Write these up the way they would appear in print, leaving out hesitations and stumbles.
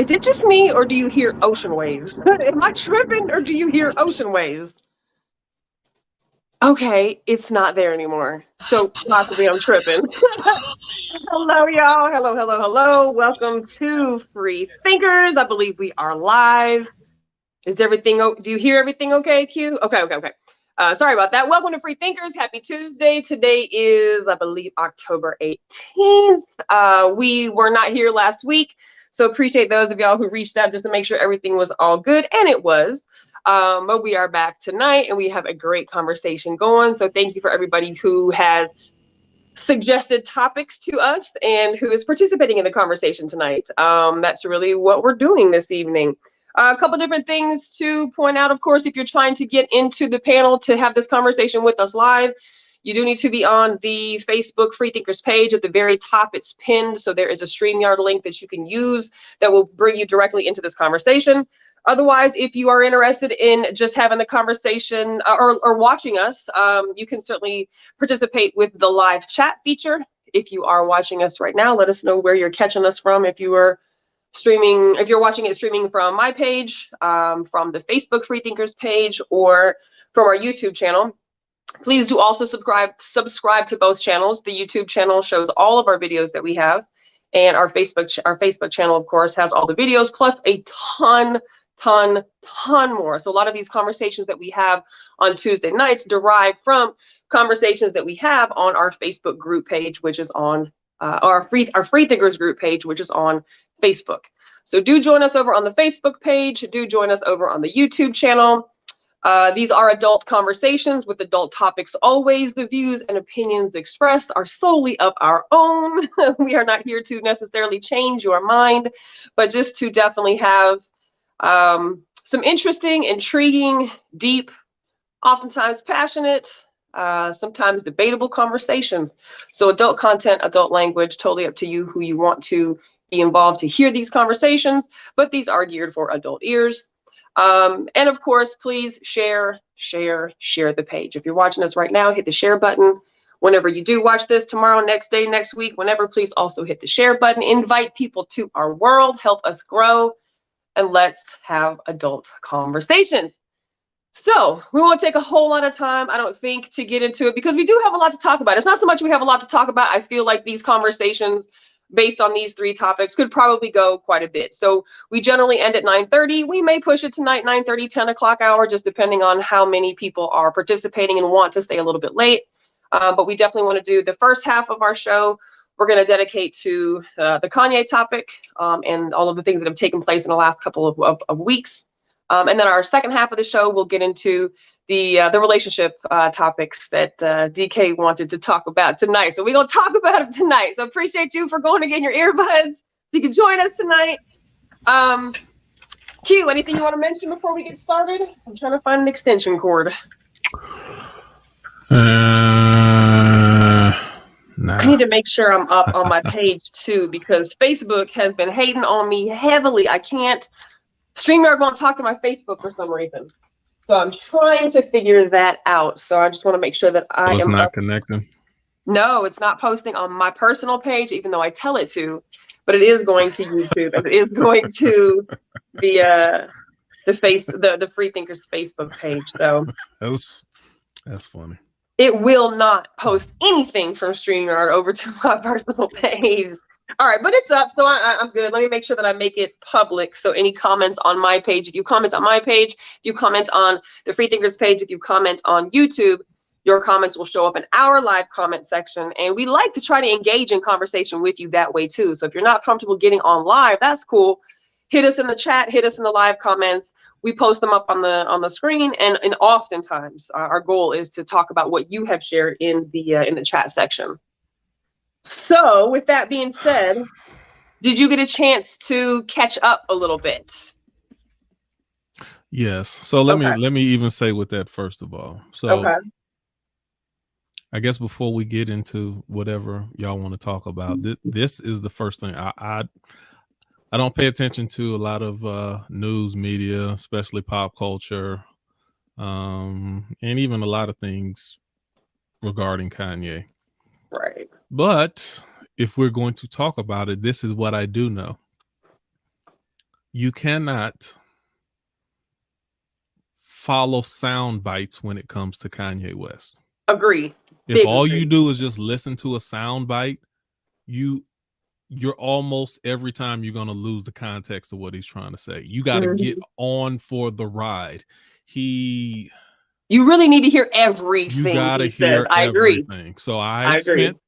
Is it just me, or do you hear ocean waves? Am I tripping, or do you hear ocean waves? Okay, it's not there anymore. So possibly I'm tripping. Hello, y'all. Hello, hello, hello. Welcome to Free Thinkers. I believe we are live. Is everything? Do you hear everything okay, Q? Okay. Sorry about that. Welcome to Free Thinkers. Happy Tuesday. Today is, I believe, October 18th. We were not here last week, so appreciate those of y'all who reached out just to make sure everything was all good, and it was. But we are back tonight, and we have a great conversation going. So thank you for everybody who has suggested topics to us and who is participating in the conversation tonight. That's really what we're doing this evening. A couple different things to point out, of course, if you're trying to get into the panel to have this conversation with us live, you do need to be on the Facebook Free Thinkers page. At the very top, it's pinned, so there is a StreamYard link that you can use that will bring you directly into this conversation. Otherwise, if you are interested in just having the conversation or watching us, you can certainly participate with the live chat feature. If you are watching us right now, let us know where you're catching us from. If you are streaming, if you're watching it streaming from my page, from the Facebook Free Thinkers page, or from our YouTube channel, please do also subscribe to both channels. The YouTube channel shows all of our videos that we have, and our Facebook channel, of course, has all the videos plus a ton more. So a lot of these conversations that we have on Tuesday nights derive from conversations that we have on our Facebook group page, which is on our Free Thinkers group page, which is on Facebook. So do join us over on the Facebook page. Do join us over on the YouTube channel. These are adult conversations with adult topics always. The views and opinions expressed are solely of our own. We are not here to necessarily change your mind, but just to definitely have some interesting, intriguing, deep, oftentimes passionate, sometimes debatable conversations. So adult content, adult language, totally up to you who you want to be involved to hear these conversations, but these are geared for adult ears. And of course, please share the page. If you're watching us right now, hit the share button. Whenever you do watch this tomorrow, next day, next week, whenever, please also hit the share button. Invite people to our world, help us grow, and let's have adult conversations. So we won't take a whole lot of time, I don't think, to get into it, because we do have a lot to talk about. It's not so much we have a lot to talk about. I feel like these conversations based on these three topics could probably go quite a bit. So we generally end at 9:30. We may push it tonight, 9:30, 10 o'clock hour, just depending on how many people are participating and want to stay a little bit late. But we definitely want to do the first half of our show. We're going to dedicate to the Kanye topic and all of the things that have taken place in the last couple of weeks. And then our second half of the show, we'll get into the relationship topics that DK wanted to talk about tonight. So we're going to talk about them tonight. So appreciate you for going to get your earbuds so you can join us tonight. Q, anything you want to mention before we get started? I'm trying to find an extension cord. Nah. I need to make sure I'm up on my page too, because Facebook has been hating on me heavily. I can't. StreamYard won't talk to my Facebook for some reason. So I'm trying to figure that out. So I just want to make sure that I am. It's not connecting? No, it's not posting on my personal page, even though I tell it to. But it is going to YouTube, and it is going to the Free Thinkers Facebook page. So that's funny. It will not post anything from StreamYard over to my personal page. All right, but it's up, so I'm good. Let me make sure that I make it public. So any comments on my page, if you comment on my page, if you comment on the Free Thinkers page, if you comment on YouTube, your comments will show up in our live comment section. And we like to try to engage in conversation with you that way too. So if you're not comfortable getting on live, that's cool. Hit us in the chat, hit us in the live comments. We post them up on the screen, and oftentimes our goal is to talk about what you have shared in the chat section. So with that being said, did you get a chance to catch up a little bit? Yes. So let me even say with that first of all. So I guess before we get into whatever y'all want to talk about, this is the first thing. I don't pay attention to a lot of news media, especially pop culture, and even a lot of things regarding Kanye. Right. But if we're going to talk about it, this is what I do know. You cannot follow sound bites when it comes to Kanye West. Agree. If all you do is just listen to a sound bite, you're almost every time you're going to lose the context of what he's trying to say. You got to get on for the ride. You really need to hear everything. You got to hear everything. So I spent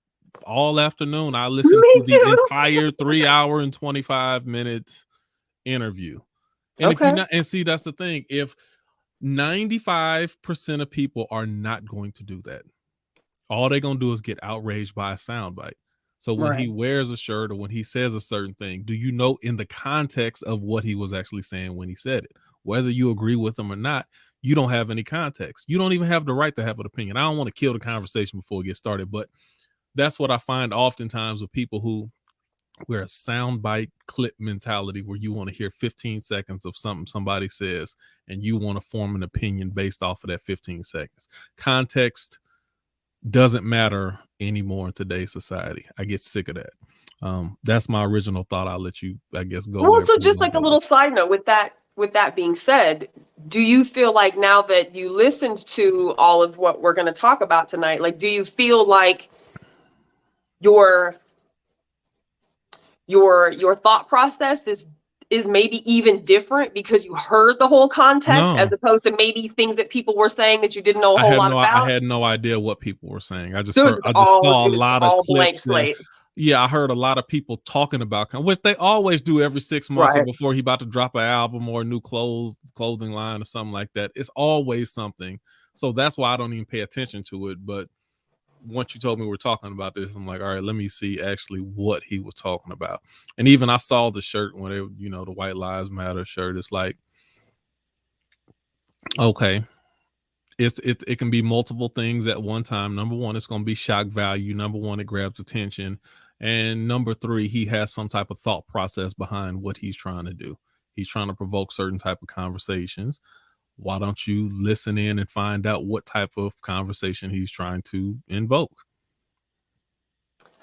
all afternoon. I listened to the entire 3 hour and 25 minutes interview. And if you not, and see, that's the thing. If 95% of people are not going to do that, all they're going to do is get outraged by a soundbite. So when he wears a shirt or when he says a certain thing, do you know in the context of what he was actually saying when he said it? Whether you agree with him or not, you don't have any context. You don't even have the right to have an opinion. I don't want to kill the conversation before we get started, but that's what I find oftentimes with people who wear a soundbite clip mentality where you want to hear 15 seconds of something somebody says and you want to form an opinion based off of that 15 seconds. Context doesn't matter anymore in today's society. I get sick of that. That's my original thought. I'll let you, I guess, go. Well, so just like a little side note with that being said, do you feel like now that you listened to all of what we're going to talk about tonight, like, do you feel like your thought process is maybe even different because you heard the whole context as opposed to maybe things that people were saying that you didn't know a whole lot about? I had no idea what people were saying. I just saw a lot of clips. I heard a lot of people talking about, which they always do every 6 months or before he about to drop an album or a new clothing line or something like that. It's always something. So that's why I don't even pay attention to it. But once you told me we're talking about this, I'm like, all right, let me see actually what he was talking about. And even I saw the shirt when it, the White Lives Matter shirt. It's like, okay, it can be multiple things at one time. Number one, it's going to be shock value. Number one, it grabs attention. And number three, he has some type of thought process behind what he's trying to do. He's trying to provoke certain type of conversations. Why don't you listen in and find out what type of conversation he's trying to invoke?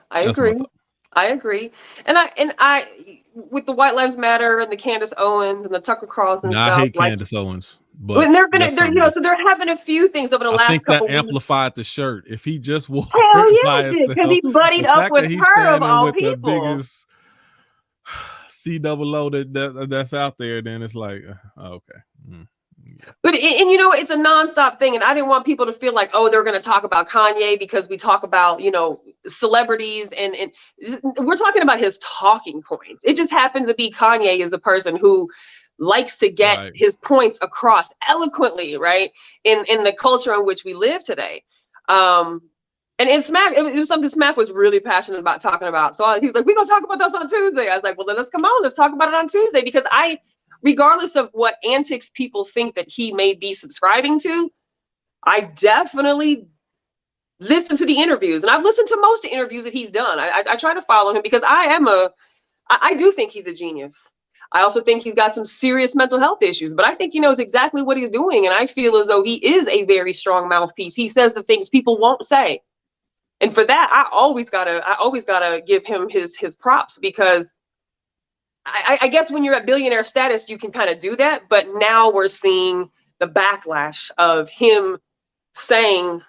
I agree. And I with the White Lives Matter and the Candace Owens and the Tucker Carlson stuff. I hate Candace Owens, but so they're having a few things over the last couple weeks. Amplified the shirt. If he just wore it because he buddied up with her of all people. The biggest COO that's out there, then it's like, okay. Yeah. But it's a nonstop thing, and I didn't want people to feel like, oh, they're going to talk about Kanye because we talk about celebrities, and we're talking about his talking points. It just happens to be Kanye is the person who likes to get his points across eloquently, right? In the culture in which we live today. And in Smack, it was something Smack was really passionate about talking about. So he was like, we're going to talk about this on Tuesday. I was like, well, then let's talk about it on Tuesday, because regardless of what antics people think that he may be subscribing to, I definitely listen to the interviews. And I've listened to most of the interviews that he's done. I try to follow him because I do think he's a genius. I also think he's got some serious mental health issues, but I think he knows exactly what he's doing. And I feel as though he is a very strong mouthpiece. He says the things people won't say. And for that, I always gotta give him his props, because I guess when you're at billionaire status, you can kind of do that. But now we're seeing the backlash of him saying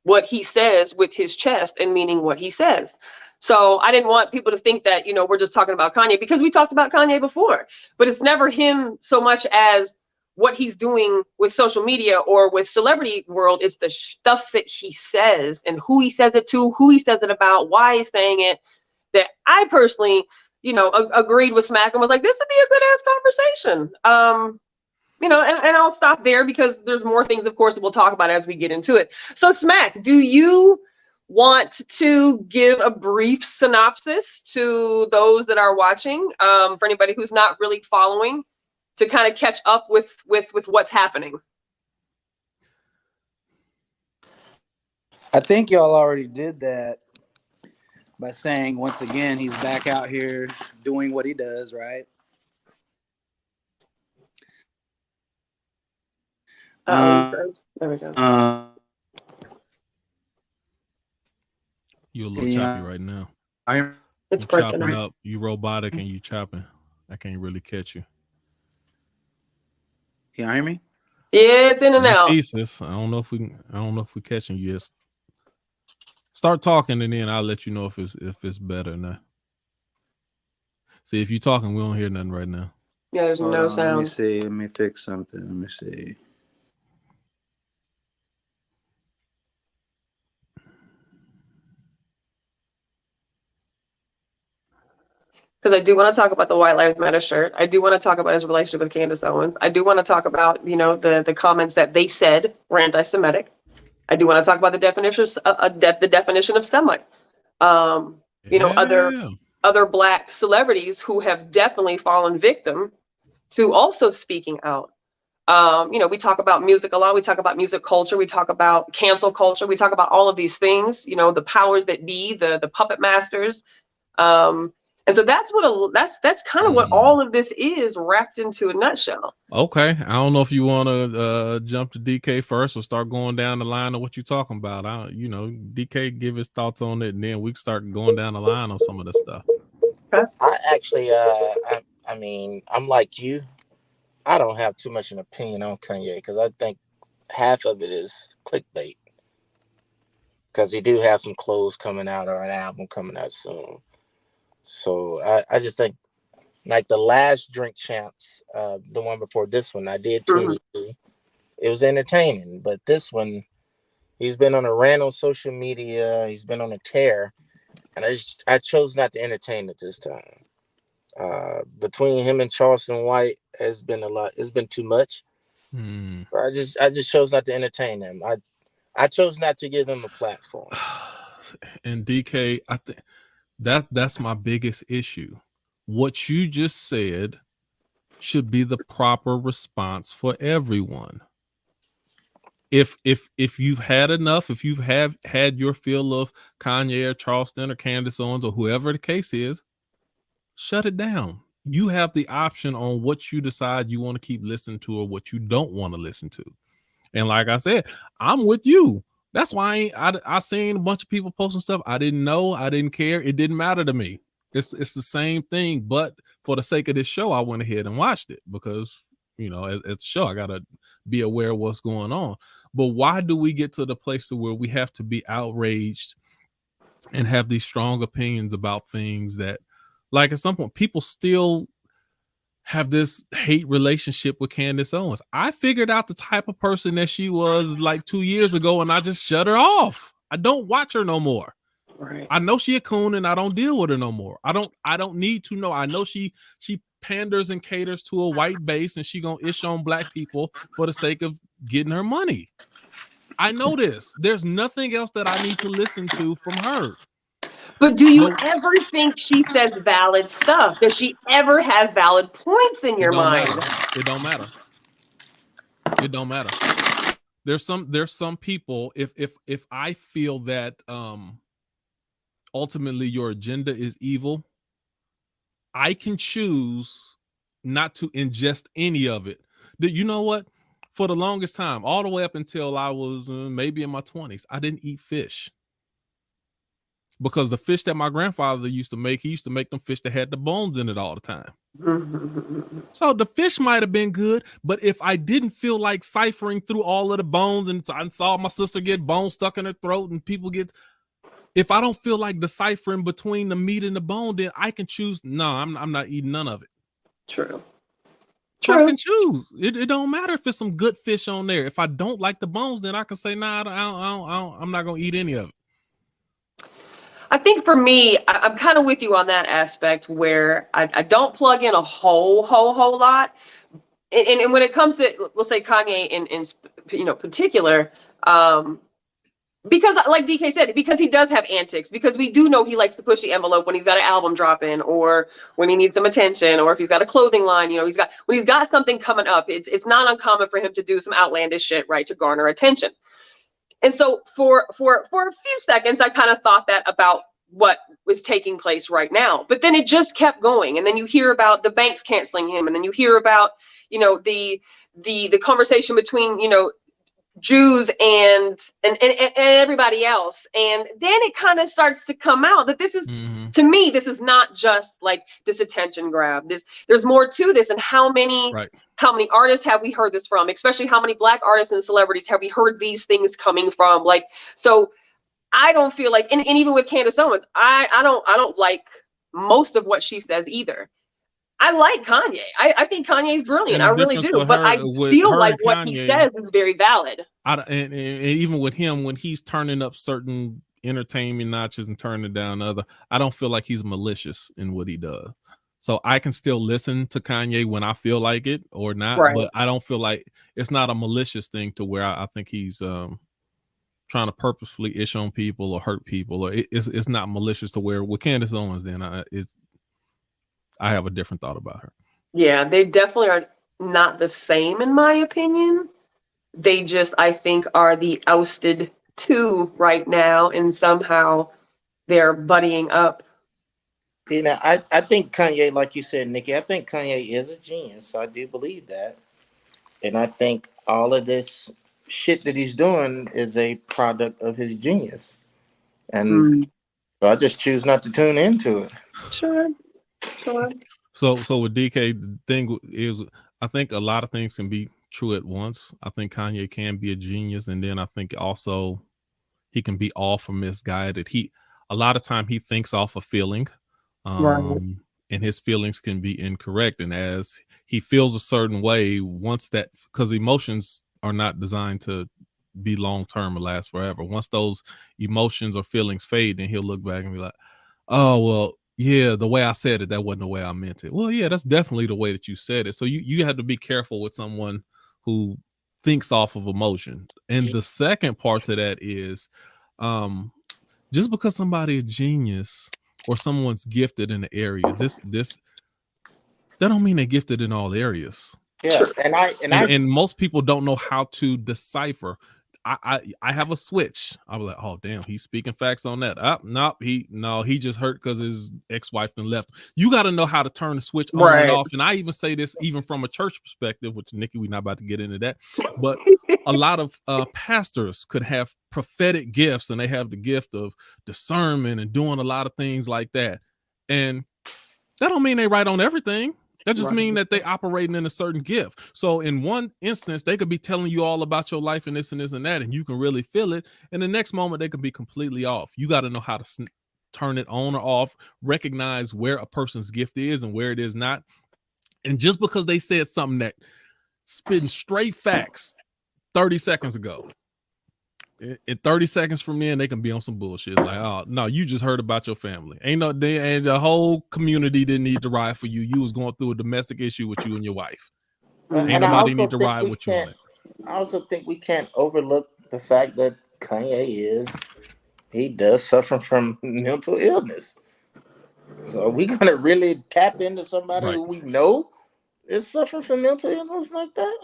what he says with his chest and meaning what he says. So I didn't want people to think that, we're just talking about Kanye, because we talked about Kanye before, but it's never him so much as what he's doing with social media or with celebrity world. It's the stuff that he says and who he says it to, who he says it about, why he's saying it, that I personally agreed with Smack and was like, this would be a good ass conversation. And I'll stop there because there's more things, of course, that we'll talk about as we get into it. So Smack, do you want to give a brief synopsis to those that are watching, for anybody who's not really following, to kind of catch up with what's happening? I think y'all already did that by saying, once again, he's back out here doing what he does, right? There we go. You're a little choppy right now. It's chopping up. You robotic and you chopping. I can't really catch you. Can you hear me? Yeah, it's in and out. Pieces. I don't know if we're catching you yet. Start talking and then I'll let you know if it's better or not. See, if you're talking, we don't hear nothing right now. Yeah, there's no sound. Let me see. Let me fix something. Let me see. Because I do want to talk about the White Lives Matter shirt. I do want to talk about his relationship with Candace Owens. I do want to talk about, the comments that they said were anti-Semitic. I do want to talk about the definition of Semite. Other Black celebrities who have definitely fallen victim to also speaking out. We talk about music a lot. We talk about music culture. We talk about cancel culture. We talk about all of these things. The powers that be, the puppet masters. And so that's kind of what all of this is wrapped into a nutshell. Okay. I don't know if you want to jump to DK first or start going down the line of what you're talking about. DK give his thoughts on it and then we start going down the line on some of the stuff. I actually, I mean, I'm like you. I don't have too much an opinion on Kanye because I think half of it is clickbait. Because he do have some clothes coming out or an album coming out soon. So I just think like the last Drink Champs, the one before this one, I did tune into. It was entertaining, but this one, he's been on a rant on social media. He's been on a tear, and I chose not to entertain it this time. Between him and Charleston White has been a lot. It's been too much. I just chose not to entertain them. I chose not to give them a platform. And DK, I think that's my biggest issue. What you just said should be the proper response for everyone. If you've had enough, if you've had your fill of Kanye or Charleston or Candace Owens or whoever the case is, shut it down. You have the option on what you decide you want to keep listening to or what you don't want to listen to. And like I said, I'm with you. That's why I seen a bunch of people posting stuff. I didn't know. I didn't care. It didn't matter to me. It's the same thing. But for the sake of this show, I went ahead and watched it because, as a show, I got to be aware of what's going on. But why do we get to the place where we have to be outraged and have these strong opinions about things that, like, at some point, people still have this hate relationship with Candace Owens? I figured out the type of person that she was like 2 years ago, and I just shut her off. I don't watch her no more. Right. I know she a coon, and I don't deal with her no more. I don't need to know. I know she panders and caters to a white base, and she gonna ish on Black people for the sake of getting her money. I know this. There's nothing else that I need to listen to from her. But do you ever think she says valid stuff? Does she ever have valid points in your mind? It don't matter. It don't matter. There's some people, if I feel that ultimately your agenda is evil, I can choose not to ingest any of it. You know what? For the longest time, all the way up until I was maybe in my 20s, I didn't eat fish. Because the fish that my grandfather used to make, he used to make them fish that had the bones in it all the time. So the fish might have been good, but if I didn't feel like ciphering through all of the bones and I saw my sister get bones stuck in her throat and people if I don't feel like deciphering between the meat and the bone, then I can choose, no, I'm not eating none of it. True. So I can choose. It don't matter if it's some good fish on there. If I don't like the bones, then I can say, nah, I'm not going to eat any of it. I think for me, I'm kind of with you on that aspect where I don't plug in a whole lot. And when it comes to, we'll say Kanye in particular, because like DK said, because he does have antics, because we do know he likes to push the envelope when he's got an album dropping or when he needs some attention or if he's got a clothing line, when he's got something coming up, it's not uncommon for him to do some outlandish shit, right, to garner attention. And so for a few seconds, I kind of thought that about what was taking place right now. But then it just kept going. And then you hear about the banks canceling him. And then you hear about, the conversation between, Jews and everybody else. And then it kind of starts to come out that this is, to me, this is not just like this attention grab. There's more to this. And how many artists have we heard this from? Especially how many Black artists and celebrities have we heard these things coming from? Like, so I don't feel like, and even with Candace Owens, I don't like most of what she says either. I like Kanye. I think Kanye's brilliant. I really do. But I feel like what he says is very valid. And even with him, when he's turning up certain entertainment notches and turning down other, I don't feel like he's malicious in what he does. So I can still listen to Kanye when I feel like it or not, but I don't feel like it's not a malicious thing to where I think he's trying to purposefully ish on people or hurt people, or it's not malicious to where with Candace Owens, then I have a different thought about her. Yeah, they definitely are not the same in my opinion. They just, I think, are the ousted two right now, and somehow they're buddying up. You know, I think Kanye, like you said, Nikki, I think Kanye is a genius. I do believe that. And I think all of this shit that he's doing is a product of his genius. And so I just choose not to tune into it. Sure. So with DK, the thing is, I think a lot of things can be true at once. I think Kanye can be a genius, and then I think also he can be off or misguided. A lot of time he thinks off a feeling, and his feelings can be incorrect. And as he feels a certain way, once that, because emotions are not designed to be long term or last forever. Once those emotions or feelings fade, then he'll look back and be like, "Oh well, yeah, the way I said it, that wasn't the way I meant it." Well, yeah, that's definitely the way that you said it. So you have to be careful with someone who thinks off of emotion. And the second part to that is, just because somebody a genius or someone's gifted in the area, that don't mean they're gifted in all areas. Yeah, and most people don't know how to decipher. I have a switch. I was like, oh damn, he's speaking facts on that. He just hurt because his ex-wife then left. You got to know how to turn the switch on and off. And I even say this even from a church perspective, which Nikki, we're not about to get into that, but a lot of pastors could have prophetic gifts, and they have the gift of discernment and doing a lot of things like that. And that don't mean they right on everything. That just means that they operating in a certain gift. So in one instance, they could be telling you all about your life and this and this and that, and you can really feel it. And the next moment, they could be completely off. You got to know how to turn it on or off, recognize where a person's gift is and where it is not. And just because they said something that spitting straight facts 30 seconds ago, in 30 seconds from then, they can be on some bullshit. Like, oh no, you just heard about your family. And the whole community didn't need to ride for you. You was going through a domestic issue with you and your wife. Ain't nobody need to ride with you on it. I also think we can't overlook the fact that Kanye he does suffer from mental illness. So are we gonna really tap into somebody who we know is suffering from mental illness like that?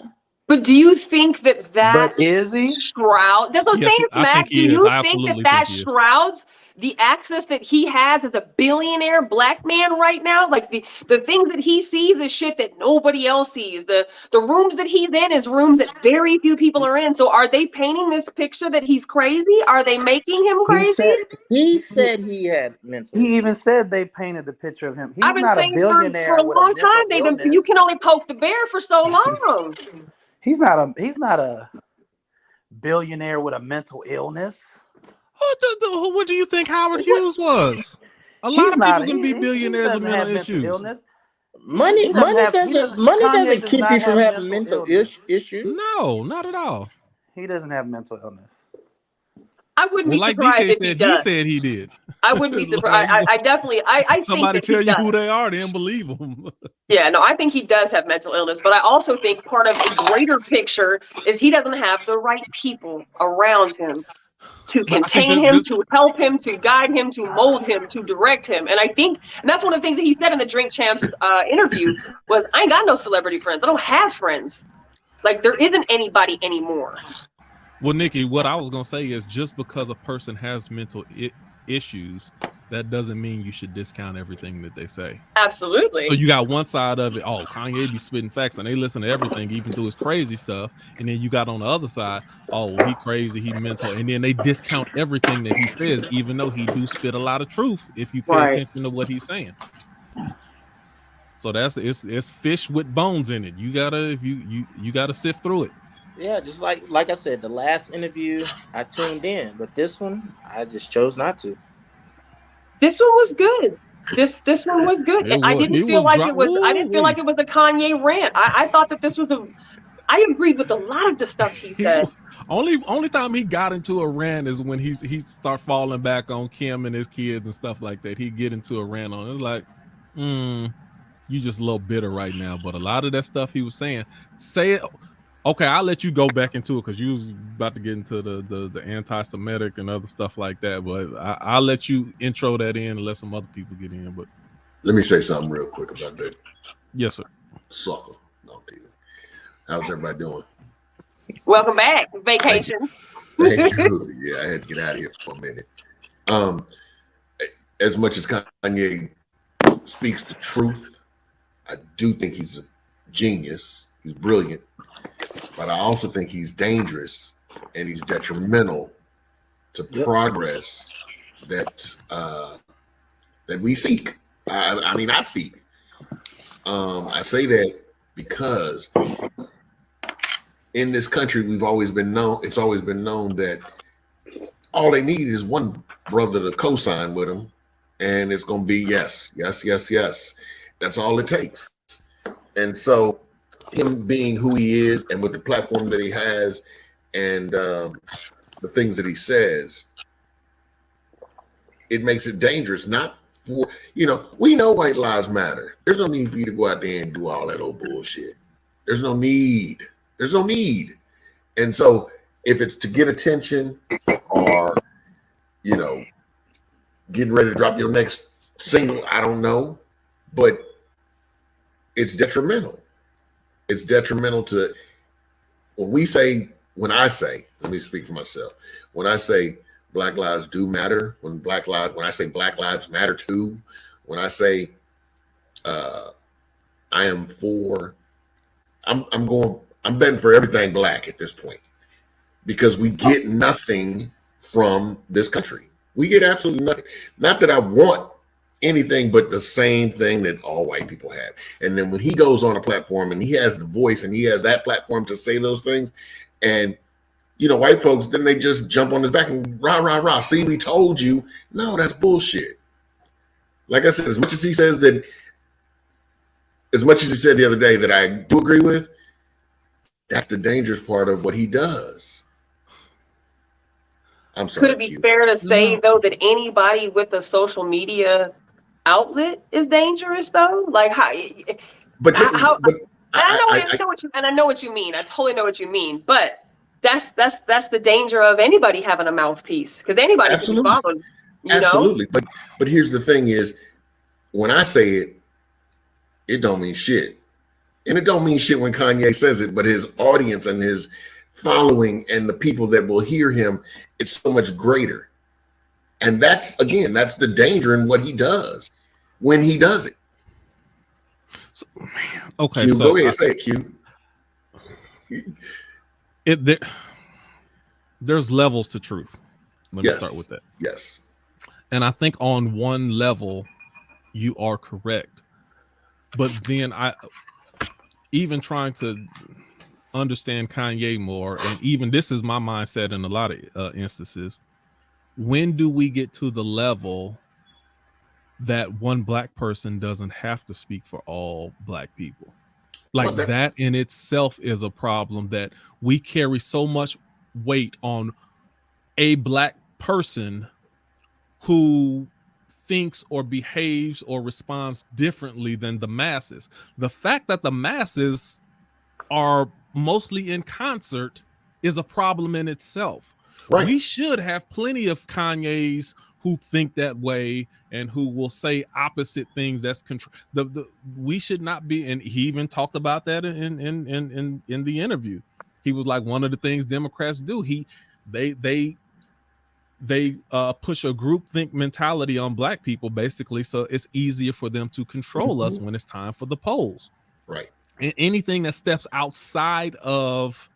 But do you think that But is he? shroud? That's what I'm saying, Matt. Do you think that shrouds the access that he has as a billionaire Black man right now? Like the things that he sees is shit that nobody else sees. The rooms that he's in is rooms that very few people are in. So are they painting this picture that he's crazy? Are they making him crazy? He said he had mental. He even said they painted the picture of him. He's I've been not saying a billionaire for a long time. You can only poke the bear for so long. He's not a billionaire with a mental illness. What do you think Howard Hughes was? A lot of people can be billionaires with mental issues. Money doesn't keep you from having mental issues. No, not at all. He doesn't have mental illness. I wouldn't be surprised if he does. He said he did. I wouldn't be surprised. I definitely. I somebody think that tell you who they are, they don't believe them. Yeah, no, I think he does have mental illness, but I also think part of a greater picture is he doesn't have the right people around him to contain him, to help him, to guide him, to mold him, to direct him. And I think, and that's one of the things that he said in the Drink Champs interview was, I ain't got no celebrity friends. I don't have friends. Like, there isn't anybody anymore. Well, Nikki, what I was going to say is just because a person has mental issues that doesn't mean you should discount everything that they say. Absolutely. So you got one side of it, oh, Kanye be spitting facts and they listen to everything, even through his crazy stuff. And then you got on the other side, oh, he crazy, he mental. And then they discount everything that he says, even though he do spit a lot of truth if you pay attention to what he's saying. So it's fish with bones in it. You gotta you gotta sift through it. Yeah, just like I said, the last interview I tuned in, but this one I just chose not to. This one was good. This one was good. I didn't feel like it was a Kanye rant. I thought that this was I agreed with a lot of the stuff he said. Only time he got into a rant is when he start falling back on Kim and his kids and stuff like that. He get into a rant on it. It's like, you just a little bitter right now. But a lot of that stuff he was saying, say it. Okay, I'll let you go back into it because you was about to get into the anti-Semitic and other stuff like that. But I'll let you intro that in and let some other people get in. But let me say something real quick about that. Yes, sir. Sucker. No, how's everybody doing? Welcome back. Vacation. Thank you. Yeah, I had to get out of here for a minute. As much as Kanye speaks the truth, I do think he's a genius. He's brilliant. But I also think he's dangerous and he's detrimental to progress that we seek. I mean, I seek. I say that because in this country, it's always been known that all they need is one brother to co-sign with them, and it's going to be yes, yes, yes, yes. That's all it takes. And so him being who he is and with the platform that he has and the things that he says, it makes it dangerous. Not for, we know white lives matter. There's no need for you to go out there and do all that old bullshit. There's no need. And so if it's to get attention or, getting ready to drop your next single, I don't know, but it's detrimental. It's detrimental to when I say, let me speak for myself. When I say Black lives do matter, when I say Black lives matter too, when I say I'm betting for everything black at this point because we get nothing from this country. We get absolutely nothing. Not that I want anything but the same thing that all white people have. And then when he goes on a platform and he has the voice and he has that platform to say those things, and white folks, then they just jump on his back and rah, rah, rah. See, we told you. No, that's bullshit. Like I said, as much as he said the other day that I do agree with, that's the dangerous part of what he does. I'm sorry. Could it be fair to say, though, that anybody with a social media outlet is dangerous, though? Like how? I know what you mean. I totally know what you mean. But that's the danger of anybody having a mouthpiece, because anybody can be followed. Absolutely. But here's the thing: is when I say it, it don't mean shit, and it don't mean shit when Kanye says it. But his audience and his following and the people that will hear him, it's so much greater. And that's the danger in what he does when he does it. So, okay, Q, go ahead, say it, Q. There's levels to truth. Let me start with that. Yes. And I think on one level, you are correct. But then even trying to understand Kanye more, and even this is my mindset in a lot of instances, when do we get to the level that one black person doesn't have to speak for all black people? Like that in itself is a problem, that we carry so much weight on a black person who thinks or behaves or responds differently than the masses. The fact that the masses are mostly in concert is a problem in itself. Right. We should have plenty of Kanyes who think that way and who will say opposite things. That's we should not be. And he even talked about that in the interview. He was like, one of the things Democrats do, they they push a groupthink mentality on black people, basically, so it's easier for them to control us when it's time for the polls. Right. And anything that steps outside of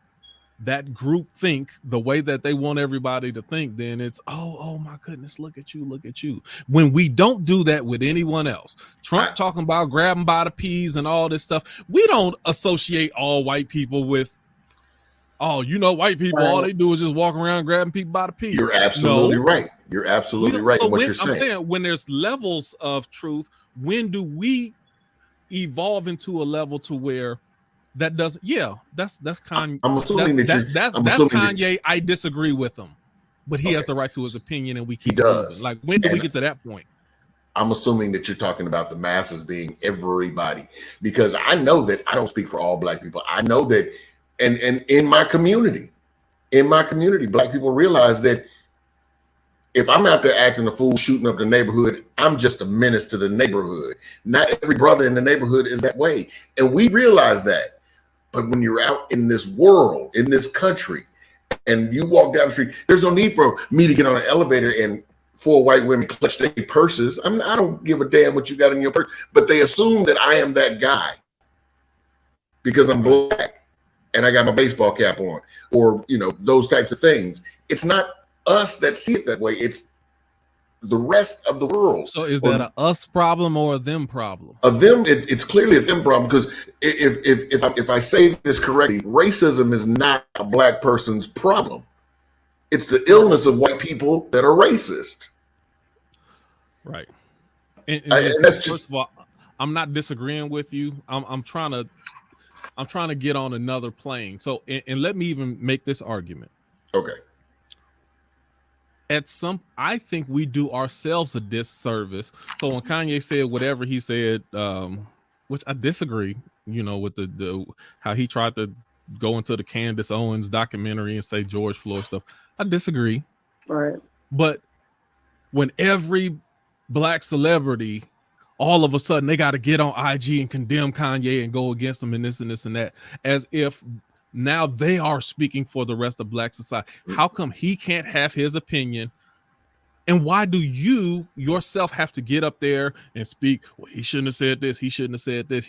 that group think the way that they want everybody to think, then it's oh my goodness, look at you. When we don't do that with anyone else, Trump talking about grabbing by the peas and all this stuff, we don't associate all white people with white people, all they do is just walk around grabbing people by the peas. You're absolutely right. You're absolutely right in what you're saying. I'm saying when there's levels of truth, when do we evolve into a level to where that doesn't? That's Kanye. I'm assuming that's Kanye. I disagree with him, but he has the right to his opinion, and we keep moving. Like, when do we get to that point? I'm assuming that you're talking about the masses being everybody, because I know that I don't speak for all black people. I know that, and in my community, black people realize that if I'm out there acting a fool, shooting up the neighborhood, I'm just a menace to the neighborhood. Not every brother in the neighborhood is that way, and we realize that. But when you're out in this world, in this country, and you walk down the street, there's no need for me to get on an elevator and 4 white women clutch their purses. I mean, I don't give a damn what you got in your purse, but they assume that I am that guy because I'm black and I got my baseball cap on, or those types of things. It's not us that see it that way. It's the rest of the world. So is that a us problem or a them problem? A them, it's clearly a them problem, because if I say this correctly, racism is not a black person's problem. It's the illness of white people that are racist. Right. And that's first of all, I'm not disagreeing with you. I'm trying to get on another plane. So and let me even make this argument. Okay. I think we do ourselves a disservice. So when Kanye said whatever he said, which I disagree, with the how he tried to go into the Candace Owens documentary and say George Floyd stuff, I disagree. Right. But when every black celebrity, all of a sudden they got to get on IG and condemn Kanye and go against him and this and this and that, as if now they are speaking for the rest of black society. How come he can't have his opinion? And why do you yourself have to get up there and speak? Well, he shouldn't have said this. He shouldn't have said this.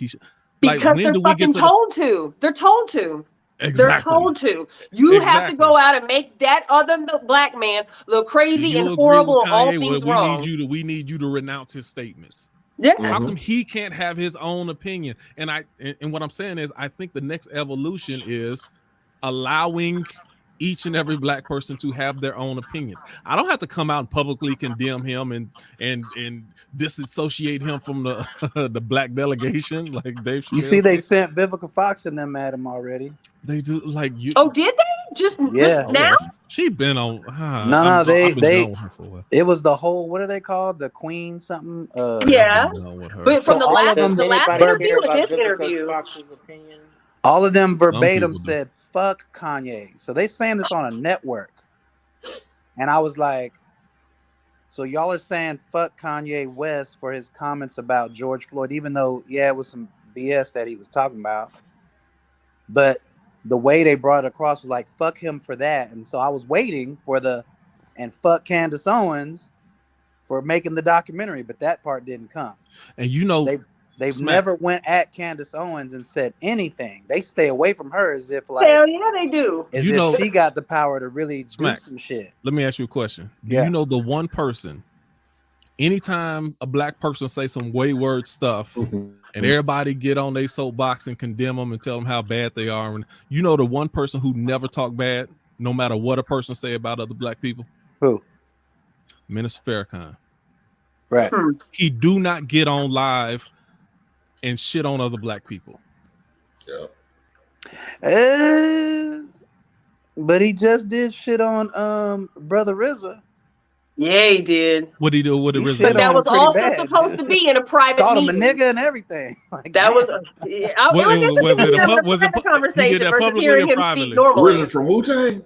Because they're fucking told to. They're told to. Exactly. They're told to. You have to go out and make that other black man look crazy and horrible and all things wrong. We need you to renounce his statements. Yeah. How come he can't have his own opinion? And what I'm saying is, I think the next evolution is allowing each and every black person to have their own opinions. I don't have to come out and publicly condemn him and disassociate him from the the black delegation like Dave. You see, they sent Vivica Fox and them at him already. They do, like you. Oh, did they? Just now? She been on. No, they. It was the whole. What are they called? The Queen something. Yeah. But from the last interview or this interview, all of them verbatim said "fuck Kanye." So they saying this on a network, and I was like, "So y'all are saying fuck Kanye West for his comments about George Floyd, even though it was some BS that he was talking about, but." The way they brought it across was like, fuck him for that. And so I was waiting for and fuck Candace Owens for making the documentary, but that part didn't come. And they've never went at Candace Owens and said anything. They stay away from her as if like, hell yeah, they do. As if she got the power to really do some shit. Let me ask you a question. Do you know the one person, anytime a black person say some wayward stuff and everybody get on their soapbox and condemn them and tell them how bad they are, and the one person who never talk bad, no matter what a person say about other black people? Who? Minister Farrakhan. Right. He do not get on live and shit on other black people. Yeah. But he just did shit on Brother RZA. Yeah, he did. What did he do with the RZA? But that was also supposed to be in a private Called meeting. Him a nigga and everything. Like that was a conversation versus hearing him speak normally. RZA from Wu-Tang?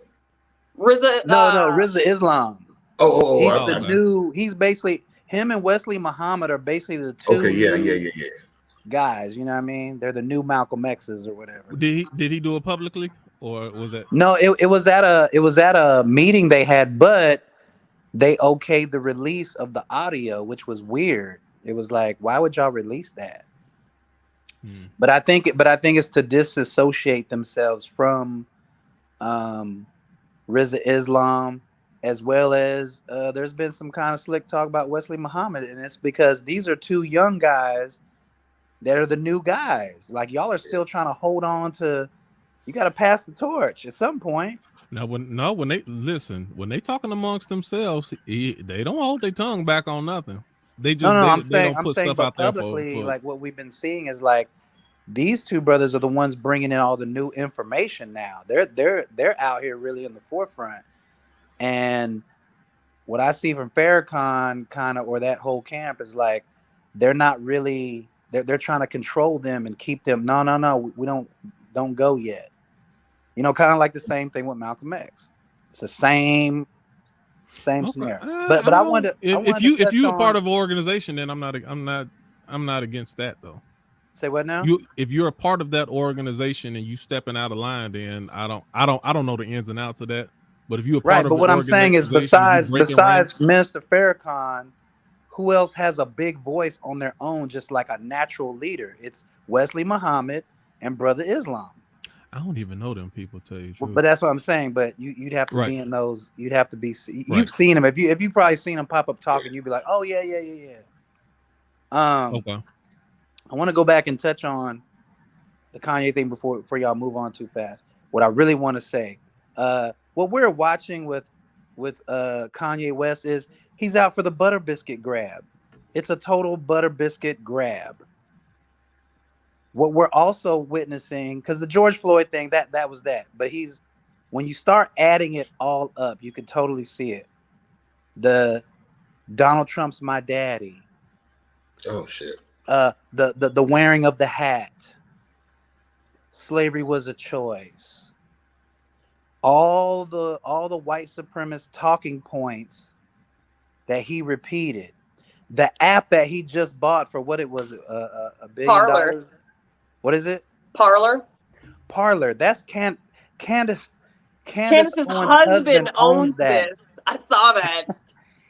RZA, no, RZA Islam. He's the new. He's basically him and Wesley Muhammad are basically the two. Okay, yeah. Guys, you know what I mean? They're the new Malcolm X's or whatever. Did he do it publicly, or was that? No, it was at a meeting they had, but they okayed the release of the audio, which was weird. It was like, why would y'all release that? But I think it's to disassociate themselves from Rizza Islam, as well as there's been some kind of slick talk about Wesley Muhammad, and it's because these are two young guys that are the new guys. Like, y'all are still trying to hold on to. You got to pass the torch at some point. Now, when they talking amongst themselves, they don't hold their tongue back on nothing. They just they don't put stuff but out there publicly, for like what we've been seeing is like these two brothers are the ones bringing in all the new information now. They're out here really in the forefront. And what I see from Farrakhan kind of, or that whole camp, is like they're not really they're trying to control them and keep them. No, we don't go yet. You know, kind of like the same thing with Malcolm X. It's the same scenario. But I wanted if you a part of an organization, then I'm not against that though. Say what now? If you're a part of that organization and you stepping out of line, then I don't know the ins and outs of that. But if you're a part of but what I'm saying is, besides Minister Farrakhan, who else has a big voice on their own, just like a natural leader? It's Wesley Muhammad and Brother Islam. I don't even know them people, tell you the truth. But that's what I'm saying. But you'd have to be in those. You'd have to be. You've seen them. If you probably seen them pop up talking, you'd be like, oh yeah. Okay. I want to go back and touch on the Kanye thing before y'all move on too fast. What I really want to say, what we're watching with Kanye West is he's out for the butter biscuit grab. It's a total butter biscuit grab. What we're also witnessing, because the George Floyd thing, that was that. But when you start adding it all up, you can totally see it. The Donald Trump's my daddy. Oh shit. The wearing of the hat. Slavery was a choice. All the white supremacist talking points that he repeated. The app that he just bought for what it was, $1 billion. Parler. What is it? Parler. That's Candace's husband owns this. I saw that.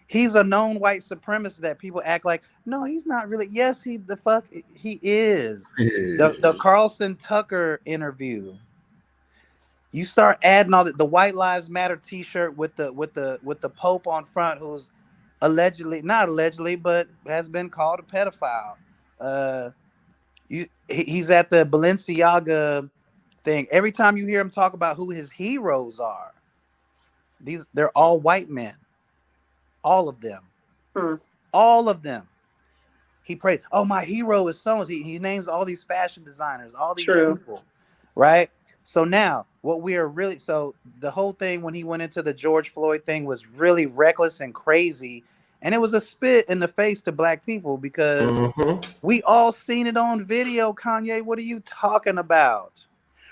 He's a known white supremacist that people act like, no, he's not really. Yes, he is. The Carlson Tucker interview. You start adding all the White Lives Matter T-shirt with the Pope on front, who's not allegedly, but has been called a pedophile. He's at the Balenciaga thing. Every time you hear him talk about who his heroes are, they're all white men. All of them. All of them. He prays, oh, my hero is so. He names all these fashion designers, all these people. Right? So now, the whole thing when he went into the George Floyd thing was really reckless and crazy. And it was a spit in the face to black people because we all seen it on video. Kanye, what are you talking about?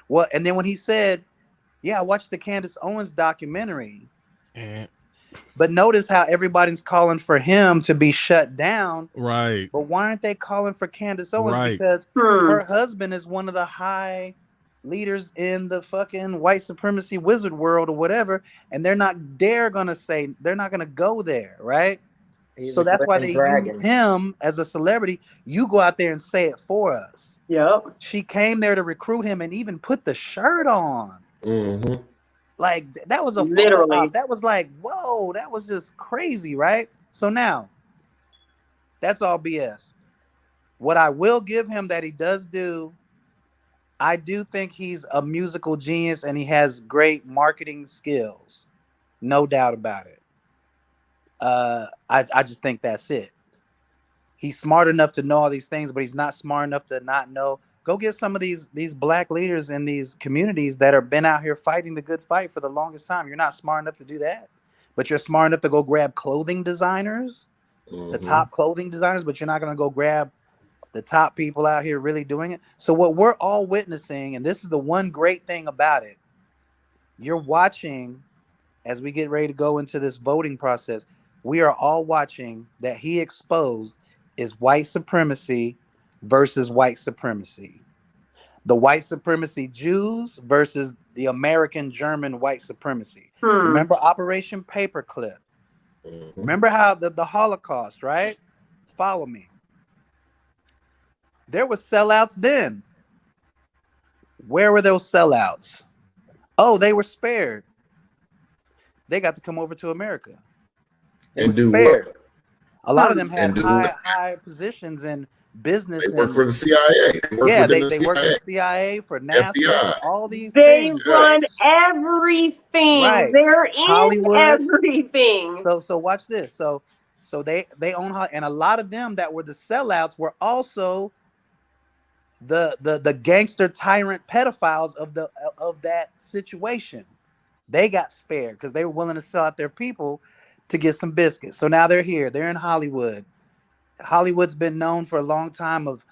Well, and then when he said, yeah, I watched the Candace Owens documentary. But notice how everybody's calling for him to be shut down. Right. But why aren't they calling for Candace Owens? Because her husband is one of the high leaders in the fucking white supremacy wizard world or whatever. And they're not going to go there, right? So that's why they use him as a celebrity. You go out there and say it for us. Yep. She came there to recruit him and even put the shirt on. Like, that was literally. That was like, whoa, that was just crazy, right? So now, that's all BS. What I will give him that he does do, I do think he's a musical genius and he has great marketing skills. No doubt about it. I just think that's it. He's smart enough to know all these things, but he's not smart enough to not know. Go get some of these black leaders in these communities that have been out here fighting the good fight for the longest time. You're not smart enough to do that, but you're smart enough to go grab clothing designers, the top clothing designers, but you're not going to go grab the top people out here really doing it. So what we're all witnessing, and this is the one great thing about it, you're watching as we get ready to go into this voting process, we are all watching that he exposed is white supremacy versus white supremacy. The white supremacy Jews versus the American German white supremacy. Remember Operation Paperclip? Remember how the Holocaust, right? Follow me. There were sellouts then. Where were those sellouts? Oh, they were spared. They got to come over to America. They were spared. What? A lot of them had high positions in business. They work for the CIA. They work for the CIA, for NASA, FBI. For all these things. They run everything. Right. They're in Hollywood. Everything. So watch this. So they own, and a lot of them that were the sellouts were also the gangster tyrant pedophiles of that situation. They got spared because they were willing to sell out their people to get some biscuits. So now they're here. They're in Hollywood. Hollywood's been known for a long time of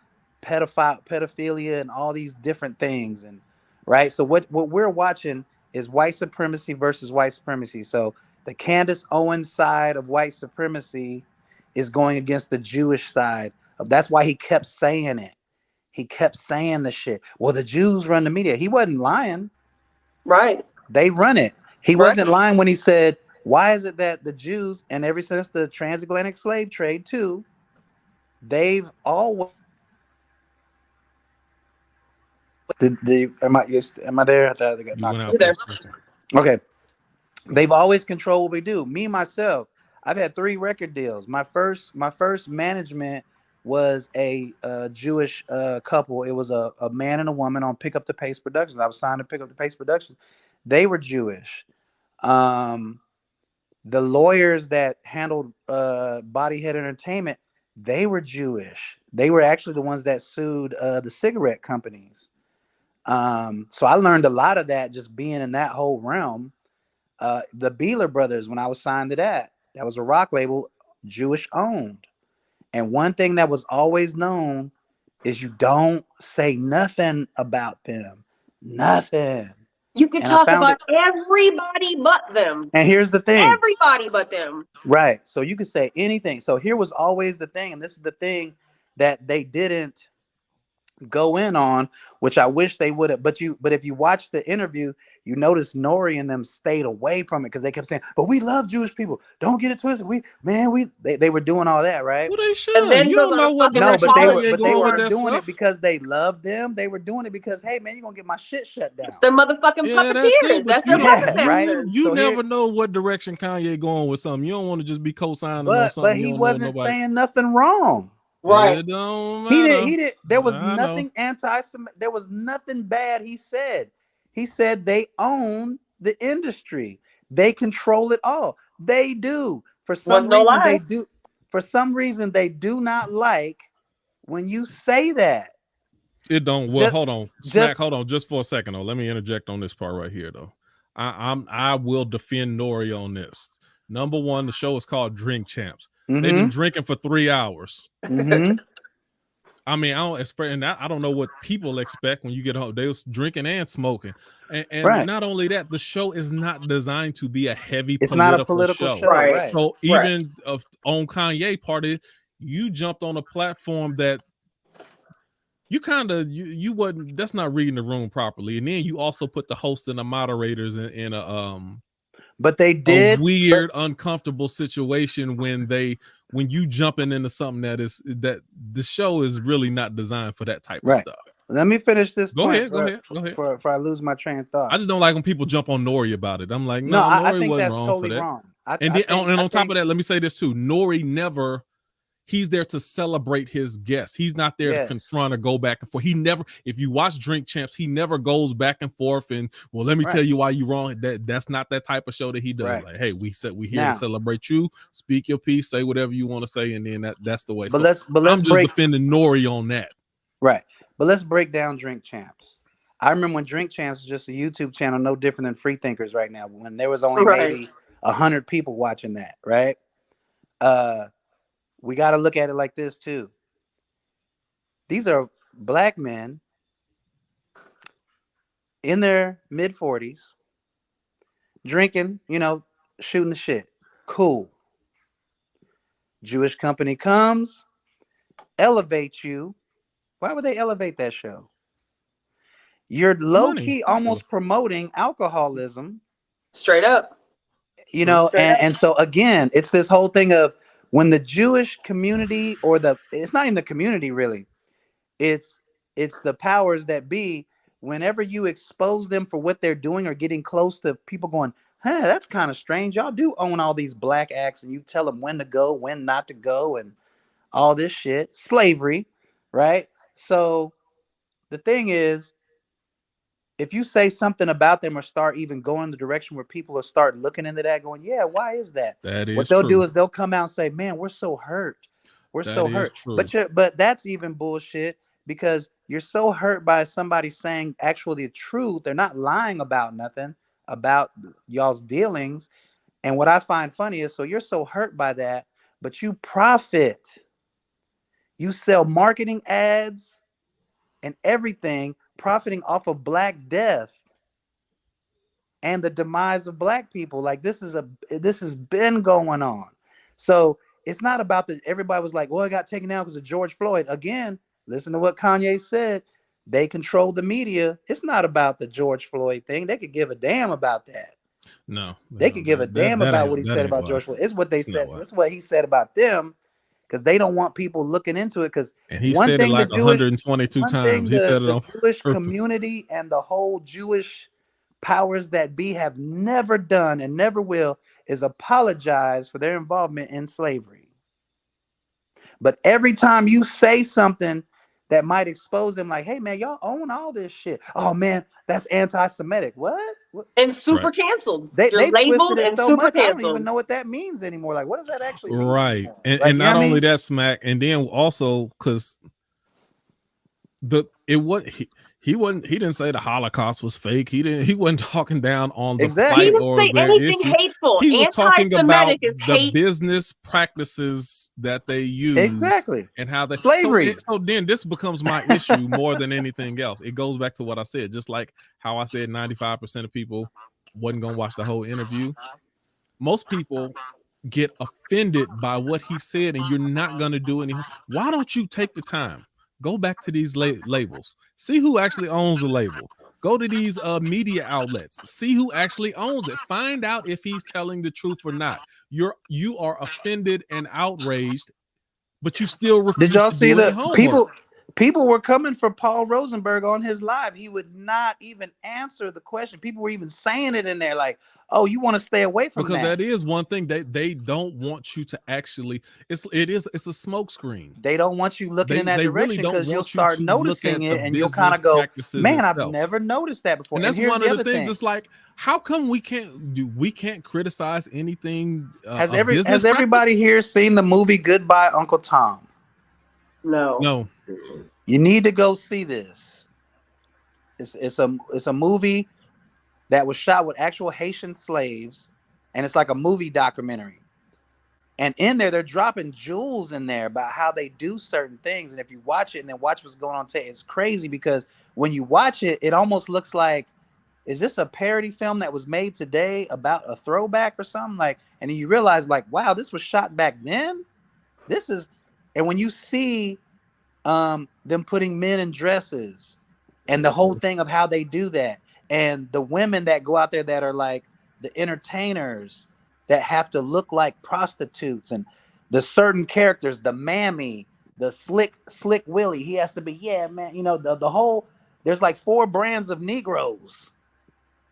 pedophilia and all these different things. And right. So what we're watching is white supremacy versus white supremacy. So the Candace Owens side of white supremacy is going against the Jewish side of. That's why he kept saying it. He kept saying the shit. Well, the Jews run the media. He wasn't lying. Right. They run it. He wasn't lying when he said, why is it that the Jews, and ever since the transatlantic slave trade too, they've always am I there? I thought they got knocked out. Okay. They've always controlled what we do. Me, myself, I've had 3 record deals. My first management was a Jewish couple. It was a man and a woman on Pick Up the Pace Productions. I was signed to Pick Up the Pace Productions. They were Jewish. The lawyers that handled Bodyhead Entertainment, they were Jewish. They were actually the ones that sued the cigarette companies. So I learned a lot of that just being in that whole realm. The Beeler Brothers, when I was signed to that was a rock label, Jewish owned. And one thing that was always known is you don't say nothing about them. Nothing. You could talk about everybody but them. And here's the thing. Everybody but them. Right. So you could say anything. So here was always the thing, and this is the thing that they didn't go in on, which I wish they would have. But if you watch the interview, you notice Nori and them stayed away from it because they kept saying, "But we love Jewish people. Don't get it twisted. They were doing all that, right?" Well, they should. And then you don't know what they weren't doing it because they loved them. They were doing it because, hey man, you're gonna get my shit shut down. It's their motherfucking puppeteers. That's their puppet right? You never know what direction Kanye going with something. You don't want to just be co-signing on something. But he wasn't saying nothing wrong. Right. It don't matter. He did. There was nothing anti-Semitic. There was nothing bad he said. He said they own the industry. They control it all. They do. For some reason, they do. For some reason, they do not like when you say that. It don't. Well, hold on. Smack, hold on just for a second, though. Let me interject on this part right here, though. I will defend Nori on this. Number one, the show is called Drink Champs. Mm-hmm. They've been drinking for 3 hours. Mm-hmm. I mean, I don't expect, and I don't know what people expect when you get home. They was drinking and smoking, and not only that, the show is not designed to be a heavy. It's not a political show. Right. So even on Kanye part of it, you jumped on a platform that you kind of you wasn't. That's not reading the room properly, and then you also put the host and the moderators in a But they did a weird, uncomfortable situation when you jumping into something that the show is really not designed for that type of stuff. Let me finish this. Go ahead. Before I lose my train of thought. I just don't like when people jump on Nori about it. I'm like, no, Nori I think wasn't that's wrong totally for that. wrong. On top of that, let me say this too. Nori never. He's there to celebrate his guests. He's not there to confront or go back and forth. He never, if you watch Drink Champs, he never goes back and forth and, well, let me tell you why you're wrong. That's not that type of show that he does. Right. Like, hey, we here to celebrate you, speak your piece, say whatever you want to say, and then that's the way. But let's I'm just defending Nori on that. Right. But let's break down Drink Champs. I remember when Drink Champs was just a YouTube channel, no different than Freethinkers right now, when there was only maybe 100 people watching that, right? We got to look at it like this too. These are black men in their mid-40s, drinking, shooting the shit. Cool. Jewish company comes, elevates you. Why would they elevate that show? You're low-key almost promoting alcoholism. Straight up. You know, and so again, it's this whole thing of when the Jewish community or it's not even the community really, it's the powers that be, whenever you expose them for what they're doing or getting close to people going, huh, that's kind of strange. Y'all do own all these black acts and you tell them when to go, when not to go, and all this shit. Slavery, right? So the thing is, if you say something about them or start even going in the direction where people will start looking into that, going, yeah, why is that? What they'll do is they'll come out and say, man, we're so hurt. We're so hurt. But that's even bullshit, because you're so hurt by somebody saying actually the truth. They're not lying about nothing about y'all's dealings. And what I find funny is, so you're so hurt by that, but you profit. You sell marketing ads and everything, profiting off of Black death and the demise of Black people. Like this has been going on. So it's not about everybody was like, well, it got taken down because of George Floyd. Again, listen to what Kanye said. They control the media. It's not about the George Floyd thing. They could give a damn about that. No, they could give a damn about what he said about George Floyd. It's what they said. It's what he said about them, because they don't want people looking into it. Because one thing like 122 times. He said it on the Jewish community and the whole Jewish powers that be have never done and never will is apologize for their involvement in slavery. But every time you say something that might expose them, like, hey man, y'all own all this shit. Oh man, that's anti-Semitic. What? And super canceled. They've twisted it so much. Canceled. I don't even know what that means anymore. Like, what does that actually mean? Right. And not only that, Smack, and then also because he didn't say the Holocaust was fake. He wasn't talking down on the plight or their issue. Hateful. He was talking about the business practices that they use, and how they slavery. So then this becomes my issue more than anything else. It goes back to what I said, just like how I said 95% of people wasn't gonna watch the whole interview. Most people get offended by what he said, and you're not gonna do anything. Why don't you take the time? Go back to these labels. See who actually owns the label. Go to these media outlets. See who actually owns it. Find out if he's telling the truth or not. You are offended and outraged, but you still refuse. Did y'all see the people were coming for Paul Rosenberg on his live? He would not even answer the question. People were even saying it in there, like, oh, you want to stay away from because that is one thing they don't want you to actually. It's a smoke screen. They don't want you looking in that direction, because you'll start noticing it and you'll kind of go, man, I've never noticed that before. And that's one of the things. It's like, how come we can't criticize anything? Has everybody here seen the movie Goodbye Uncle Tom? No. You need to go see this. It's a movie that was shot with actual Haitian slaves, and it's like a movie documentary. And in there, they're dropping jewels in there about how they do certain things. And if you watch it and then watch what's going on today, it's crazy, because when you watch it, it almost looks like, is this a parody film that was made today about a throwback or something? Like, and then you realize, like, wow, this was shot back then. And when you see them putting men in dresses and the whole thing of how they do that, and the women that go out there that are like the entertainers that have to look like prostitutes, and the certain characters, the mammy, the slick Willie, he has to be, yeah, man, you know, the whole, there's like 4 brands of Negroes.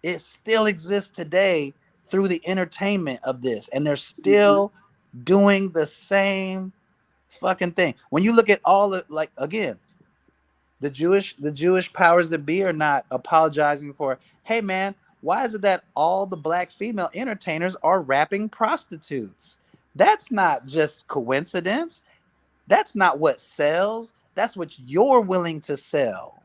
It still exists today through the entertainment of this, and they're still doing the same fucking thing. When you look at all the, like, again, the Jewish powers that be are not apologizing for, hey man, why is it that all the black female entertainers are rapping prostitutes? That's not just coincidence. That's not what sells. That's what you're willing to sell.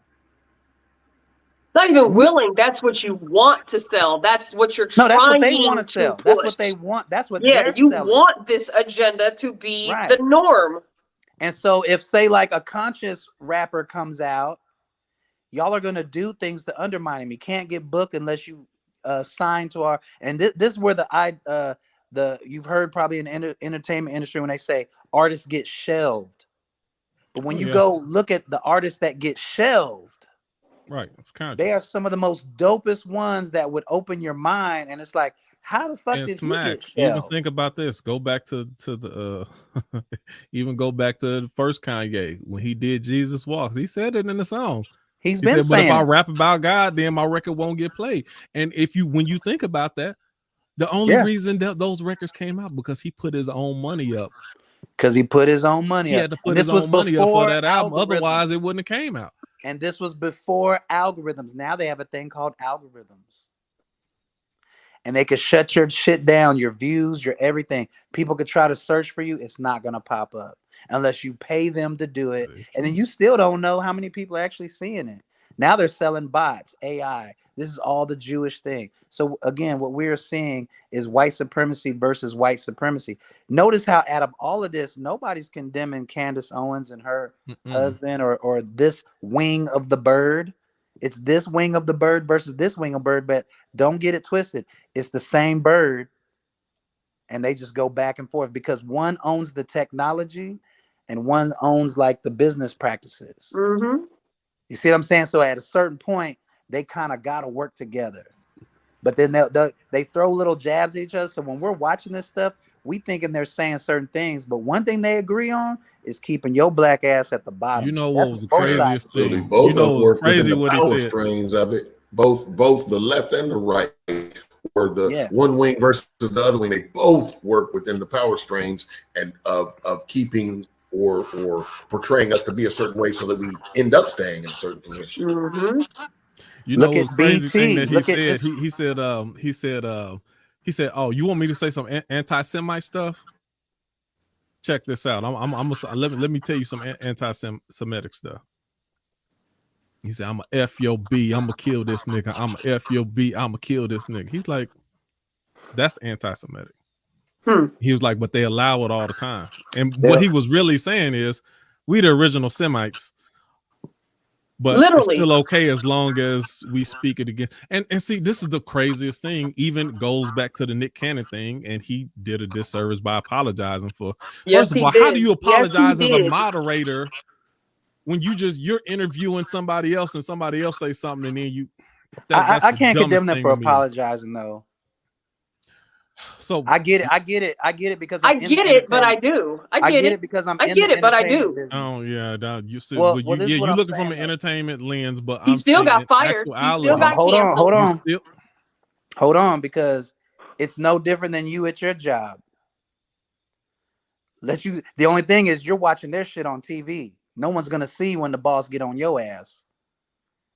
Not even willing. That's what you want to sell. That's what you're trying to that's what they want to sell. That's what they want. That's what they're selling. You want this agenda to be the norm. And so if, say, like a conscious rapper comes out, y'all are going to do things to undermine him. He can't get booked unless you sign to our, and this is where you've heard probably in the entertainment industry when they say artists get shelved. But when you go look at the artists that get shelved, right, it's they are some of the most dopest ones that would open your mind. And it's like, How the fuck And did Smack, he get even shelved? think about this. Go back to the even go back to the first Kanye when he did Jesus Walks. He said it in the song. He said, but if I it. rap about God, then my record won't get played. And when you think about that, the only reason that those records came out because he put his own money up. Because he put his own money up. He had to put his own money up for that album. Otherwise, it wouldn't have came out. And this was before algorithms. Now they have a thing called algorithms. And they could shut your shit down, your views, your everything. People could try to search for you. It's not going to pop up unless you pay them to do it. And then you still don't know how many people are actually seeing it. Now they're selling bots, AI. This is all the Jewish thing. So again, what we're seeing is white supremacy versus white supremacy. Notice how out of all of this, nobody's condemning Candace Owens and her husband or this wing of the bird. It's this wing of the bird versus this wing of bird, but don't get it twisted. It's the same bird, and they just go back and forth because one owns the technology and one owns like the business practices. Mm-hmm. You see what I'm saying? So at a certain point, they kind of got to work together. But then they throw little jabs at each other. So when we're watching this stuff, we thinking they're saying certain things. But one thing they agree on is keeping your black ass at the bottom. You know what was the craziest thing? Both you know work crazy within the what power he said. strains of it. Both the left and the right, or the one wing versus the other wing. They both work within the power strains and of keeping or portraying us to be a certain way so that we end up staying in a certain position. Mm-hmm. You know what's crazy thing that he said, oh, you want me to say some anti-Semite stuff? Check this out. Let me tell you some anti-Semitic stuff. He said, I'm a F your B, I'm gonna kill this nigga. I'm a F your B, I'm gonna kill this nigga. He's like, that's anti-Semitic. He was like, but they allow it all the time. And what he was really saying is, we the original Semites, but it's still okay as long as we speak it again. And see, this is the craziest thing. Even goes back to the Nick Cannon thing, and he did a disservice by apologizing for. First of all, how do you apologize as a moderator when you're interviewing somebody else and somebody else say something and then you? I can't condemn them for apologizing though. So I get it because I get it, but I do. I get it because I'm. I get it, but I do. Business. Oh yeah, you see, well, you looking from an entertainment lens, but he still got fired. He still got canceled. Hold on, because it's no different than you at your job. The only thing is you're watching their shit on TV. No one's gonna see when the boss get on your ass.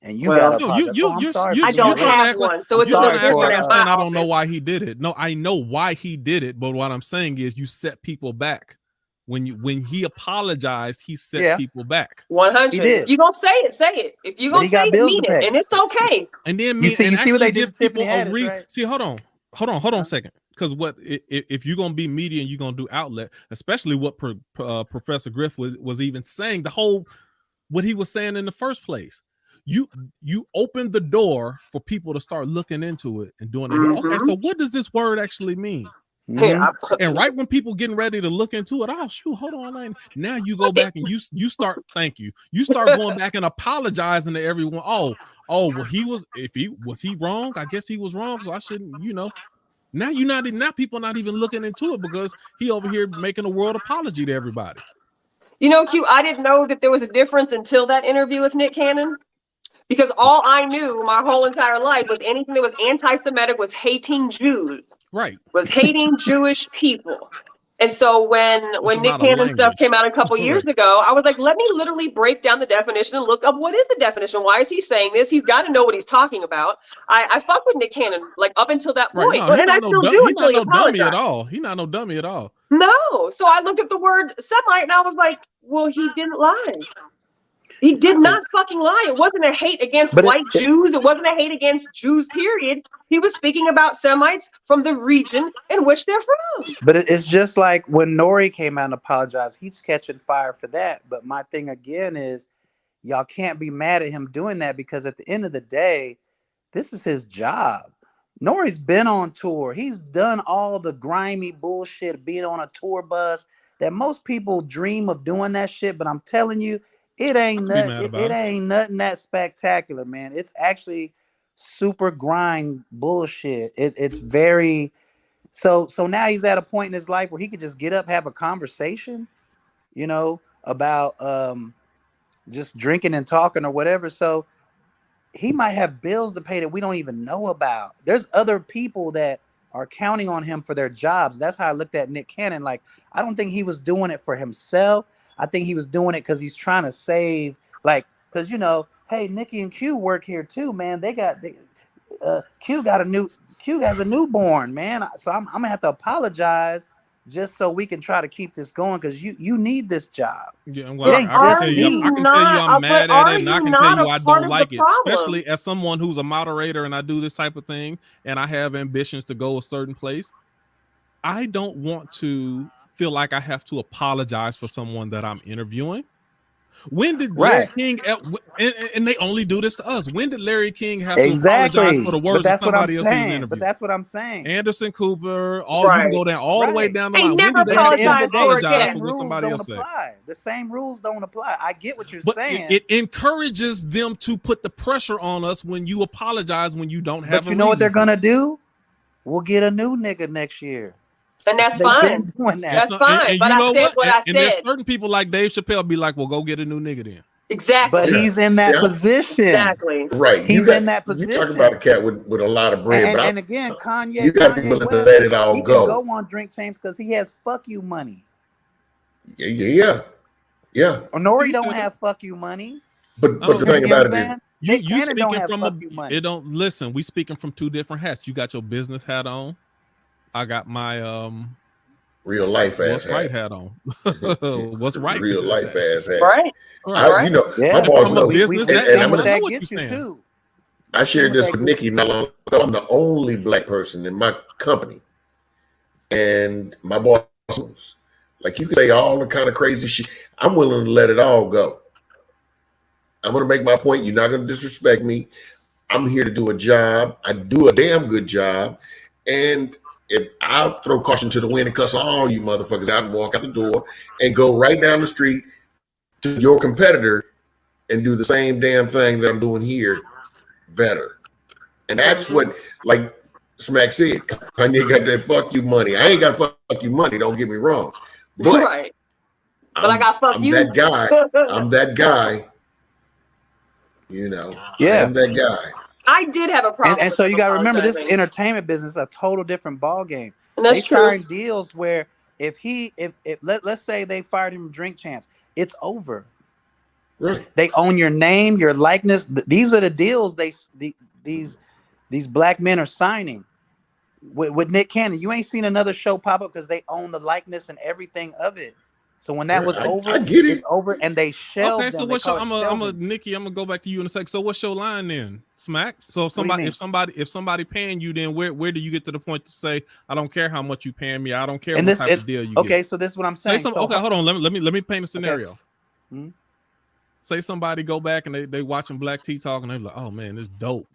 And you gotta I don't have one, so it's a little different. I don't know why he did it. No, I know why he did it, but what I'm saying is you set people back. When he apologized, he set people back. 100. If you gonna say it, say it. If you gonna say it, mean it, and it's okay. And then you see what they give people a reason. Right? See, hold on a second. Because if you're gonna be media and you're gonna do outlet, especially what Professor Griff was even saying, what he was saying in the first place. You open the door for people to start looking into it and doing it. Okay, so what does this word actually mean? And right when people getting ready to look into it, oh shoot, hold on, now you go back and you start you start going back and apologizing to everyone. Oh, well, was he wrong? I guess he was wrong, so I shouldn't, now people not even looking into it because he over here making a world apology to everybody. Q, I didn't know that there was a difference until that interview with Nick Cannon. Because all I knew my whole entire life was anything that was anti-Semitic was hating Jews. Right. Was hating Jewish people. And so when Nick Cannon stuff came out a couple years ago, I was like, let me literally break down the definition and look up what is the definition. Why is he saying this? He's got to know what he's talking about. I fuck with Nick Cannon like up until that point. No, and I still do until he apologized. Dummy at all. He's not no dummy at all. No. So I looked at the word Semite and I was like, well, he didn't lie. He did not fucking lie. It wasn't a hate against white Jews. It wasn't a hate against Jews, period. He was speaking about Semites from the region in which they're from. But it's just like when Nori came out and apologized, he's catching fire for that. But my thing again is y'all can't be mad at him doing that because at the end of the day, this is his job. Nori's been on tour. He's done all the grimy bullshit of being on a tour bus that most people dream of doing that shit. But I'm telling you, it ain't nothing that spectacular, man. It's actually super grind bullshit. It's very so now he's at a point in his life where he could just get up, have a conversation, about just drinking and talking or whatever. So he might have bills to pay that we don't even know about. There's other people that are counting on him for their jobs. That's how I looked at Nick Cannon. Like, I don't think he was doing it for himself. I think he was doing it because he's trying to save, because hey, Nikki and Q work here too, man. Q has a newborn, man. So I'm gonna have to apologize just so we can try to keep this going because you need this job. Yeah, well, I can tell you I'm mad at it, and I can tell you I don't like it, especially as someone who's a moderator and I do this type of thing and I have ambitions to go a certain place. I don't want to feel like I have to apologize for someone that I'm interviewing. When did Larry King, and they only do this to us, when did Larry King have to apologize for the words of somebody else he was interviewing? But that's what I'm saying. Anderson Cooper, you can go down all the way down the line. Never apologize for what somebody else said. The same rules don't apply. I get what you're saying. It encourages them to put the pressure on us when you apologize when you don't have. But you know what they're gonna do? We'll get a new nigga next year. And that's fine. That's fine. And but I said what I said. And there's certain people like Dave Chappelle be like, well, go get a new nigga then. Exactly. But he's in that position. Exactly. Right. He's in that position. You talk about a cat with a lot of bread. And again, Kanye, you got to be willing to let it all go. He can go on Drink Champs because he has fuck you money. Yeah. Or Nori don't have fuck you money. But the thing about it is, you speaking from listen, we speaking from two different hats. You got your business hat on. I got my real life ass what's right hat on. What's right? Real life ass hat. Right. My boss knows. And I'm gonna get you too. I shared this with Nikki not long ago. I'm the only black person in my company, and my boss knows. Like, you can say all the kind of crazy shit. I'm willing to let it all go. I'm gonna make my point. You're not gonna disrespect me. I'm here to do a job. I do a damn good job, and if I'll throw caution to the wind and cuss all you motherfuckers out and walk out the door and go right down the street to your competitor and do the same damn thing that I'm doing here better. And that's what, like Smack said, Kanye got that fuck you money. I ain't got fuck you money, don't get me wrong. But, I got fuck you. I'm that guy. Yeah. I'm that guy. I did have a problem. And so you got to remember, this entertainment business is a total different ball game. And that's true. Sign deals where if let's say they fired him from Drink Champs, it's over. Right. They own your name, your likeness. These are the deals these black men are signing. With Nick Cannon, you ain't seen another show pop up because they own the likeness and everything of it. So when that was over, I get it. It's over, and they shelved them. So what's your? Nikki. I'm gonna go back to you in a sec. So what's your line then, Smack? So if somebody paying you, then where do you get to the point to say, I don't care how much you paying me, I don't care what type of deal you get. Okay, so this is what I'm saying. Hold on. Let me paint a scenario. Okay. Hmm? Say somebody go back and they watching Black Tea Talk and they be like, oh man, this dope.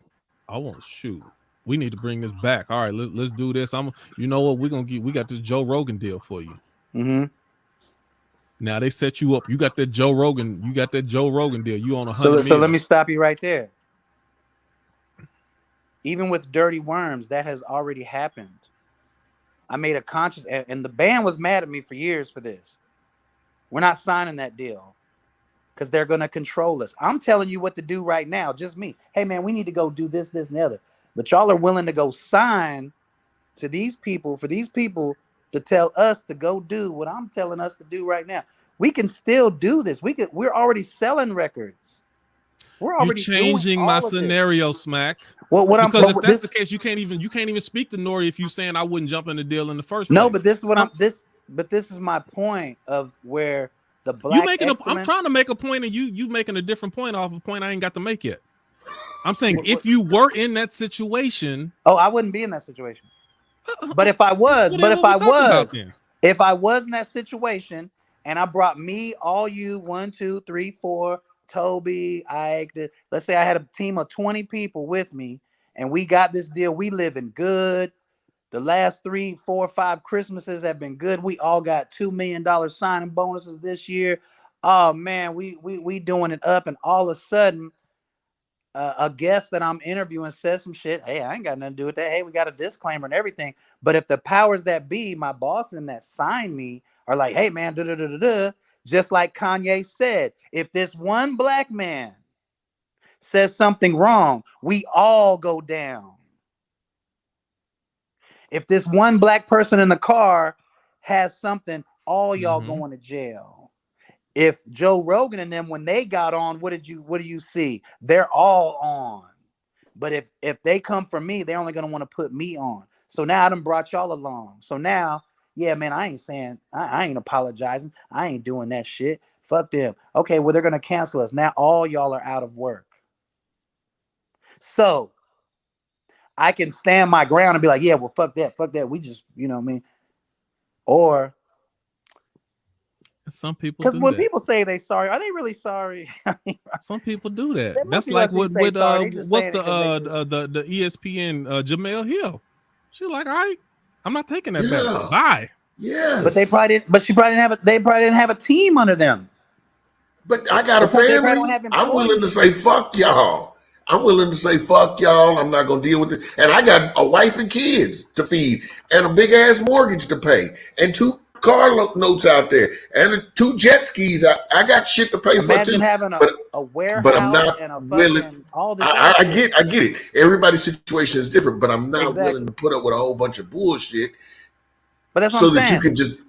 I want to shoot. We need to bring this back. All right, let's do this. You know what? We got this Joe Rogan deal for you. Mm-hmm. Now they set you up. You got that Joe Rogan deal. You on 100 million. So let me stop you right there. Even with Dirty Worms, that has already happened. I made a conscious, and the band was mad at me for years for this. We're not signing that deal because they're going to control us. I'm telling you what to do right now, just me. Hey man, we need to go do this, this, and the other. But y'all are willing to go sign to these people, for these people to tell us to go do what I'm telling us to do right now. We can still do this. We're already selling records. We're already changing my scenario, Smack. Because if that's the case, you can't even speak to Nori if you saying I wouldn't jump in the deal in the first place. No, but this is this is my point of where the black I'm trying to make a point and you making a different point off a point I ain't got to make yet. I'm saying if you were in that situation. Oh, I wouldn't be in that situation. But if I was, if I was in that situation and I brought me, all you, 1, 2, 3, 4, Toby, let's say I had a team of 20 people with me and we got this deal. We living good. The last 3, 4, 5 Christmases have been good. We all got $2 million signing bonuses this year. Oh man, we doing it up. And all of a sudden a guest that I'm interviewing says some shit, hey, I ain't got nothing to do with that. Hey, we got a disclaimer and everything. But if the powers that be, my boss and that sign me, are like, hey man, just like Kanye said, if this one black man says something wrong, we all go down. If this one black person in the car has something, all y'all going to jail. If Joe Rogan and them, when they got on, what do you see? They're all on. But if they come for me, they're only gonna want to put me on. So now I done brought y'all along. So now, yeah, man, I ain't saying, I ain't apologizing. I ain't doing that shit. Fuck them. Okay, well, they're gonna cancel us. Now all y'all are out of work. So I can stand my ground and be like, yeah, well, fuck that. We just, you know what I mean? Or some people, because when people say they sorry, are they really sorry? Some people do that. That's like with what's the ESPN Jamel Hill. She's like, all right, I'm not taking that back. Bye. Yes. But they probably didn't. But she probably didn't have. They probably didn't have a team under them. But I got a family. I'm willing to say fuck y'all. I'm willing to say fuck y'all. I'm not gonna deal with it. And I got a wife and kids to feed, and a big ass mortgage to pay, and 2 car notes out there, and 2 jet skis. I got shit to pay for too. Imagine having a warehouse, but I'm not and a willing. All this. I get it. Everybody's situation is different, but I'm not willing to put up with a whole bunch of bullshit. But that's so that you can just.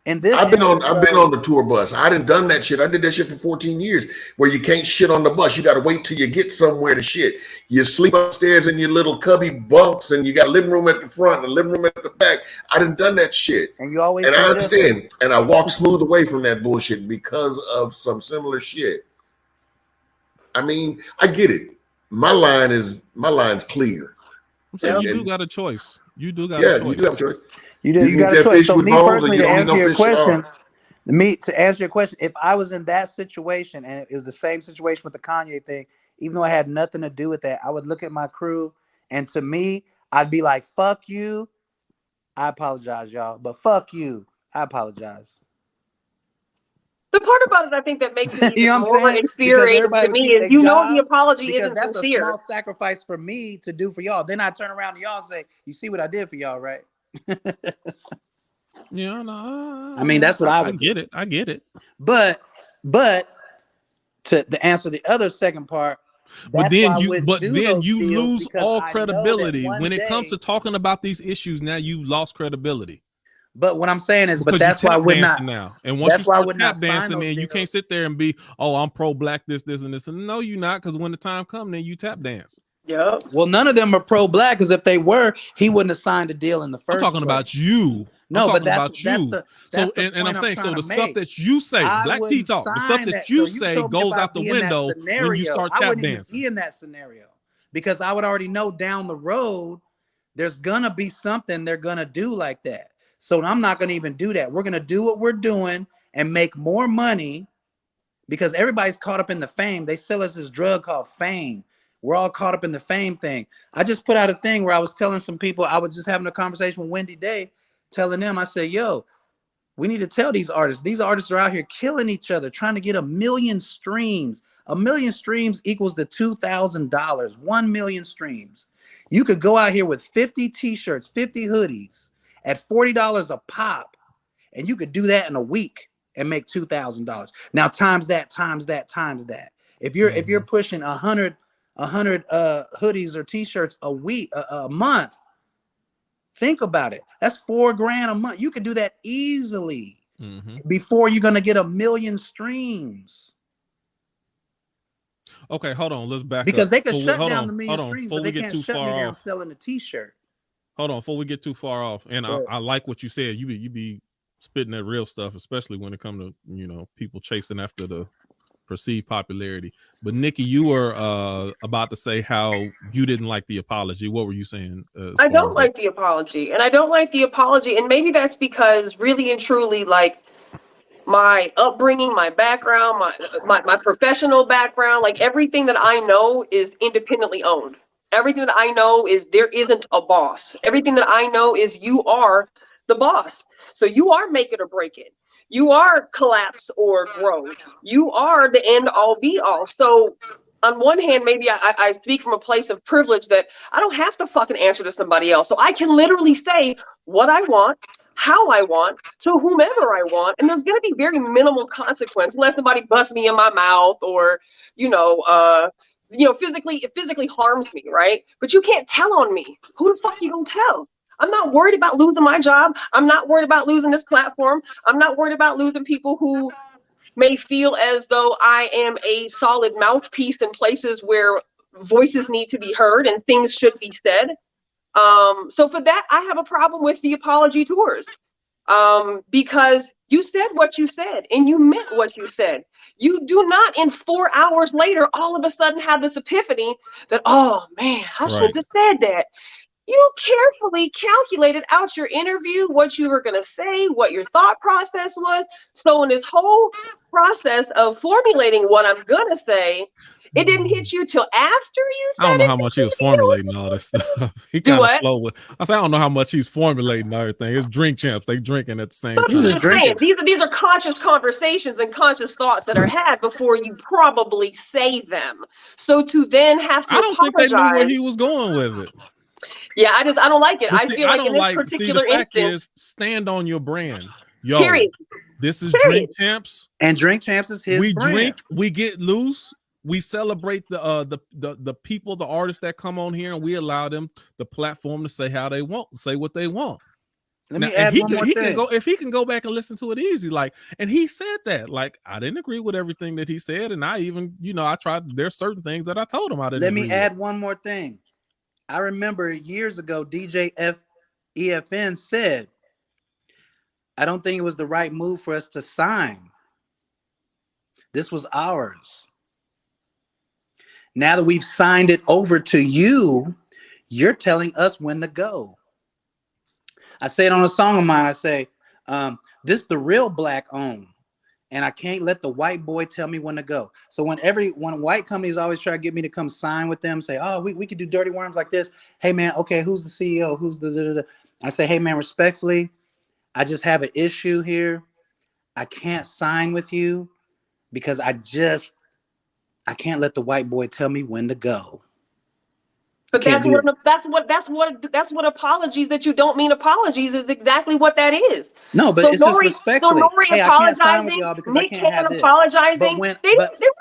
I've been on the tour bus. I done that shit. I did that shit for 14 years where you can't shit on the bus. You got to wait till you get somewhere to shit. You sleep upstairs in your little cubby bunks and you got a living room at the front and a living room at the back. I done that shit. And you always. And I understand. And I walk smooth away from that bullshit because of some similar shit. I mean, I get it. My line's clear. So you do got a choice. You do got a choice. You do have a choice. You got a choice. So me personally, to answer your question, if I was in that situation and it was the same situation with the Kanye thing, even though I had nothing to do with that, I would look at my crew and to me, I'd be like, fuck you. I apologize, y'all, but fuck you. I apologize. The part about it, I think, that makes it even more infuriating to me is the apology isn't that's sincere. That's a small sacrifice for me to do for y'all. Then I turn around to y'all and say, you see what I did for y'all, right? Yeah, no. I mean, that's what I would get it. I get it. But to answer the other second part, then you lose all credibility when it comes to talking about these issues. Now you lost credibility. But what I'm saying is, but that's why I would not now. And once you start tap dancing, then you can't sit there and be, oh, I'm pro-black, this, and this. And no, you're not, because when the time comes, then you tap dance. Yeah. Well, none of them are pro-black, because if they were, he wouldn't have signed a deal in the first place. I'm talking about you. No, but that's you. And I'm saying, so the stuff that you say, Black Tea Talk, the stuff that you say goes out the window when you start tap dancing. Be in that scenario, because I would already know down the road there's gonna be something they're gonna do like that. So I'm not gonna even do that. We're gonna do what we're doing and make more money, because everybody's caught up in the fame. They sell us this drug called fame. We're all caught up in the fame thing. I just put out a thing where I was telling some people, I was just having a conversation with Wendy Day, telling them, I said, yo, we need to tell these artists are out here killing each other, trying to get 1 million streams. 1 million streams equals the $2,000, 1 million streams. You could go out here with 50 t-shirts, 50 hoodies at $40 a pop, and you could do that in a week and make $2,000. Now times that. If you're pushing 100 hoodies or t-shirts a week, a month, think about it. That's $4,000 a month. You could do that easily before you're gonna get 1 million streams. Okay, hold on. Let's back because up. they can shut down the million streams, but they can't shut me down selling a t-shirt. Hold on, before we get too far off, and I like what you said. You be spitting that real stuff, especially when it comes to people chasing after the perceived popularity. But Nikki, you were about to say how you didn't like the apology. What were you saying? I don't like the apology, and I don't like the apology, and maybe that's because really and truly, like, my upbringing, my background, my professional background, like everything that I know is independently owned. Everything that I know is there isn't a boss. Everything that I know is you are the boss. So you are make it or break it. You are collapse or grow. You are the end all be all. So on one hand, maybe I speak from a place of privilege that I don't have to fucking answer to somebody else. So I can literally say what I want, how I want, to whomever I want. And there's going to be very minimal consequence unless somebody busts me in my mouth or, physically harms me, right? But you can't tell on me. Who the fuck you gonna tell? I'm not worried about losing my job. I'm not worried about losing this platform. I'm not worried about losing people who may feel as though I am a solid mouthpiece in places where voices need to be heard and things should be said. So for that, I have a problem with the apology tours, because you said what you said and you meant what you said. You do not in 4 hours later all of a sudden have this epiphany that, oh man, I should have just said that. You carefully calculated out your interview, what you were going to say, what your thought process was. So in this whole process of formulating what I'm going to say, it didn't hit you till after you said it. I don't know how much he was formulating all this stuff. He kind of flow with. I say I don't know how much he's formulating everything. It's drink champs. They drinking at the same time. Just saying, these are conscious conversations and conscious thoughts that are had before you probably say them. So to then have to I don't think they knew where he was going with it. Yeah, I don't like it. But I feel like in this particular instance, stand on your brand. Yo, period. This is Drink Champs. And Drink Champs is his brand. Drink, we get loose. We celebrate the people, the artists that come on here, and we allow them the platform to say how they want, say what they want. Let me add one more thing. Can go, if he can go back and listen to it easy, and he said that, I didn't agree with everything that he said, and I even, I tried. There's certain things that I told him I didn't. Let me add one more thing. I remember years ago, DJ EFN said, I don't think it was the right move for us to sign. This was ours. Now that we've signed it over to you, you're telling us when to go. I say it on a song of mine. I say, this the real black owned, and I can't let the white boy tell me when to go. So when white companies always try to get me to come sign with them, say, oh, we could do Dirty Worms like this. Hey man, okay, who's the CEO? Who's the I say, hey man, respectfully, I just have an issue here. I can't sign with you because I can't let the white boy tell me when to go. But that's what apologies that you don't mean apologies is exactly what that is. No, but so it's just respectfully. So Nori apologizing, Nick Cannon apologizing. They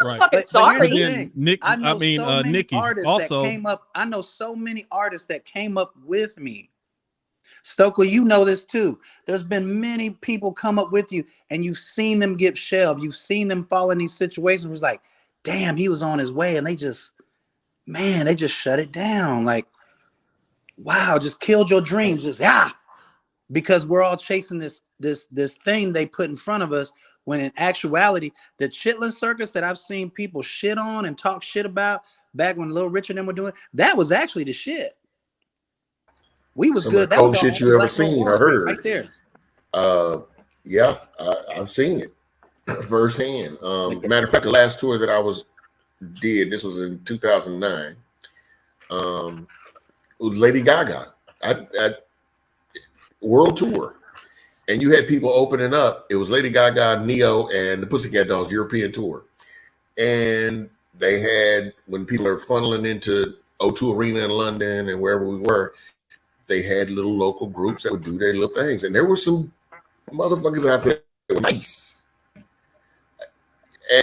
were fucking sorry. Nick, I know so many Nikki artists also that came up. I know so many artists that came up with me. Stokely, you know this too. There's been many people come up with you, and you've seen them get shelved. You've seen them fall in these situations where it's like, damn, he was on his way, and they just shut it down. Like, wow, just killed your dreams. Just because we're all chasing this thing they put in front of us, when in actuality, the Chitlin circus that I've seen people shit on and talk shit about back when Little Richard and them were doing, that was actually the shit. We was good. That was shit you ever seen or heard right there. Yeah, I've seen it firsthand. Matter of fact, the last tour that I did, this was in 2009. With Lady Gaga at World Tour, and you had people opening up. It was Lady Gaga, Neo, and the Pussycat Dolls European tour, and they had, when people are funneling into O2 Arena in London and wherever we were, they had little local groups that would do their little things, and there were some motherfuckers out there that were nice,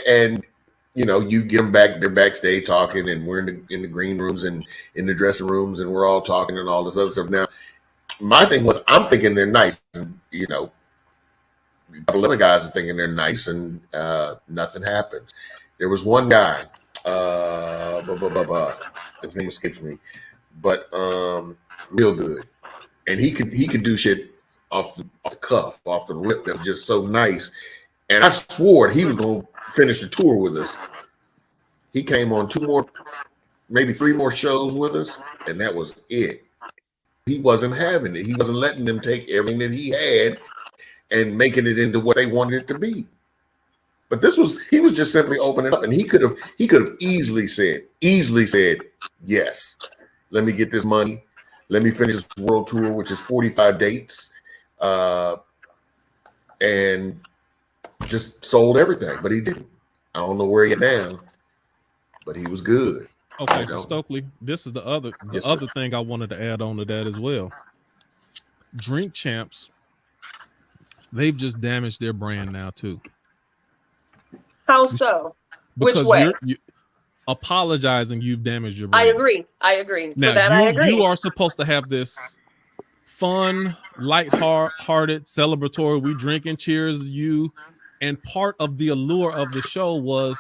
and you get them back, they're backstage talking, and we're in the green rooms and in the dressing rooms, and we're all talking and all this other stuff. Now, my thing was, I'm thinking they're nice, and a couple other guys are thinking they're nice, and nothing happens. There was one guy, his name escapes me, but real good, and he could do shit off the cuff, off the rip, that was just so nice, and I swore he was gonna finish the tour with us. He came on 2 more, maybe 3 more shows with us, and that was it. He wasn't having it. He wasn't letting them take everything that he had and making it into what they wanted it to be. But he was just simply opening up, and he could have easily said, yes, let me get this money, let me finish this world tour, which is 45 dates, and just sold everything. But he didn't. I don't know where he is now. but he was good. Okay, so Stokely, this is the other thing I wanted to add on to that as well. Drink Champs, they've just damaged their brand now too. How so? Because Which way? You're apologizing, you've damaged your brand. I agree. Now, for that, I agree. You are supposed to have this fun, light-hearted, celebratory, we drink and cheers you. And part of the allure of the show was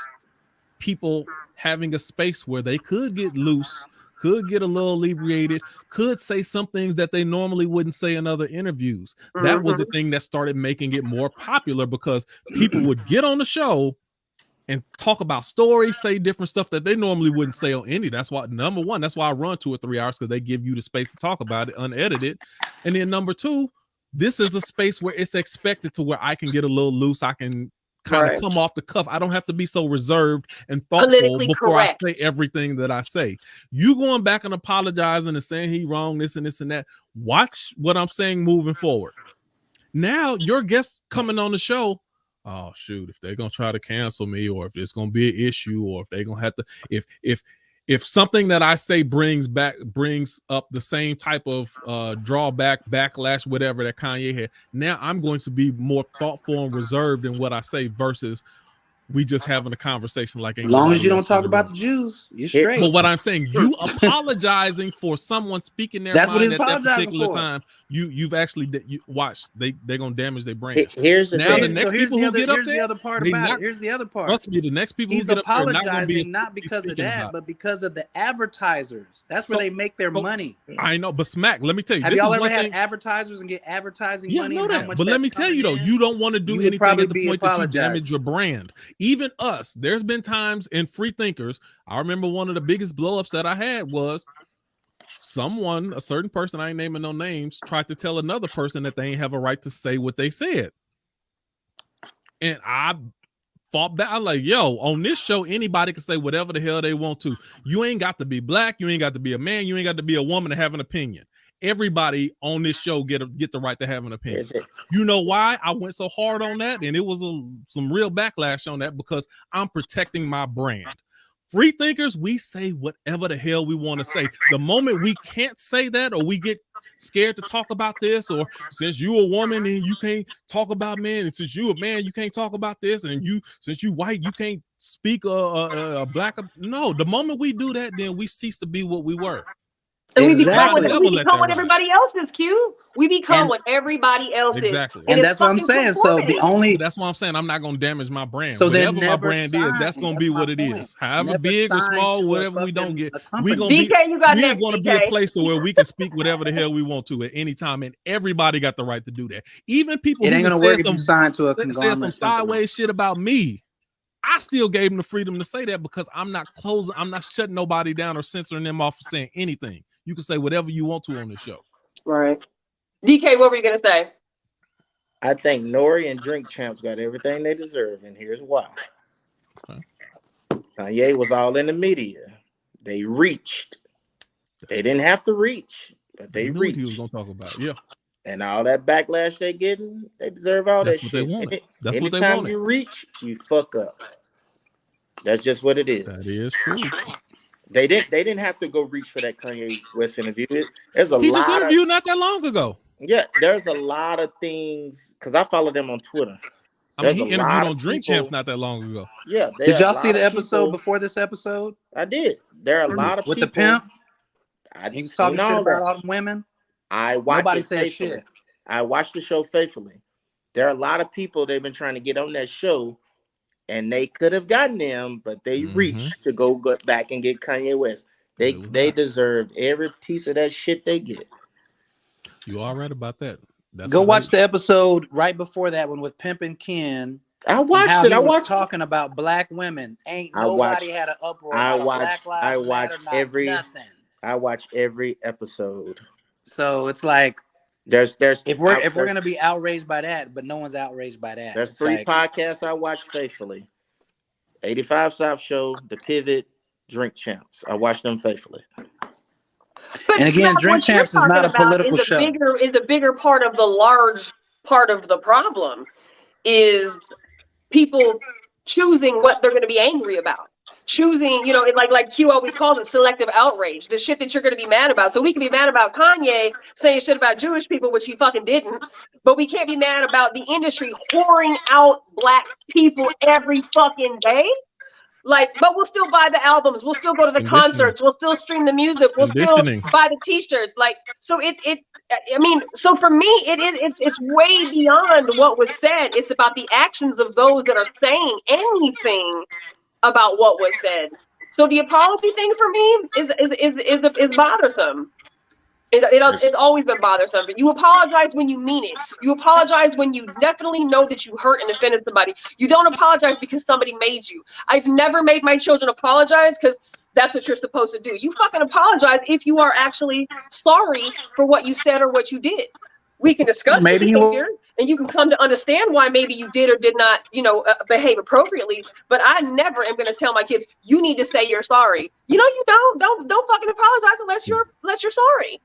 people having a space where they could get loose, could get a little inebriated, could say some things that they normally wouldn't say in other interviews. That was the thing that started making it more popular, because people would get on the show and talk about stories, say different stuff that they normally wouldn't say on any. That's why, number one, that's why I run 2 or 3 hours, because they give you the space to talk about it unedited. And then number two, this is a space where it's expected to where I can get a little loose. I can kind of come off the cuff. I don't have to be so reserved and thoughtful before I say everything that I say. You going back and apologizing and saying he wrong, this and this and that. Watch what I'm saying moving forward. Now your guests coming on the show, oh shoot, if they're gonna try to cancel me, or if it's gonna be an issue, or if they're gonna have to, if something that I say brings up the same type of drawback, backlash, whatever that Kanye had, now I'm going to be more thoughtful and reserved in what I say versus we just having a conversation like. As long as you don't talk about the Jews, you're straight. But what I'm saying, you apologizing for someone speaking their mind at that particular time, you've actually watch. They're gonna damage their brand. Here's the now thing. the next people who get up there, the other part about it. Here's the other part. Trust me, the next people he's who get up there apologizing not because of that, but because of the advertisers. That's where they make their money. I know, but Smack, let me tell you, have y'all ever had advertisers and get advertising money? I know that. But let me tell you though, you don't want to do anything at the point that you damage your brand. Even us, there's been times in Free Thinkers. I remember one of the biggest blowups that I had was a certain person, I ain't naming no names, tried to tell another person that they ain't have a right to say what they said. And I fought back. I'm like, yo, on this show, anybody can say whatever the hell they want to. You ain't got to be black. You ain't got to be a man. You ain't got to be a woman to have an opinion. Everybody on this show get the right to have an opinion. You know why I went so hard on that? And it was some real backlash on that, because I'm protecting my brand. Free Thinkers, we say whatever the hell we want to say. The moment we can't say that, or we get scared to talk about this, or since you a woman and you can't talk about men, and since you a man, you can't talk about this, and since you white, you can't speak a black. No, the moment we do that, then we cease to be what we were. And we become what everybody else is, Q. We become what everybody else is. And that's what I'm saying. So that's why I'm saying I'm not going to damage my brand. So whatever my brand is, that's going to be what it is. However big or small, whatever we don't get, we're going to be a place where we can speak whatever the hell we want to at any time. And everybody got the right to do that. Even people who said some sideways shit about me, I still gave them the freedom to say that, because I'm not shutting nobody down or censoring them off for saying anything. You can say whatever you want to on this show. Right. DK, what were you going to say? I think Nori and Drink Champs got everything they deserve, and here's why. Okay. Kanye was all in the media. They reached. They didn't have to reach, but they reached. He was going to talk about, yeah. And all that backlash they getting, they deserve all that shit. They wanted. That's what they wanted. Anytime you reach, you fuck up. That's just what it is. That is true. They didn't have to go reach for that Kanye West interview. He just interviewed not that long ago. Yeah, there's a lot of things, because I follow them on Twitter. I mean, he interviewed on Drink Champs not that long ago. Yeah. Did y'all see the episode before this episode? I did. There are a lot of with people. The pimp? He was talking shit about all the women? Nobody said shit. I watched the show faithfully. There are a lot of people they've been trying to get on that show, and they could have gotten them, but they reached to go back and get Kanye West. They deserved every piece of that shit they get. You all right about that? Go watch the episode right before that one with Pimp and Ken. I watched it. I watched talking about black women. Ain't nobody had an uproar. I watch every episode. So it's like there's if we're gonna be outraged by that, but no one's outraged by that. There's 3 podcasts I watch faithfully: 85 South Show, The Pivot, Drink Champs. I watch them faithfully. But and again, Drink Champs is not a political show. Is a bigger part of the large part of the problem is people choosing what they're going to be angry about. choosing, you know, like Q always calls it selective outrage, the shit that you're going to be mad about. So we can be mad about Kanye saying shit about Jewish people, which he fucking didn't, but we can't be mad about the industry whoring out black people every fucking day. Like, but we'll still buy the albums, we'll still go to the concerts, we'll still stream the music, we'll still buy the t-shirts. Like, so I mean, so for me, it's way beyond what was said. It's about the actions of those that are saying anything about what was said. So the apology thing for me is bothersome. It's always been bothersome. But you apologize when you mean it. You apologize when you definitely know that you hurt and offended somebody. You don't apologize because somebody made you. I've never made my children apologize because that's what you're supposed to do. You fucking apologize if you are actually sorry for what you said or what you did. We can discuss behavior, and you can come to understand why maybe you did or did not, you know, behave appropriately. But I never am going to tell my kids, you need to say you're sorry. You know, you don't fucking apologize unless you're sorry.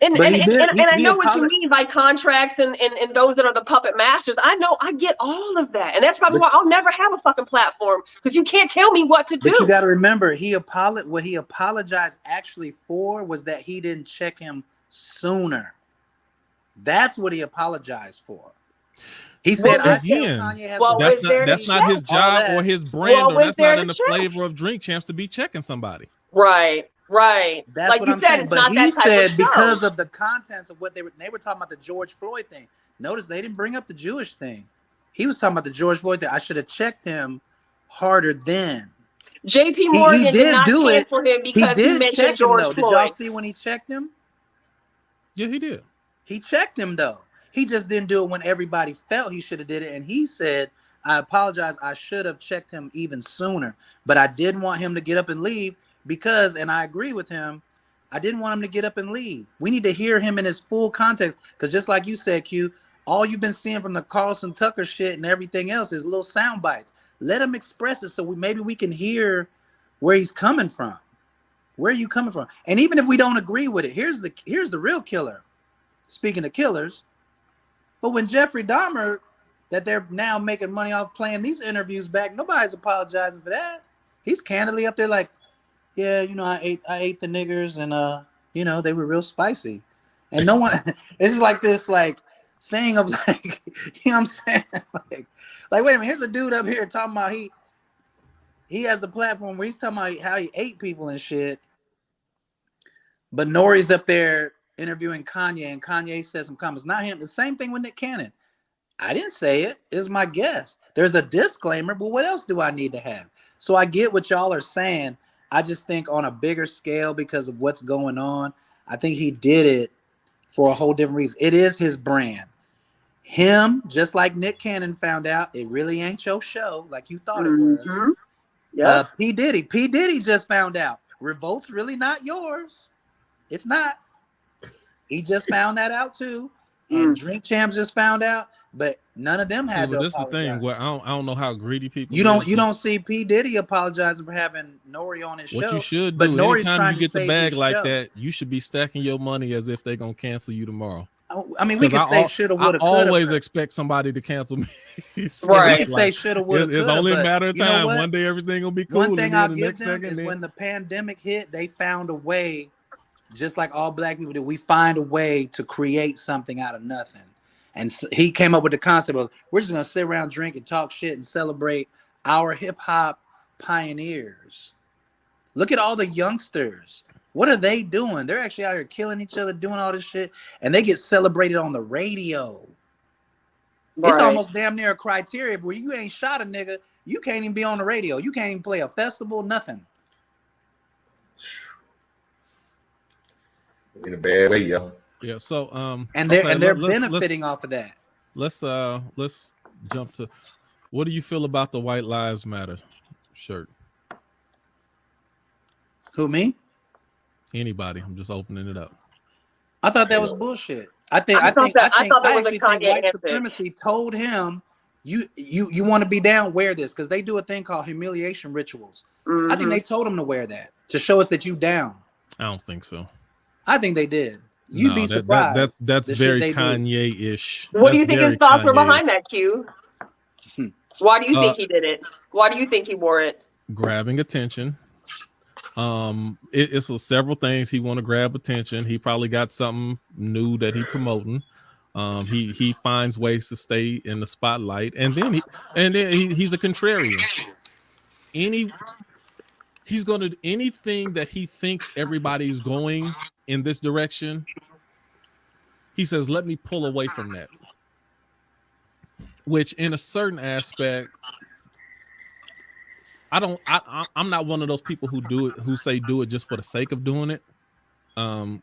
And I know what you mean by contracts and those that are the puppet masters. I know, I get all of that. And that's probably why I'll never have a fucking platform, because you can't tell me what to do. But you got to remember, what he apologized actually for was that he didn't check him sooner. That's what he apologized for. He said, that's not his job or his brand, or that's not in the flavor of Drink Champs to be checking somebody. Right. That's like what you I'm said, saying. it's but not he that type said of show. Because of the contents of what they were talking about, the George Floyd thing. Notice they didn't bring up the Jewish thing. He was talking about the George Floyd thing. I should have checked him harder then. JP Morgan did not cancel him because he mentioned George Floyd. Did y'all see when he checked him? Yeah, he did. He checked him though. He just didn't do it when everybody felt he should have did it. And he said, I apologize. I should have checked him even sooner, but I didn't want him to get up and leave because, and I agree with him, I didn't want him to get up and leave. We need to hear him in his full context, because just like you said, Q, all you've been seeing from the Carlson Tucker shit and everything else is little sound bites. Let him express it so maybe we can hear where he's coming from. Where are you coming from? And even if we don't agree with it, here's the real killer. Speaking of killers, but when Jeffrey Dahmer, that they're now making money off playing these interviews back, nobody's apologizing for that. He's candidly up there like, yeah, you know, I ate the niggers and you know, they were real spicy. And no one this is like this like thing of like, you know what I'm saying? like wait a minute, here's a dude up here talking about he has a platform where he's talking about how he ate people and shit. But Nori's up there interviewing Kanye, and Kanye says some comments. Not him. The same thing with Nick Cannon. I didn't say it. It's my guess. There's a disclaimer, but what else do I need to have? So I get what y'all are saying. I just think on a bigger scale, because of what's going on, I think he did it for a whole different reason. It is his brand. Him, just like Nick Cannon found out, it really ain't your show like you thought it was. Yeah. P. Diddy just found out. Revolt's really not yours. It's not. He just found that out too. And Drink Champs just found out. But none of them had to apologize. This is the thing where I don't know how greedy people. You don't see P. Diddy apologizing for having Nori on his show. What you should do, anytime you get the bag like that, you should be stacking your money as if they're gonna cancel you tomorrow. I mean, we can say shoulda, woulda, coulda. I always expect somebody to cancel me. So right. We can say shoulda, woulda, coulda. It's only a matter of time. One day everything gonna be cool. One thing I'll give them is when the pandemic hit, they found a way, just like all black people do. We find a way to create something out of nothing. And so he came up with the concept of, we're just going to sit around, drink, and talk shit and celebrate our hip-hop pioneers. Look at all the youngsters. What are they doing? They're actually out here killing each other, doing all this shit, and they get celebrated on the radio. Right. It's almost damn near a criteria where you ain't shot a nigga, you can't even be on the radio. You can't even play a festival, nothing. In a bad way, yo. Yeah, so and they're benefiting off of that. Let's jump to, what do you feel about the White Lives Matter shirt? Who, me? Anybody. I'm just opening it up. I thought that was bullshit. I actually think white supremacy told him, you want to be down, wear this, because they do a thing called humiliation rituals. I think they told him to wear that to show us that you down. I don't think so. I think they did. You'd be surprised. That's very Kanye-ish. What do you think his thoughts were behind that, Q? Why do you think he did it? Why do you think he wore it? grabbing attention. It's several things he want to grab attention. He probably got something new that he promoting. He finds ways to stay in the spotlight, and then he's a contrarian. He's going to do anything that he thinks everybody's going in this direction. He says, let me pull away from that. Which in a certain aspect, I'm not one of those people who say do it just for the sake of doing it.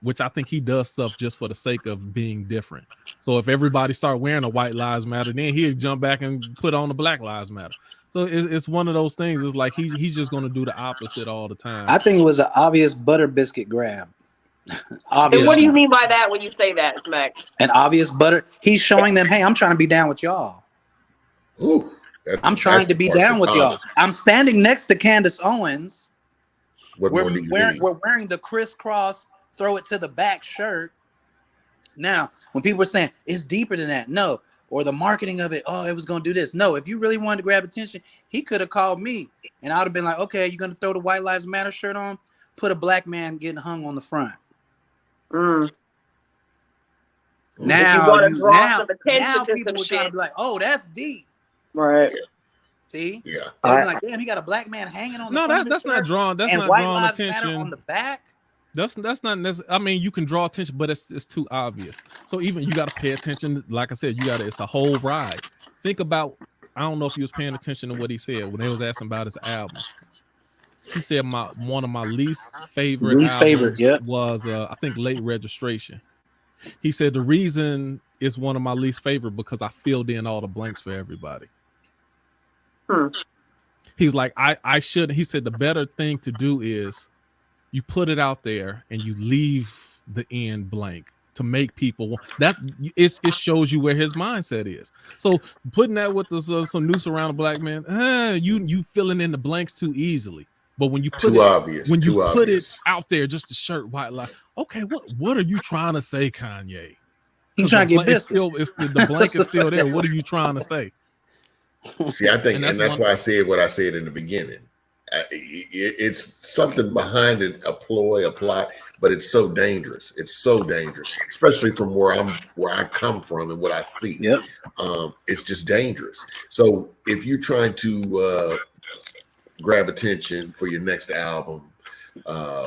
Which I think he does stuff just for the sake of being different. So if everybody start wearing a White Lives Matter, then he'll jump back and put on the Black Lives Matter. So it's one of those things. It's like he's just going to do the opposite all the time. I think it was an obvious butter biscuit grab. Obvious. And what do you mean by that when you say that, Smack? An obvious butter. He's showing them, hey, I'm trying to be down with y'all. Ooh, I'm trying to be down with y'all. I'm standing next to Candace Owens. We're wearing the crisscross, throw it to the back shirt. Now, when people are saying it's deeper than that, no. Or the marketing of it, oh, it was going to do this. No, if you really wanted to grab attention, he could have called me. And I would have been like, okay, you're going to throw the White Lives Matter shirt on? Put a black man getting hung on the front. Now, now people were trying to be like, oh, that's deep. Right. See? Yeah. I'm like, damn, he got a black man hanging on the front. No, that's not drawing. That's not White drawing Lives attention Matter on the back. That's not necessary. I mean, you can draw attention, but it's too obvious. So even you got to pay attention. Like I said, it's a whole ride. Think about. I don't know if you was paying attention to what he said when they was asking about his albums. He said one of my least favorite was I think Late Registration. He said the reason it's one of my least favorite because I filled in all the blanks for everybody. He was like, I should. He said the better thing to do is you put it out there and you leave the end blank to make people that it shows you where his mindset is. So putting that with some noose around a black man, you filling in the blanks too easily. But when you put it out there, just the shirt, white lie. Okay, what are you trying to say, Kanye? He's trying to get this. The blank is still there. What are you trying to say? See, I think, and that's why I said what I said in the beginning. It's something behind it, a ploy, a plot, but it's so dangerous. It's so dangerous, especially from where I come from and what I see. Yep. It's just dangerous. So if you're trying to grab attention for your next album,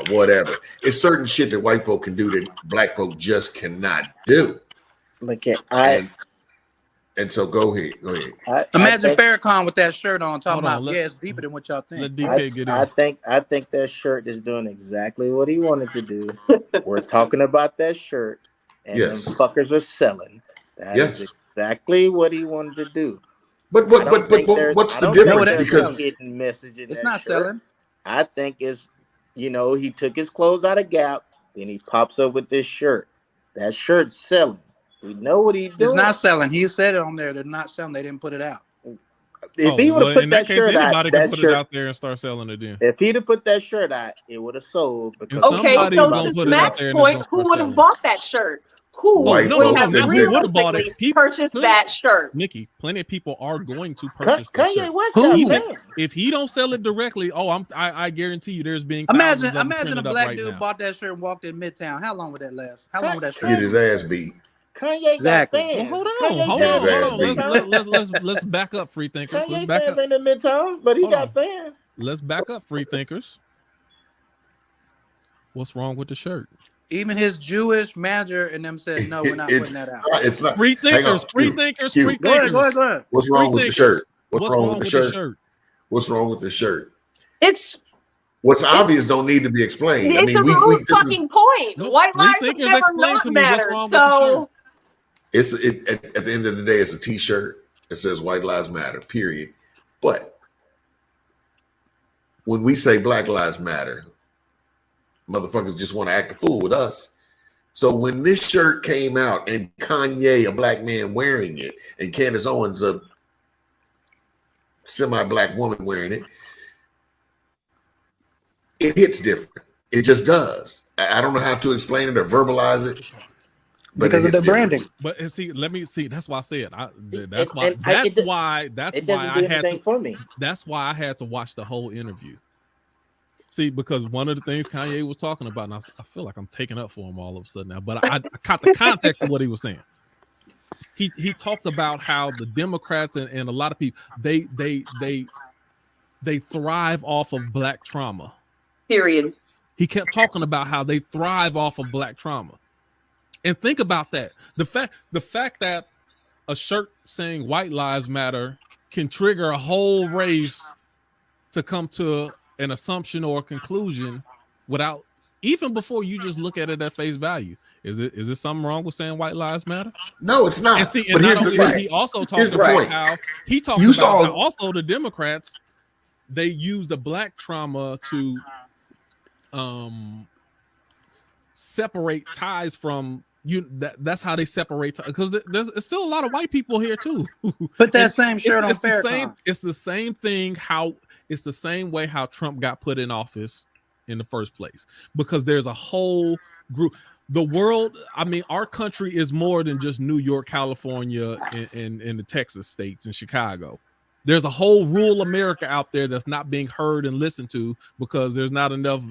whatever, it's certain shit that white folk can do that black folk just cannot do. And so go ahead. Imagine Farrakhan with that shirt on, talking about it's deeper than what y'all think. Let DK get in. I think that shirt is doing exactly what he wanted to do. We're talking about that shirt, and them fuckers are selling. That is exactly what he wanted to do. But what's the difference? Because hidden message in it's that not shirt. selling. I think it's he took his clothes out of Gap, then he pops up with this shirt. That shirt's selling. We know what he's doing. It's not selling. He said it on there. They're not selling. They didn't put it out. If he would have put that shirt out, anybody can put it out there and start selling it then. If he'd have put that shirt out, it would have sold. Because okay, so to Smack's point, who would have bought that shirt? Who would have realistically purchased that shirt? Nikki, plenty of people are going to purchase that shirt. Kanye West. If he don't sell it directly, I guarantee you there's being imagine a black dude bought that shirt and walked in Midtown. How long would that last? How long would that shirt get his ass beat? Kanye got fans. Well, hold on. Let's back up, free thinkers. Kanye fans ain't in Midtown, but he got fans. Let's back up, free thinkers. What's wrong with the shirt? Even his Jewish manager and them said, no, we're not putting that out. It's not. Free thinkers. Go ahead. What's wrong with the shirt? What's wrong with the shirt? What's wrong with the shirt? What's obvious don't need to be explained. It's a rude fucking point. White lives have never not mattered. So at the end of the day, it's a T-shirt. It says White Lives Matter, period. But when we say Black Lives Matter, motherfuckers just want to act a fool with us. So when this shirt came out and Kanye, a black man wearing it, and Candace Owens, a semi-black woman wearing it, it hits different. It just does. I don't know how to explain it or verbalize it, because of the branding. But see, let me see. That's why I said That's why I had for me. That's why I had to watch the whole interview. See, because one of the things Kanye was talking about, and I feel like I'm taking up for him all of a sudden now, but I caught the context of what he was saying. He talked about how the Democrats and a lot of people they thrive off of Black trauma. Period. He kept talking about how they thrive off of Black trauma. And think about that. The fact that a shirt saying white lives matter can trigger a whole race to come to an assumption or a conclusion without, even before you just look at it at face value. Is it something wrong with saying white lives matter? No, it's not. And see, and not only that, he also talked about how how also the Democrats, they use the Black trauma to separate ties from you. That's how they separate, because there's still a lot of white people here too. Put that same shirt on Farrakhan. It's the same thing. It's the same way how Trump got put in office in the first place, because there's a whole group. The world, I mean, our country is more than just New York, California, and the Texas states and Chicago. There's a whole rural America out there that's not being heard and listened to because there's not enough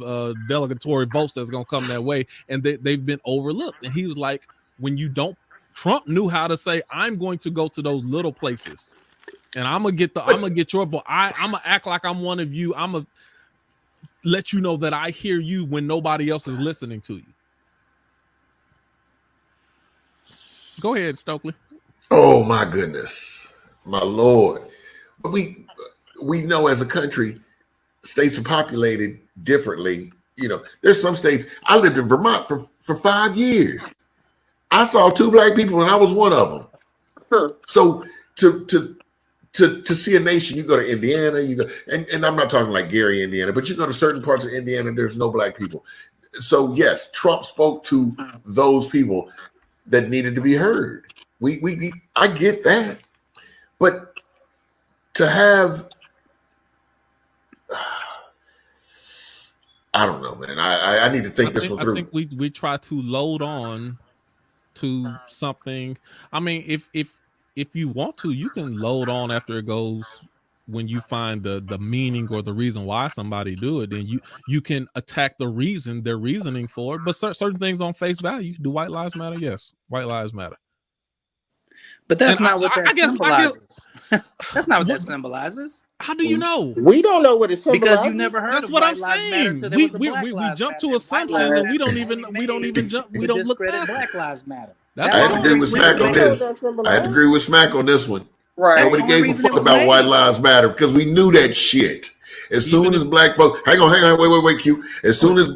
delegatory votes that's going to come that way, and they've been overlooked. And he was like, when you don't, Trump knew how to say, I'm going to go to those little places and I'm gonna get your vote. I'm gonna act like I'm one of you. I'm gonna let you know that I hear you when nobody else is listening to you. Go ahead, Stokely. Oh my goodness, my Lord. But we know as a country, states are populated differently. You know, there's some states. I lived in Vermont for 5 years. I saw 2 Black people and I was one of them. Huh. So to see a nation, you go to Indiana, you go, and I'm not talking like Gary, Indiana, but you go to certain parts of Indiana, there's no Black people. So yes, Trump spoke to those people that needed to be heard. I get that, but to have, I don't know, man. I need to think this one through. I think we try to load on to something. I mean, if you want to, you can load on after it goes, when you find the meaning or the reason why somebody do it, then you can attack the reason they're reasoning for it. But certain things on face value. Do white lives matter? Yes, white lives matter. But that's not what that symbolizes. That's not what that symbolizes. How do you know? We don't know what it symbolizes. Because you never heard. That's of what white I'm lives saying. Matter, We jump to assumptions and we don't even jump. We don't look past Black Lives Matter. I had to agree with Smack on this. I had to agree with Smack on this one. Right. Nobody gave a fuck about white lives matter because we knew that shit. As soon as Black folks, hang on, wait, Q. As soon as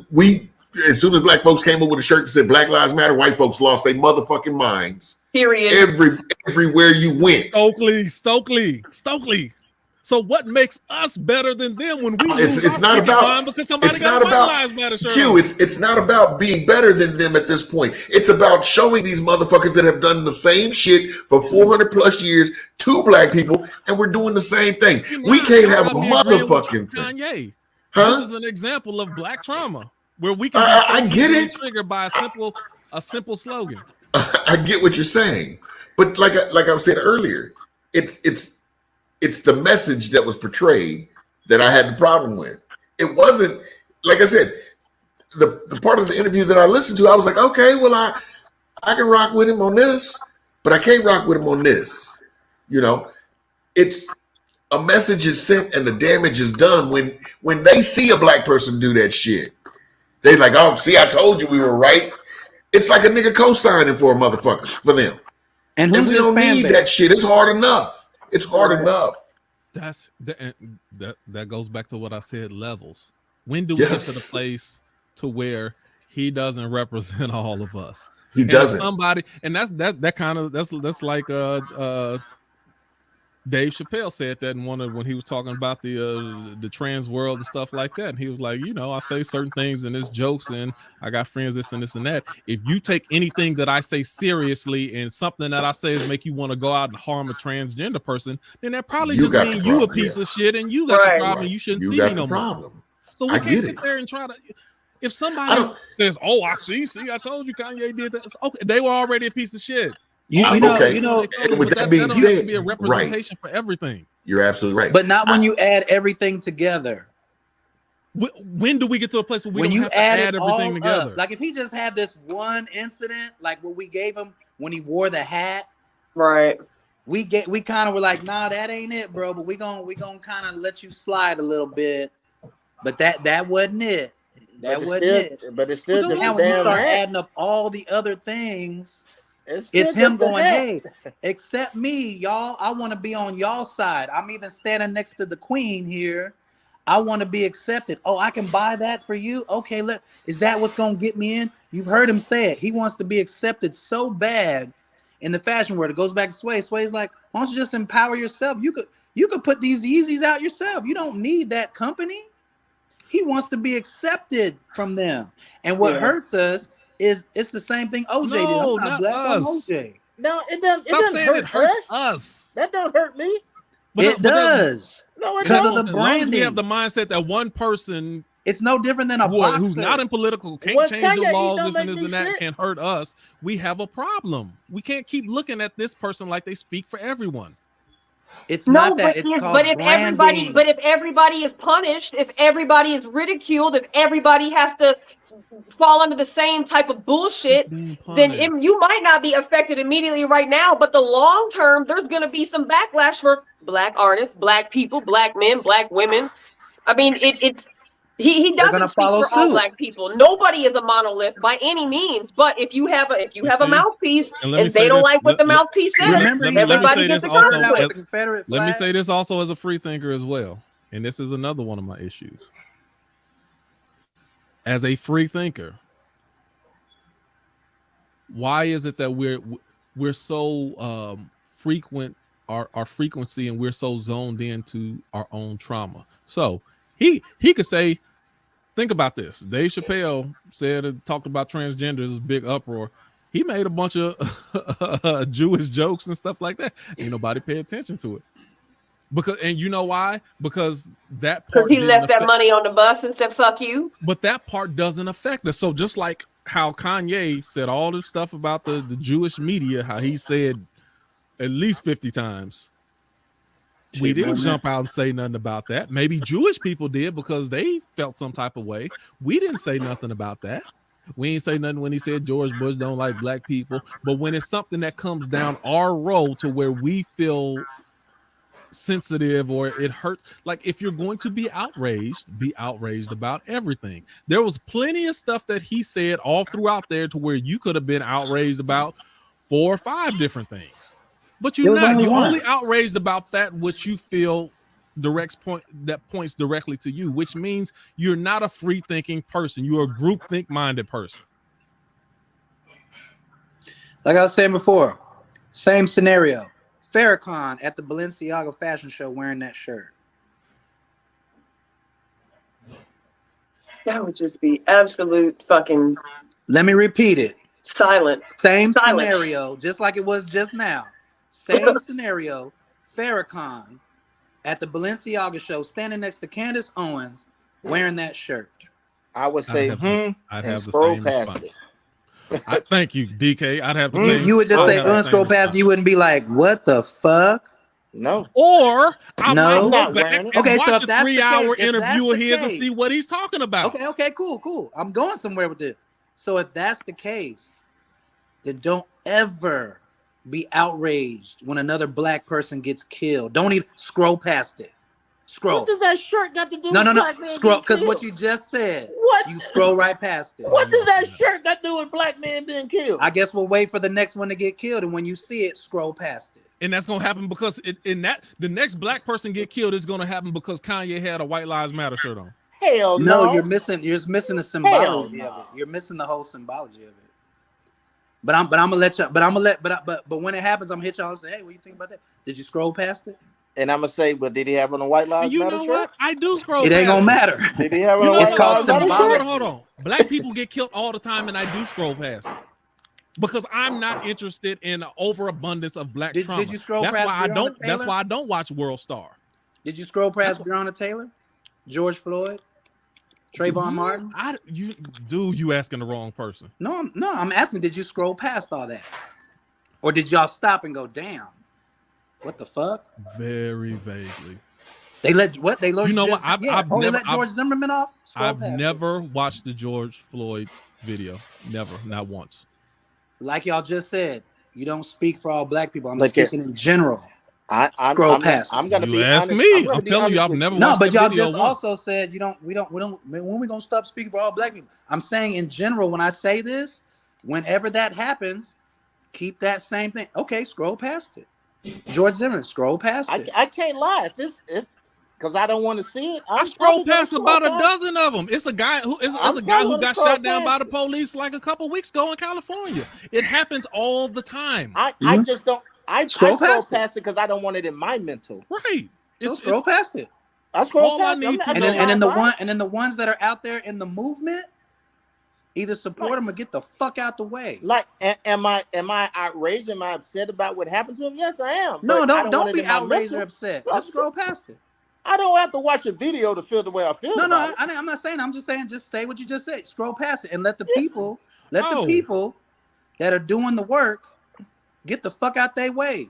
Black folks came up with a shirt that said Black Lives Matter, white folks lost their motherfucking minds. Period. Everywhere you went. Stokely. So what makes us better than them when we it's not about because somebody got a white lives matter shirt? Q, it's not about being better than them at this point. It's about showing these motherfuckers that have done the same shit for 400 plus years to Black people, and we're doing the same thing. We can't have a motherfucking thing. Kanye. Huh? This is an example of Black trauma where we can I get it. Triggered by a simple slogan. I get what you're saying, but like I was saying earlier, it's the message that was portrayed that I had the problem with. It wasn't, like I said, the part of the interview that I listened to, I was like, okay, well, I can rock with him on this, but I can't rock with him on this. You know, it's a message is sent and the damage is done when they see a Black person do that shit. They like, oh, see, I told you we were right. It's like a nigga co-signing for a motherfucker, for them. And we don't need that shit. It's hard enough. It's hard enough. That goes back to what I said, levels. When do we get to the place to where he doesn't represent all of us? He doesn't. Somebody, and that's like Dave Chappelle said that in when he was talking about the trans world and stuff like that. And he was like, I say certain things and it's jokes and I got friends this and this and that. If you take anything that I say seriously and something that I say is make you want to go out and harm a transgender person, then that probably just means you a piece of shit and you got the problem and you shouldn't see me no more. So we can't sit there and try to. If somebody says, "Oh, I see, I told you Kanye did that," okay, they were already a piece of shit. You know. With that being said, have to be a representation for everything. You're absolutely right, but not when you add everything together. When do we get to a place where we when don't you have to add everything together? Like if he just had this one incident, like what we gave him when he wore the hat, right? We kind of were like, nah, that ain't it, bro. But we gonna kind of let you slide a little bit. But that wasn't it. That wasn't it. But it's still just now when you start adding up all the other things, it's him going, hey, accept me, y'all. I want to be on y'all side. I'm even standing next to the queen here. I want to be accepted. Oh, I can buy that for you. Okay, look, is that what's gonna get me in? You've heard him say it. He wants to be accepted so bad in the fashion world. It goes back to Sway. Sway's like, why don't you just empower yourself? You could put these Yeezys out yourself. You don't need that company. He wants to be accepted from them. And what hurts us is it's the same thing OJ did. I'm not black on OJ. No, it doesn't hurt us. That don't hurt me. It does. No, it because don't. of the branding. We have the mindset that one person, it's no different than a boxer who's not in political, can't change the laws, this and this and that, can hurt us. We have a problem. We can't keep looking at this person like they speak for everyone. It's not that. It's called branding. But if everybody is punished, if everybody is ridiculed, if everybody has to fall under the same type of bullshit, then you might not be affected immediately right now, but the long term, there's going to be some backlash for black artists, black people, black men, black women. I mean, he doesn't speak for all black people. Nobody is a monolith by any means. But if you have a mouthpiece and they don't like what the mouthpiece says, everybody gets a consequence. Let me say this also as a free thinker as well, and this is another one of my issues. As a free thinker, why is it that we're so frequent our frequency and we're so zoned into our own trauma? So he could say, think about this. Dave Chappelle talked about transgenders, big uproar. He made a bunch of Jewish jokes and stuff like that. Ain't nobody pay attention to it. And you know why? Because he left that money on the bus and said, fuck you. But that part doesn't affect us. So just like how Kanye said all this stuff about the Jewish media, how he said at least 50 times, we didn't jump out and say nothing about that. Maybe Jewish people did because they felt some type of way. We didn't say nothing about that. We ain't say nothing when he said George Bush don't like black people. But when it's something that comes down our road to where we feel sensitive or it hurts, like if you're going to be outraged about everything. There was plenty of stuff that he said all throughout there to where you could have been outraged about 4 or 5 different things. But you're only outraged about that which you feel points directly to you, which means you're not a free thinking person. You're a group think minded person. Like I was saying before, same scenario. Farrakhan at the Balenciaga fashion show wearing that shirt. That would just be absolute fucking. Let me repeat it. Silent. Same scenario, just like it was just now. Same scenario. Farrakhan at the Balenciaga show standing next to Candace Owens wearing that shirt. I would say, I'd have the same response. Thank you, DK. I'd have the same. You would just say, scroll past. You wouldn't be like, what the fuck? No. Or I might go back and watch a if that's 3-hour interview of his to see what he's talking about. Okay, cool. I'm going somewhere with this. So if that's the case, then don't ever be outraged when another black person gets killed. Don't even scroll past it. Scroll. What does that shirt got to do with black men? Scroll, because what you just said. What? You scroll right past it. What does that shirt got to do with black men being killed? I guess we'll wait for the next one to get killed, and when you see it, scroll past it. And that's gonna happen because the next black person get killed is gonna happen because Kanye had a White Lives Matter shirt on. Hell no. No, you're missing the symbology of it. You're missing the whole symbology of it. But I'm gonna let you. But when it happens, I'm gonna hit y'all and say, "Hey, what do you think about that? Did you scroll past it?" And I'm gonna say, but did he have on a White Lives Matter shirt? You know what? I do scroll. It ain't gonna matter. Did he have on a White Lives Matter shirt? Hold on. Black people get killed all the time, and I do scroll past it because I'm not interested in an overabundance of black trauma. Did you scroll past Breonna Taylor? That's why I don't watch World Star. Did you scroll past Breonna Taylor, George Floyd? Trayvon Martin? You asking the wrong person. No, I'm asking, did you scroll past all that? Or did y'all stop and go, damn, what the fuck? Very vaguely. They let what? They let you know what? they let George Zimmerman off? I've never watched the George Floyd video. Never, not once. Like y'all just said, you don't speak for all black people. I'm speaking in general. I'm gonna you be asked honest. me. I'm telling you, I've never watched. No, but y'all video just also said we don't. When we gonna stop speaking for all black people? I'm saying in general. When I say this, whenever that happens, keep that same thing. Okay, scroll past it. George Zimmerman, scroll past it. I can't lie. Because I don't want to see it. I scrolled past about a dozen of them. It's a guy who got shot down by the police like a couple weeks ago in California. It happens all the time. I just don't. I scroll past it because I don't want it in my mental. Right. So scroll past it. I scroll all past I need it. to And know. then the ones that are out there in the movement, either support them or get the fuck out the way. Like, am I outraged? Am I upset about what happened to him? Yes, I am. No, don't be outraged or upset. Just scroll past it. I don't have to watch a video to feel the way I feel. I'm not saying. I'm just saying. Just say what you just said. Scroll past it and let the people, the people that are doing the work, get the fuck out their way.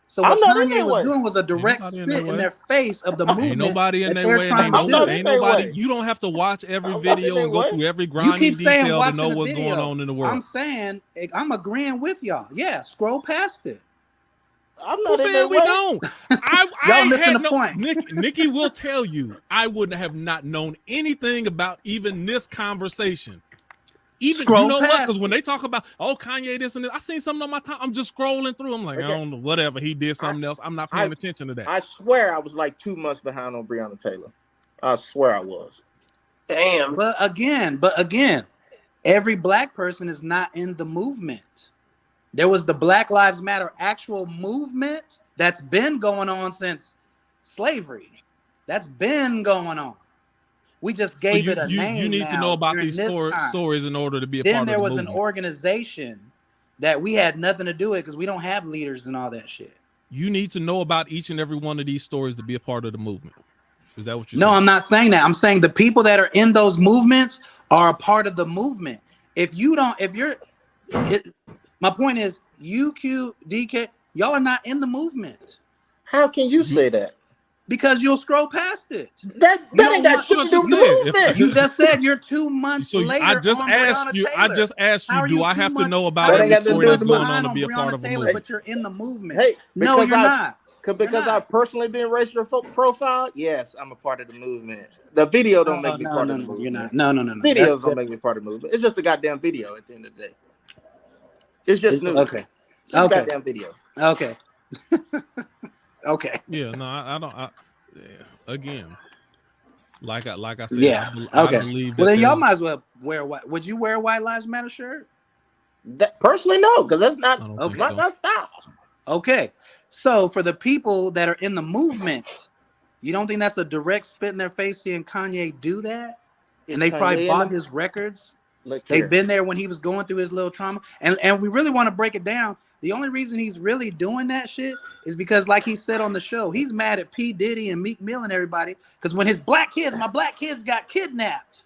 So what Kanye was doing was a direct spit in their face of the movement. Ain't nobody in their way. Ain't nobody. You don't have to watch every video and go through every grimy detail to know what's going on in the world. I'm saying, I'm agreeing with y'all. Yeah, scroll past it. I'm not saying we don't. Y'all missing the point. Nikki will tell you, I would have not known anything about even this conversation. Even scroll you know past. what? Because when they talk about Kanye this and this, I seen something on my time. I'm just scrolling through. I'm like, I don't know, whatever. He did something else. I'm not paying attention to that. I swear I was like 2 months behind on Breonna Taylor. I swear I was. Damn. But again, every black person is not in the movement. There was the Black Lives Matter actual movement that's been going on since slavery. That's been going on. We just gave it a name. You need to know about these stories in order to be a part of the movement. Then there was an organization that we had nothing to do with because we don't have leaders and all that shit. You need to know about each and every one of these stories to be a part of the movement. Is that what you're saying? No, I'm not saying that. I'm saying the people that are in those movements are a part of the movement. My point is, UQ, DK, y'all are not in the movement. How can you say that? Because you'll scroll past it. That ain't got shit to do with the movement. You just said you're 2 months later. I just asked you, do I have to know about every story that's going on to be a part of a movement? But you're in the movement. Hey, no, you're not. Because I've personally been racial profiled, yes, I'm a part of the movement. The video don't make me part of the movement. You're not. No. Videos don't make me part of the movement. It's just a goddamn video at the end of the day. It's just news. Okay. It's a goddamn video. Okay. Okay. Yeah, no, I don't. Again, like I said, yeah. I believe. Well, then y'all might as well wear white. Would you wear a White Lives Matter shirt? Personally, no, because that's not my style. Okay, so for the people that are in the movement, you don't think that's a direct spit in their face seeing Kanye do that? And they probably bought his records. They've been there when he was going through his little trauma, and we really want to break it down. The only reason he's really doing that shit is because, like he said on the show, he's mad at P. Diddy and Meek Mill and everybody because when my black kids got kidnapped.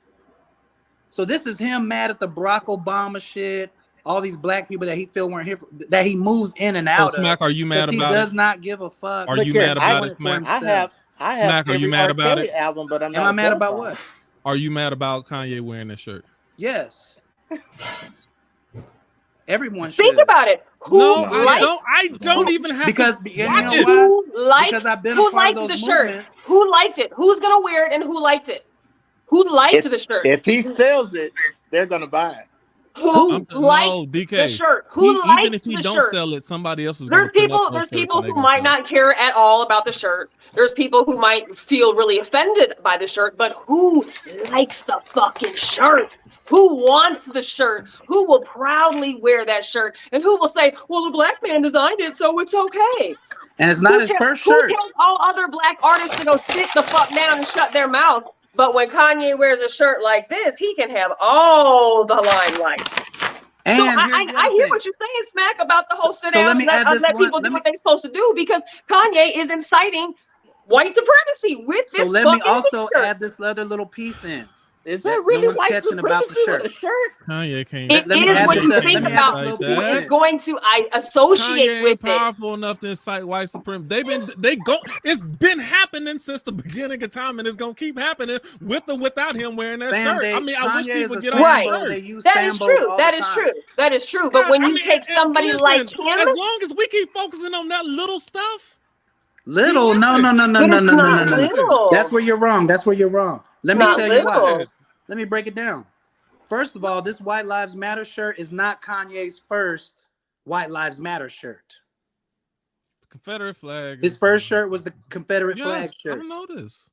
So this is him mad at the Barack Obama shit, all these black people that he feel weren't here, that he moves in and out of. Smack, are you mad about it? He does not give a fuck. Are you mad about it, Smack? I have Smack, are you mad about it? Album, but I'm not. Am I mad about what? Are you mad about Kanye wearing that shirt? Yes. Everyone should. Think about it. I don't even have because to watch it. Because I've been who liked the shirt? Who liked it? Who's gonna wear it and who liked it? Who liked the shirt? If he sells it, they're gonna buy it. Who likes the shirt? Who likes even if he don't sell it, somebody else is. There's people who might not care at all about the shirt. There's people who might feel really offended by the shirt, but who likes the fucking shirt? Who wants the shirt? Who will proudly wear that shirt? And who will say, well, the black man designed it, so it's okay. And it's not his first shirt. Who tells all other black artists to go sit the fuck down and shut their mouth? But when Kanye wears a shirt like this, he can have all the limelight. And so I hear what you're saying, Smack, about the whole sit down and let people do what they're supposed to do, because Kanye is inciting white supremacy with this. So let me also add this other little piece in. Is that really one's white catching about the supremacy with a shirt? Kanye can't. It Let me is add when this you to- think let me add about this little who piece is in. going to associate Kanye with ain't this. powerful enough to incite white supremacy. It's been happening since the beginning of time, and it's gonna keep happening with or without him wearing that shirt. I mean, I wish Kanye people is get a off Right. the Sambo. shirt. They use That is Sambos true. all That the is time. true. That is true. But God, when I you mean, take somebody listen, like him, as long as we keep focusing on that little stuff. Little, no. but it's not little. That's where you're wrong. Let me not tell you why. little. Let me break it down. First of all, this White Lives Matter shirt is not Kanye's first White Lives Matter shirt. The Confederate flag. His first shirt was the Confederate flag shirt. I know this.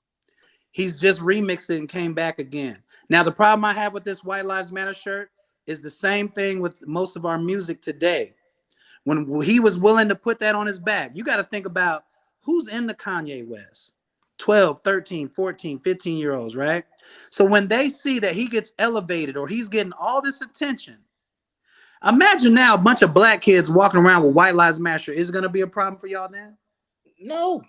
He's just remixed it and came back again. Now, the problem I have with this White Lives Matter shirt is the same thing with most of our music today. When he was willing to put that on his back, you got to think about who's in the Kanye West. 12, 13, 14, 15-year-olds, right? So when they see that he gets elevated or he's getting all this attention, imagine now a bunch of black kids walking around with White Lives Matter. Is it going to be a problem for y'all then? No.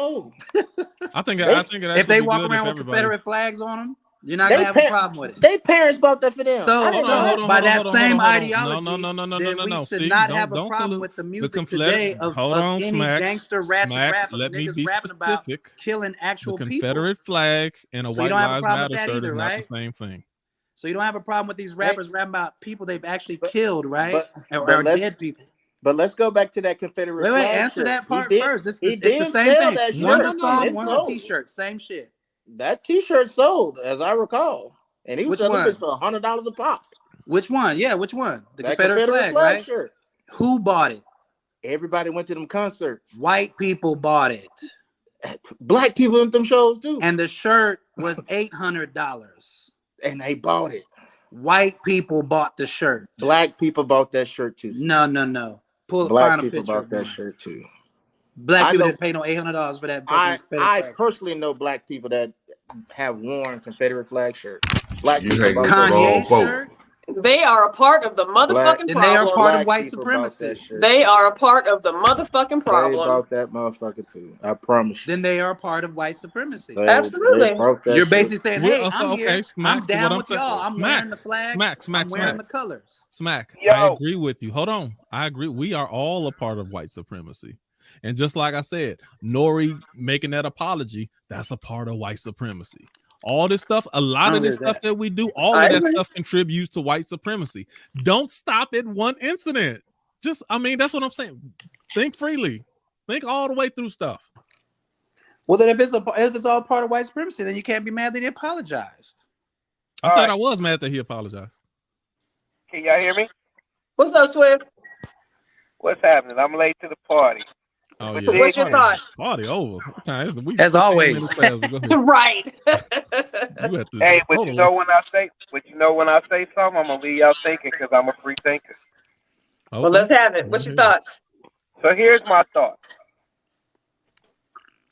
I think if they walk around with Confederate flags on them, you're not gonna have a problem with it. They parents bought that for them. So by that same ideology, no. we should See, not have a problem with the music today of any gangster ratchet rapper. Let me be specific. About killing actual people. The Confederate flag and a White Lives Matter shirt is not the same thing. So you don't have a problem with these rappers rapping about people they've actually killed, right? Or dead people. But let's go back to that Confederate flag. Wait, answer that part first. It's the same thing. One's a song, one's a t-shirt. Same shit. That t-shirt sold, as I recall. And he was selling it for $100 a pop. Which one? Yeah, which one? The Confederate flag, right? Shirt. Who bought it? Everybody went to them concerts. White people bought it. Black people in them shows too. And the shirt was $800. And they bought it. White people bought the shirt. Black people bought that shirt too. No. Black people bought that shirt too. Black people didn't pay no $800 for that. I personally know black people that have worn Confederate flag shirts. Black people bought Kanye shirt. They are a part of the motherfucking problem. They are part of white supremacy. They are a part of the motherfucking problem. They bought that motherfucker too. I promise you. Then they are part of white supremacy. Absolutely. You're basically saying, hey, I'm here. Okay, I'm down with y'all. I'm wearing the flag. I'm wearing the colors. Smack. I agree with you. Hold on. I agree. We are all a part of white supremacy. And just like I said, Nori making that apology, that's a part of white supremacy. All this stuff, a lot of this stuff that we do, all of that stuff contributes to white supremacy. Don't stop at one incident. That's what I'm saying. Think freely. Think all the way through stuff. Well, then if it's all part of white supremacy, then you can't be mad that he apologized. I said I was mad that he apologized. Can y'all hear me? What's up, Swift? What's happening? I'm late to the party. Oh, yeah. What's your thoughts? Party over. What time is it? As always. Right. Hey, but you know when I say something, I'm gonna leave y'all thinking because I'm a free thinker. Okay. Well, let's have it. What's your thoughts? So here's my thoughts.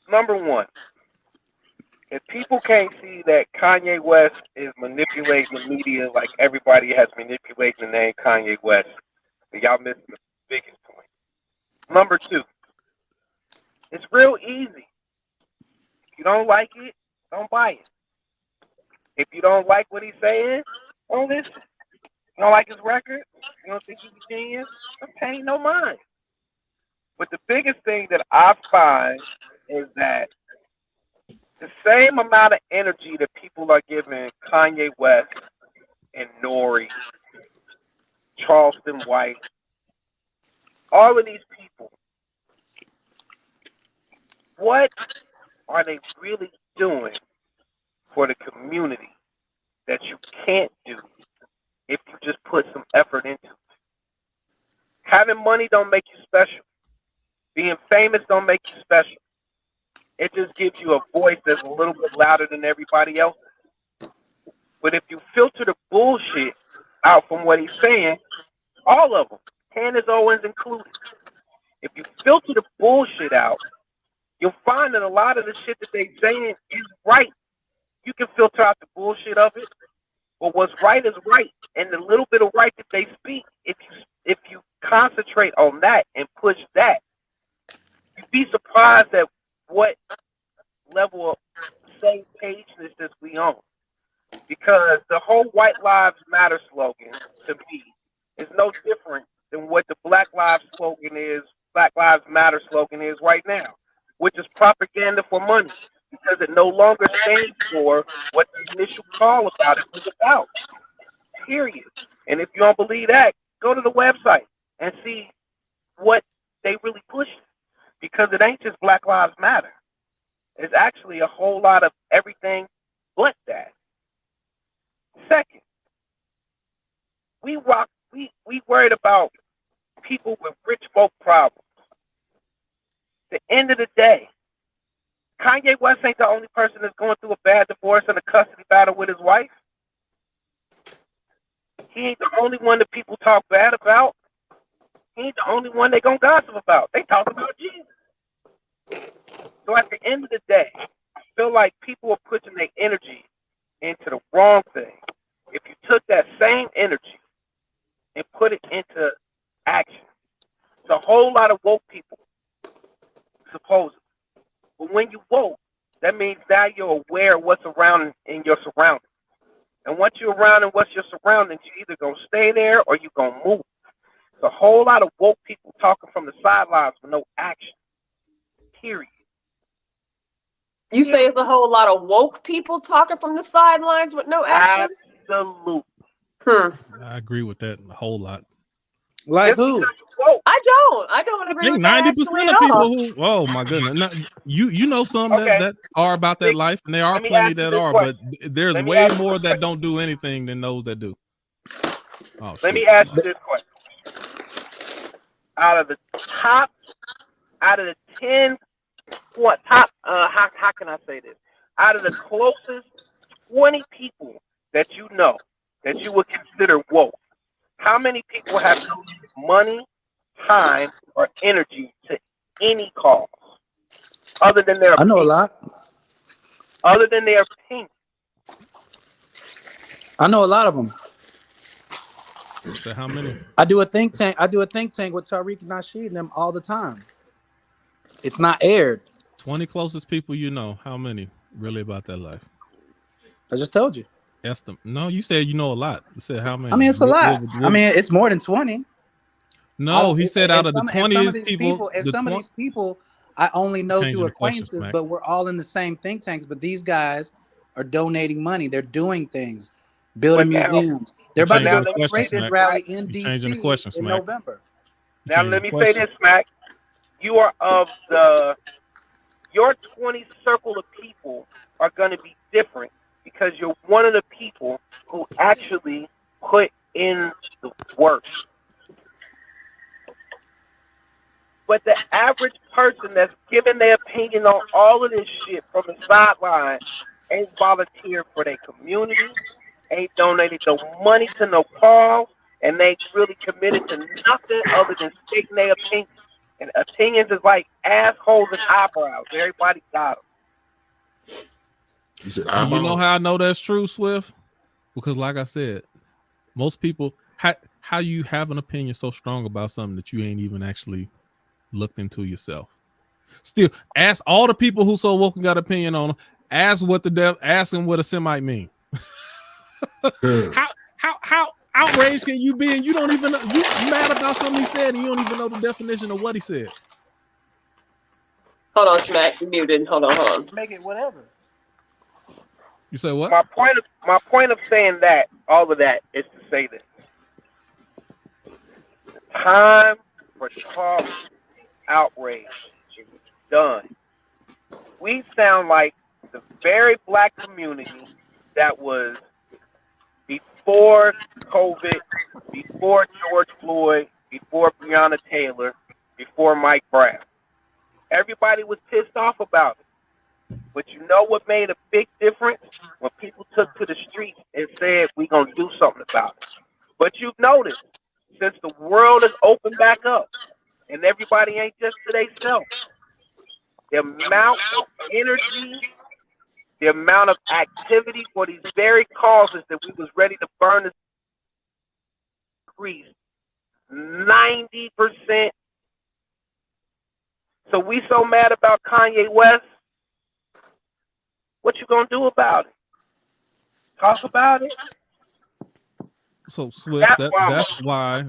Number one, if people can't see that Kanye West is manipulating the media like everybody has manipulated the name Kanye West, then y'all missing the biggest point. Number two, it's real easy. If you don't like it, don't buy it. If you don't like what he's saying, don't listen. You don't like his record? You don't think he's a genius? Don't pay no mind. But the biggest thing that I find is that the same amount of energy that people are giving Kanye West and Nori, Charleston White, all of these people, what are they really doing for the community that you can't do if you just put some effort into it? Having money don't make you special. Being famous don't make you special. It just gives you a voice that's a little bit louder than everybody else. But if you filter the bullshit out from what he's saying, all of them, Candace Owens included, if you filter the bullshit out, you'll find that a lot of the shit that they're saying is right. You can filter out the bullshit of it, but what's right is right. And the little bit of right that they speak, if you concentrate on that and push that, you'd be surprised at what level of same pageness as we on. Because the whole White Lives Matter slogan, to me, is no different than what the Black Lives Matter slogan is right now, which is propaganda for money, because it no longer stands for what the initial call about it was about. Period. And if you don't believe that, go to the website and see what they really push, because it ain't just Black Lives Matter. It's actually a whole lot of everything but that. Second, we worried about people with rich folk problems. At the end of the day, Kanye West ain't the only person that's going through a bad divorce and a custody battle with his wife. He ain't the only one that people talk bad about. He ain't the only one they gonna gossip about. They talk about Jesus. So at the end of the day, I feel like people are putting their energy into the wrong thing. If you took that same energy and put it into action, it's a whole lot of woke people, supposedly. But when you woke, that means now you're aware of what's around in your surroundings. And once you're around in what's your surroundings, you either gonna stay there or you gonna move. It's a whole lot of woke people talking from the sidelines with no action. Period. You say it's a whole lot of woke people talking from the sidelines with no action? Absolutely. I agree with that a whole lot. Like who? I don't agree with that. 90% of people who, oh my goodness, not, you know some that are about that life, and there are plenty that are, but there's way more that don't do anything than those that do. Oh, let me ask you this question: out of the 10, how can I say this? Out of the closest 20 people that you know that you would consider woke, how many people have money, time, or energy to any cause other than their opinion? I know a lot. Other than their opinion. I know a lot of them. So how many? I do a think tank with Tariq Nasheed and them all the time. It's not aired. 20 closest people you know. How many really about that life? I just told you. No, you said you know a lot. You said how many? I mean, it's a lot. I mean, it's more than 20. No, he said out of the 20 people. Some of these people I only know through acquaintances, but we're all in the same think tanks. But these guys are donating money. They're doing things, building museums. They're about to go to a greatest rally in DC in November. Now let me say this, Smack. You are your 20 circle of people are going to be different because you're one of the people who actually put in the work. But the average person that's giving their opinion on all of this shit from the sideline ain't volunteered for their community, ain't donated no money to no cause, and they ain't really committed to nothing other than stating their opinions. And opinions is like assholes and eyebrows. Everybody got them. You know how I know that's true, Swift? Because like I said, most people, how you have an opinion so strong about something that you ain't even actually looked into yourself. Still, ask all the people who so woke and got opinion on them. Ask them what a Semite mean. How outraged can you be and you don't even know, you mad about something he said and you don't even know the definition of what he said. Hold on, Smack, you muted. Hold on. Make it whatever. You say what? My point of saying that, all of that, is to say this. The time for talk, outrage is done. We sound like the very black community that was before COVID, before George Floyd, before Breonna Taylor, before Mike Brown. Everybody was pissed off about it. But you know what made a big difference? When people took to the streets and said, we're going to do something about it. But you've noticed, since the world has opened back up, and everybody ain't just to themselves, the amount of energy, the amount of activity for these very causes that we was ready to burn is increased 90%. So we so mad about Kanye West. What you gonna do about it? Talk about it. So Swift, that's why, That's why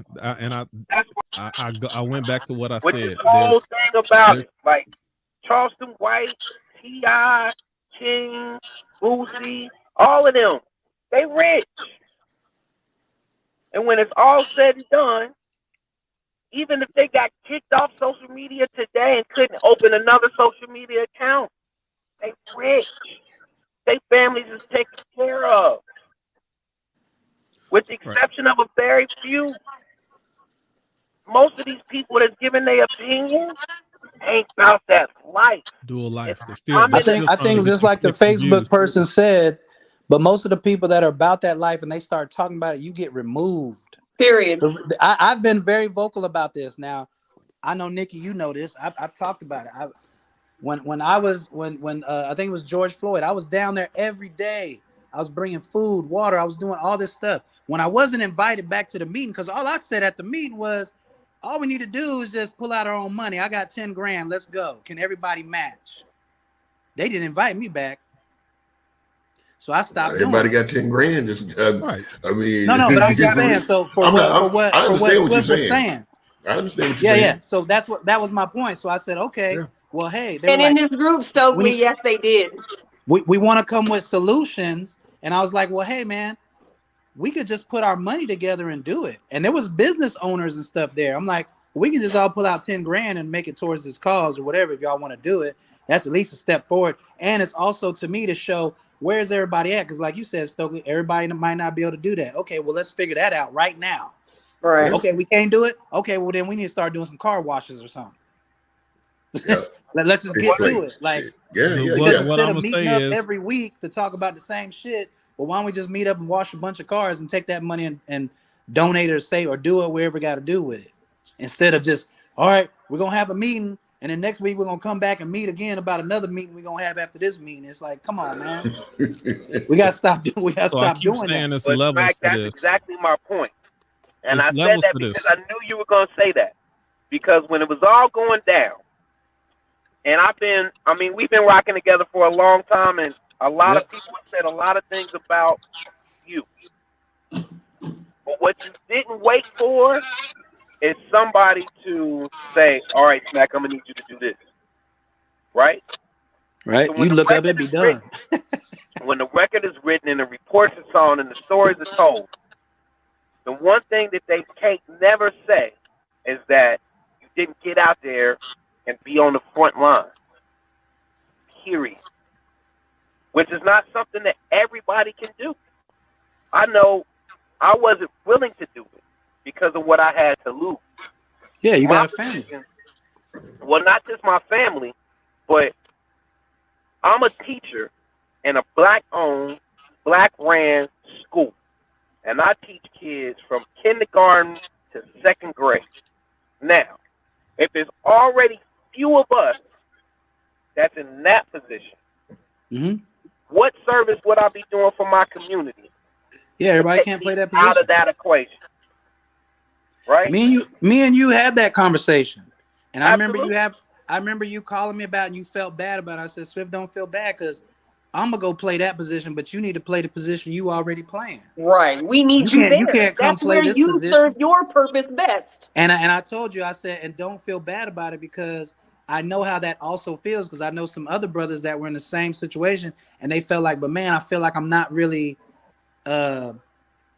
I went back to what I with this said. whole thing about it, like Charleston White, T.I., King, Boosie, all of them, they rich. And when it's all said and done, even if they got kicked off social media today and couldn't open another social media account, they rich. Their families is taken care of. With the exception of a very few, most of these people that's giving their opinion ain't about that life. Dual life. They still, I think just like the Facebook person said, but most of the people that are about that life and they start talking about it, you get removed. Period. I've been very vocal about this. Now, I know Nikki, you know this. I've talked about it. When I think it was George Floyd, I was down there every day. I was bringing food, water. I was doing all this stuff. When I wasn't invited back to the meeting, because all I said at the meeting was, all we need to do is just pull out our own money. I got 10 grand. Let's go. Can everybody match? They didn't invite me back. So I stopped doing it. Everybody got 10 grand. Just, right. I mean, no, but I'm just saying. So for what Swift was saying. I understand what you're saying. Yeah. So that was my point. So I said, okay, well, hey. And in this group, Stokely, yes, they did. We want to come with solutions. And I was like, well, hey, man, we could just put our money together and do it. And there was business owners and stuff there. I'm like, we can just all pull out 10 grand and make it towards this cause or whatever. If y'all want to do it, that's at least a step forward. And it's also to me to show where's everybody at? Because like you said, Stokely, everybody might not be able to do that. Okay, well, let's figure that out right now. Right. Okay, we can't do it. Okay, well, then we need to start doing some car washes or something. Yep. Let's just get to it. Like, instead of meeting up every week to talk about the same shit, well, why don't we just meet up and wash a bunch of cars and take that money and donate or save or do it wherever we got to do with it, instead of just, all right, we're gonna have a meeting and then next week we're gonna come back and meet again about another meeting we're gonna have after this meeting. It's like, come on, man, we gotta stop doing. We gotta stop doing that. But Mac, that's exactly my point, and I said that because I knew you were gonna say that, because when it was all going down. And we've been rocking together for a long time, and a lot of people have said a lot of things about you. But what you didn't wait for is somebody to say, all right, Smack, I'm going to need you to do this. Right? Right. So you look up, it be done. When the record is written and the reports are on and the stories are told, the one thing that they can't never say is that you didn't get out there and be on the front line, period. Which is not something that everybody can do. I know I wasn't willing to do it because of what I had to lose. Yeah, you got a family. Well, not just my family, but I'm a teacher in a black-owned, black-ran school. And I teach kids from kindergarten to second grade. Now, if there's already few of us that's in that position, what service would I be doing for my community? Yeah, everybody can't play that position. Out of that equation, right? Me and you had that conversation, and I remember you calling me about it and you felt bad about it. I said, Swift, don't feel bad because I'm gonna go play that position, but you need to play the position you already playing. Right, we need you there. You can't come play this position. That's where you serve your purpose best. And I told you, I said, and don't feel bad about it because I know how that also feels, because I know some other brothers that were in the same situation and they felt like, but man, I feel like I'm not really,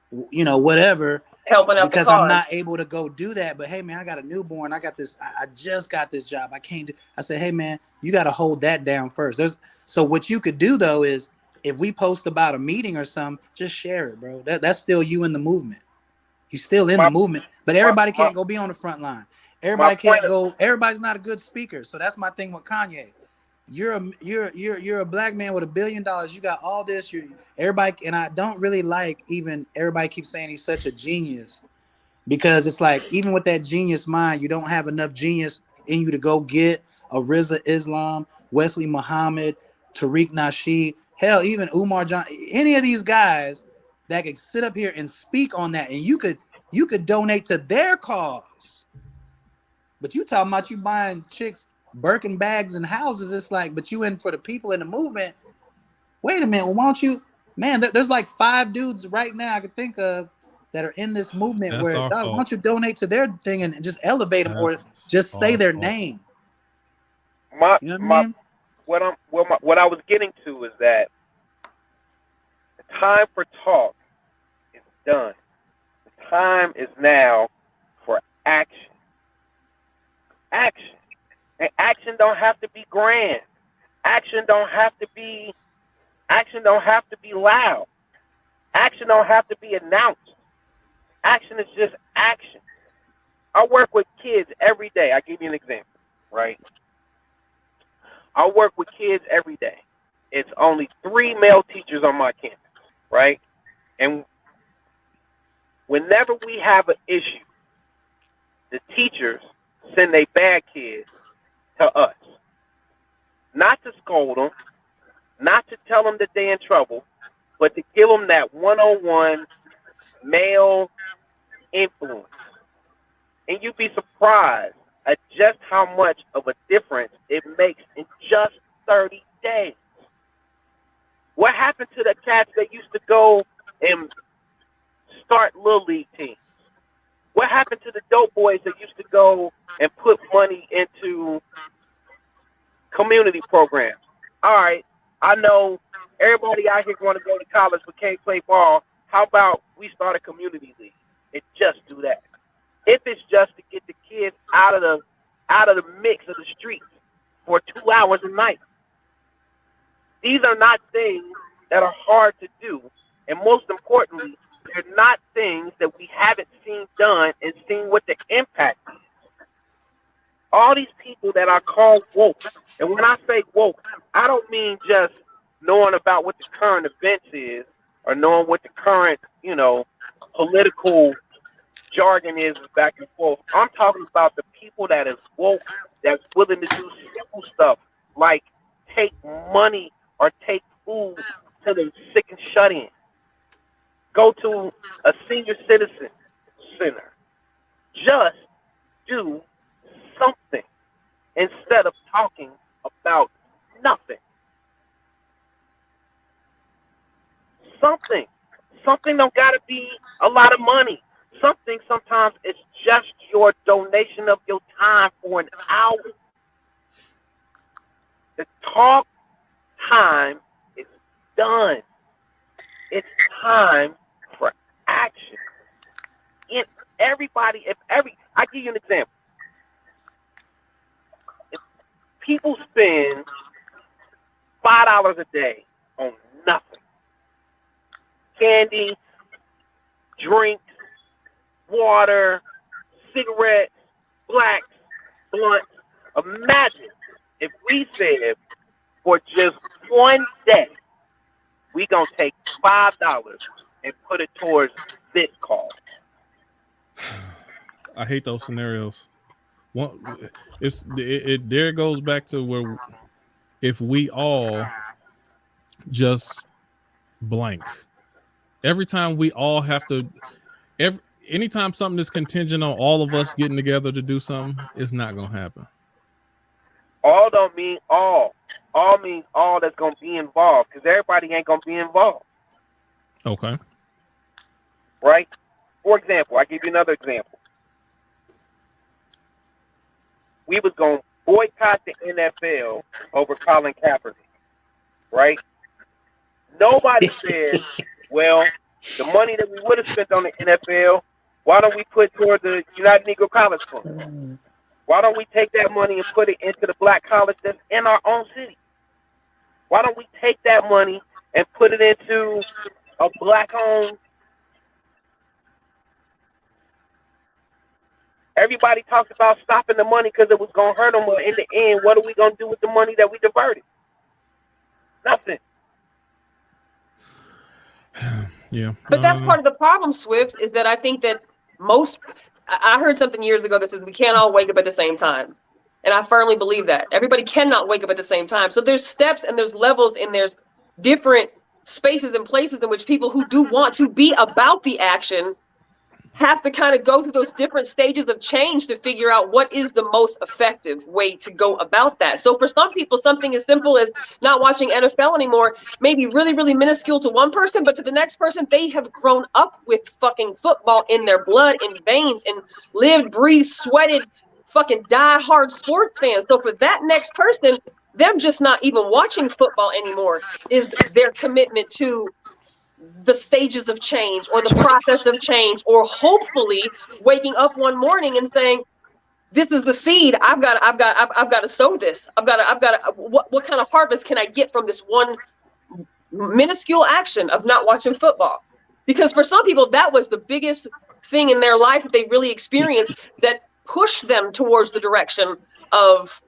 whatever. Helping out because I'm not able to go do that. But hey, man, I got a newborn. I got this. I just got this job. I can't do. I said, hey, man, you got to hold that down first. So what you could do though is if we post about a meeting or something, just share it, bro. That's still you in the movement. You're still in the movement, but everybody can't go be on the front line. Everybody can't go. Everybody's not a good speaker. So that's my thing with Kanye. You're a black man with $1 billion. You got all this. Everybody, and I don't really like even everybody keeps saying he's such a genius, because it's like even with that genius mind, you don't have enough genius in you to go get a Rizza Islam, Wesley Muhammad, Tariq Nasheed, hell, even Umar John, any of these guys that could sit up here and speak on that, and you could donate to their cause. But you talking about you buying chicks Birkin bags and houses, it's like, but you in for the people in the movement. wait a minute, well, why don't you, man, there's like 5 dudes right now I can think of that are in this movement. That's where, our dog, why fault. don't you donate to their thing and just elevate them, or That's just say our their fault. name. You know what I mean? What I was getting to is that the time for talk is done. The time is now for action. Action. And action don't have to be grand. Action don't have to be loud. Action don't have to be announced. Action is just action. I work with kids every day. I give you an example, right? I work with kids every day. It's only 3 male teachers on my campus, right? And whenever we have an issue, the teachers send their bad kids to us. Not to scold them, not to tell them that they're in trouble, but to give them that 101 male influence. And you'd be surprised at just how much of a difference it makes in just 30 days. What happened to the cats that used to go and start Little League teams? What happened to the dope boys that used to go and put money into community programs? All right, I know everybody out here want to go to college but can't play ball. How about we start a community league and just do that? If it's just to get the kids out of the mix of the streets for 2 hours a night. These are not things that are hard to do, and most importantly, they're not things that we haven't seen done and seen what the impact is. All these people that are called woke, and when I say woke, I don't mean just knowing about what the current events is or knowing what the current, political jargon is back and forth. I'm talking about the people that is woke, that's willing to do simple stuff like take money or take food to the sick and shut in. Go to a senior citizen center. Just do something instead of talking about nothing. Something don't gotta be a lot of money. Something sometimes it's just your donation of your time for an hour. The talk time is done. It's time for action. I give you an example. If people spend $5 a day on nothing, candy, drinks, water, cigarettes, blacks, blunts. Imagine if we said for just one day, we gonna take $5 and put it towards this cause. I hate those scenarios. There goes back to where if we all just blank. Every time we all have to, anytime something is contingent on all of us getting together to do something, it's not gonna happen. All don't mean all. All means all that's gonna be involved, because everybody ain't gonna be involved. Okay. Right? For example, I give you another example. We was gonna boycott the NFL over Colin Kaepernick, right? Nobody said, well, the money that we would have spent on the NFL, why don't we put toward the United Negro College Fund? Why don't we take that money and put it into the black college that's in our own city? Why don't we take that money and put it into a black-owned? Everybody talks about stopping the money because it was going to hurt them, but in the end, what are we going to do with the money that we diverted? Nothing. Yeah. But that's part of the problem, Swift, is that I think that I heard something years ago that says we can't all wake up at the same time. And I firmly believe that. Everybody cannot wake up at the same time. So there's steps and there's levels and there's different spaces and places in which people who do want to be about the action have to kind of go through those different stages of change to figure out what is the most effective way to go about that. So for some people, something as simple as not watching NFL anymore may be really, really minuscule to one person, but to the next person, they have grown up with fucking football in their blood and veins and lived, breathed, sweated, fucking die-hard sports fans. So for that next person, them just not even watching football anymore is their commitment to the stages of change or the process of change, or hopefully waking up one morning and saying, this is the seed. I've got to sow this. What kind of harvest can I get from this one minuscule action of not watching football? Because for some people, that was the biggest thing in their life that they really experienced that pushed them towards the direction of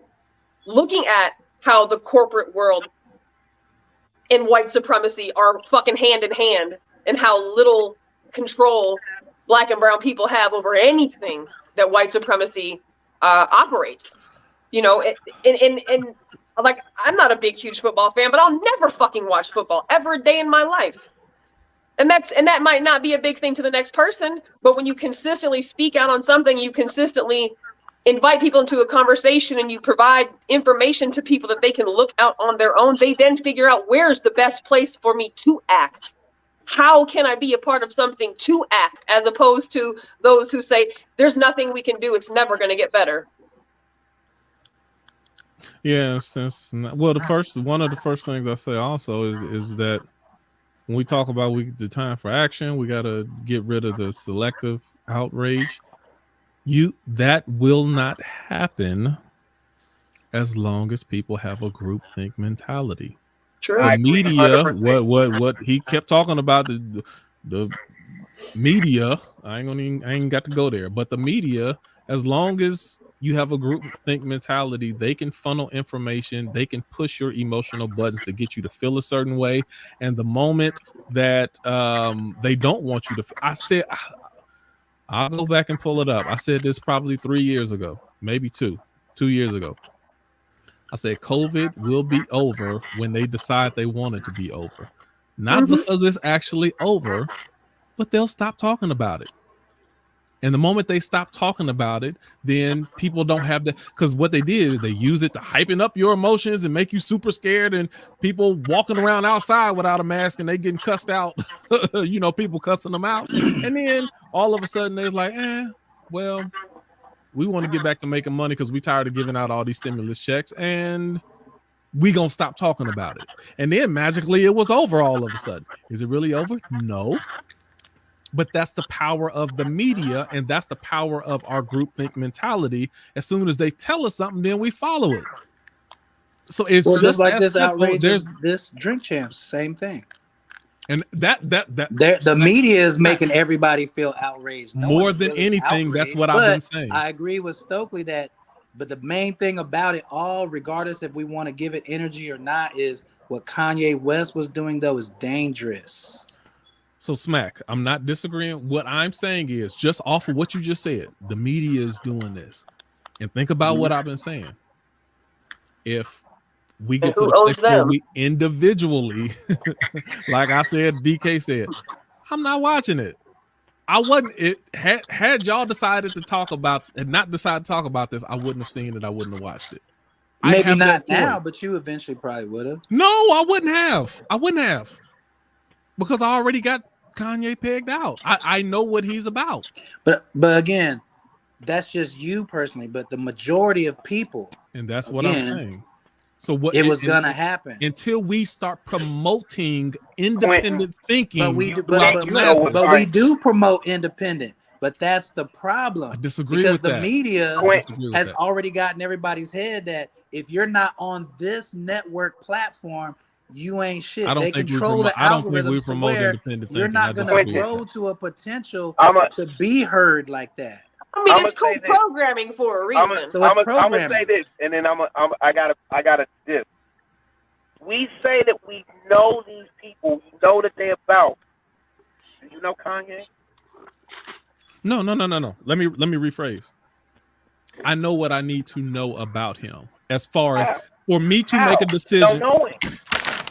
looking at how the corporate world and white supremacy are fucking hand in hand, and how little control Black and brown people have over anything that white supremacy operates. You know, and like, I'm not a big, huge football fan, but I'll never fucking watch football ever a day in my life. And that might not be a big thing to the next person, but when you consistently speak out on something, you consistently invite people into a conversation and you provide information to people that they can look out on their own, they then figure out where's the best place for me to act. How can I be a part of something to act, as opposed to those who say, there's nothing we can do, it's never going to get better. Yeah, one of the first things I say also is that when we talk about the time for action, we got to get rid of the selective outrage. That will not happen as long as people have a groupthink mentality. True. The media, what he kept talking about, the media, I ain't got to go there, but the media, as long as you have a groupthink mentality, they can funnel information, they can push your emotional buttons to get you to feel a certain way. And the moment that they don't want you to, I'll go back and pull it up. I said this probably 3 years ago, maybe 2 years ago. I said COVID will be over when they decide they want it to be over. Not because it's actually over, but they'll stop talking about it. And the moment they stop talking about it, then people don't have that, because what they did is they use it to hyping up your emotions and make you super scared, and people walking around outside without a mask and they getting cussed out, you know, people cussing them out. And then all of a sudden they're like, well, we want to get back to making money because we tired of giving out all these stimulus checks, and we gonna stop talking about it. And then magically it was over all of a sudden. Is it really over? No. But that's the power of the media, and that's the power of our groupthink mentality. As soon as they tell us something, then we follow it. So it's just like this outrage. There's this Drink Champs, same thing. And the media is making everybody feel outraged. More than anything, that's what I've been saying. I agree with Stokely but the main thing about it all, regardless if we want to give it energy or not, is what Kanye West was doing, though, is dangerous. So Smack, I'm not disagreeing. What I'm saying is, just off of what you just said, the media is doing this. And think about what I've been saying. If we get to the place where we individually, like I said, DK said, I'm not watching it. I wasn't. It had y'all decided to talk about and not decide to talk about this, I wouldn't have seen it. I wouldn't have watched it. Maybe not now, but you eventually probably would have. No, I wouldn't have. Because I already got Kanye pegged out. I know what he's about. But again, that's just you personally. But the majority of people, and that's what I'm saying. So what it was gonna happen until we start promoting independent thinking. But we do promote independent. But that's the problem. I disagree because with the that. media has already gotten everybody's head that if you're not on this network platform, you ain't shit. They control the algorithms to where you're not going to grow to a potential to be heard like that. I mean, it's called programming for a reason. I'm gonna say this, and then I gotta dip. We say that we know these people, we know that they're about. Do you know Kanye? No. Let me rephrase. I know what I need to know about him. As far as for me to make a decision. Don't know him.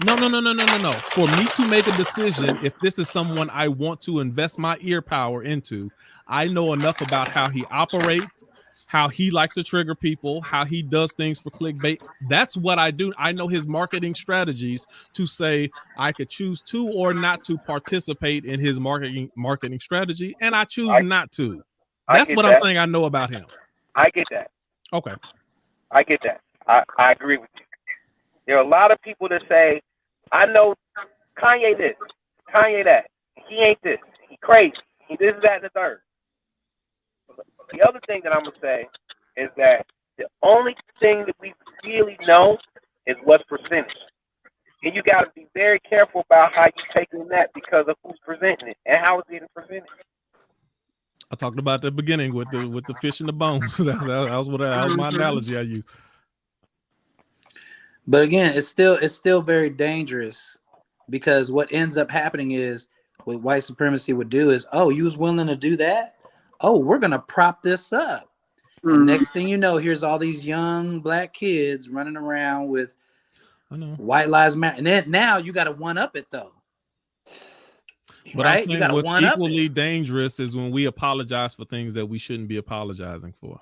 No. For me to make a decision, if this is someone I want to invest my ear power into, I know enough about how he operates, how he likes to trigger people, how he does things for clickbait. That's what I do. I know his marketing strategies to say I could choose to or not to participate in his marketing strategy, and I choose not to. That's what I'm saying I know about him. I get that. Okay. I get that. I agree with you. There are a lot of people that say, I know Kanye this, Kanye that. He ain't this. He crazy. He this, that, and the third. The other thing that I'm going to say is that the only thing that we really know is what's percentage. And you got to be very careful about how you taking that because of who's presenting it and how it's being presented. I talked about the beginning with the fish and the bones. that was my analogy I used. But again, it's still very dangerous, because what ends up happening is what white supremacy would do is, oh, you was willing to do that? Oh, we're gonna prop this up. And next thing you know, here's all these young black kids running around with White Lives Matter. And then now you got to one up it though. But right? I'm saying what's equally dangerous is when we apologize for things that we shouldn't be apologizing for.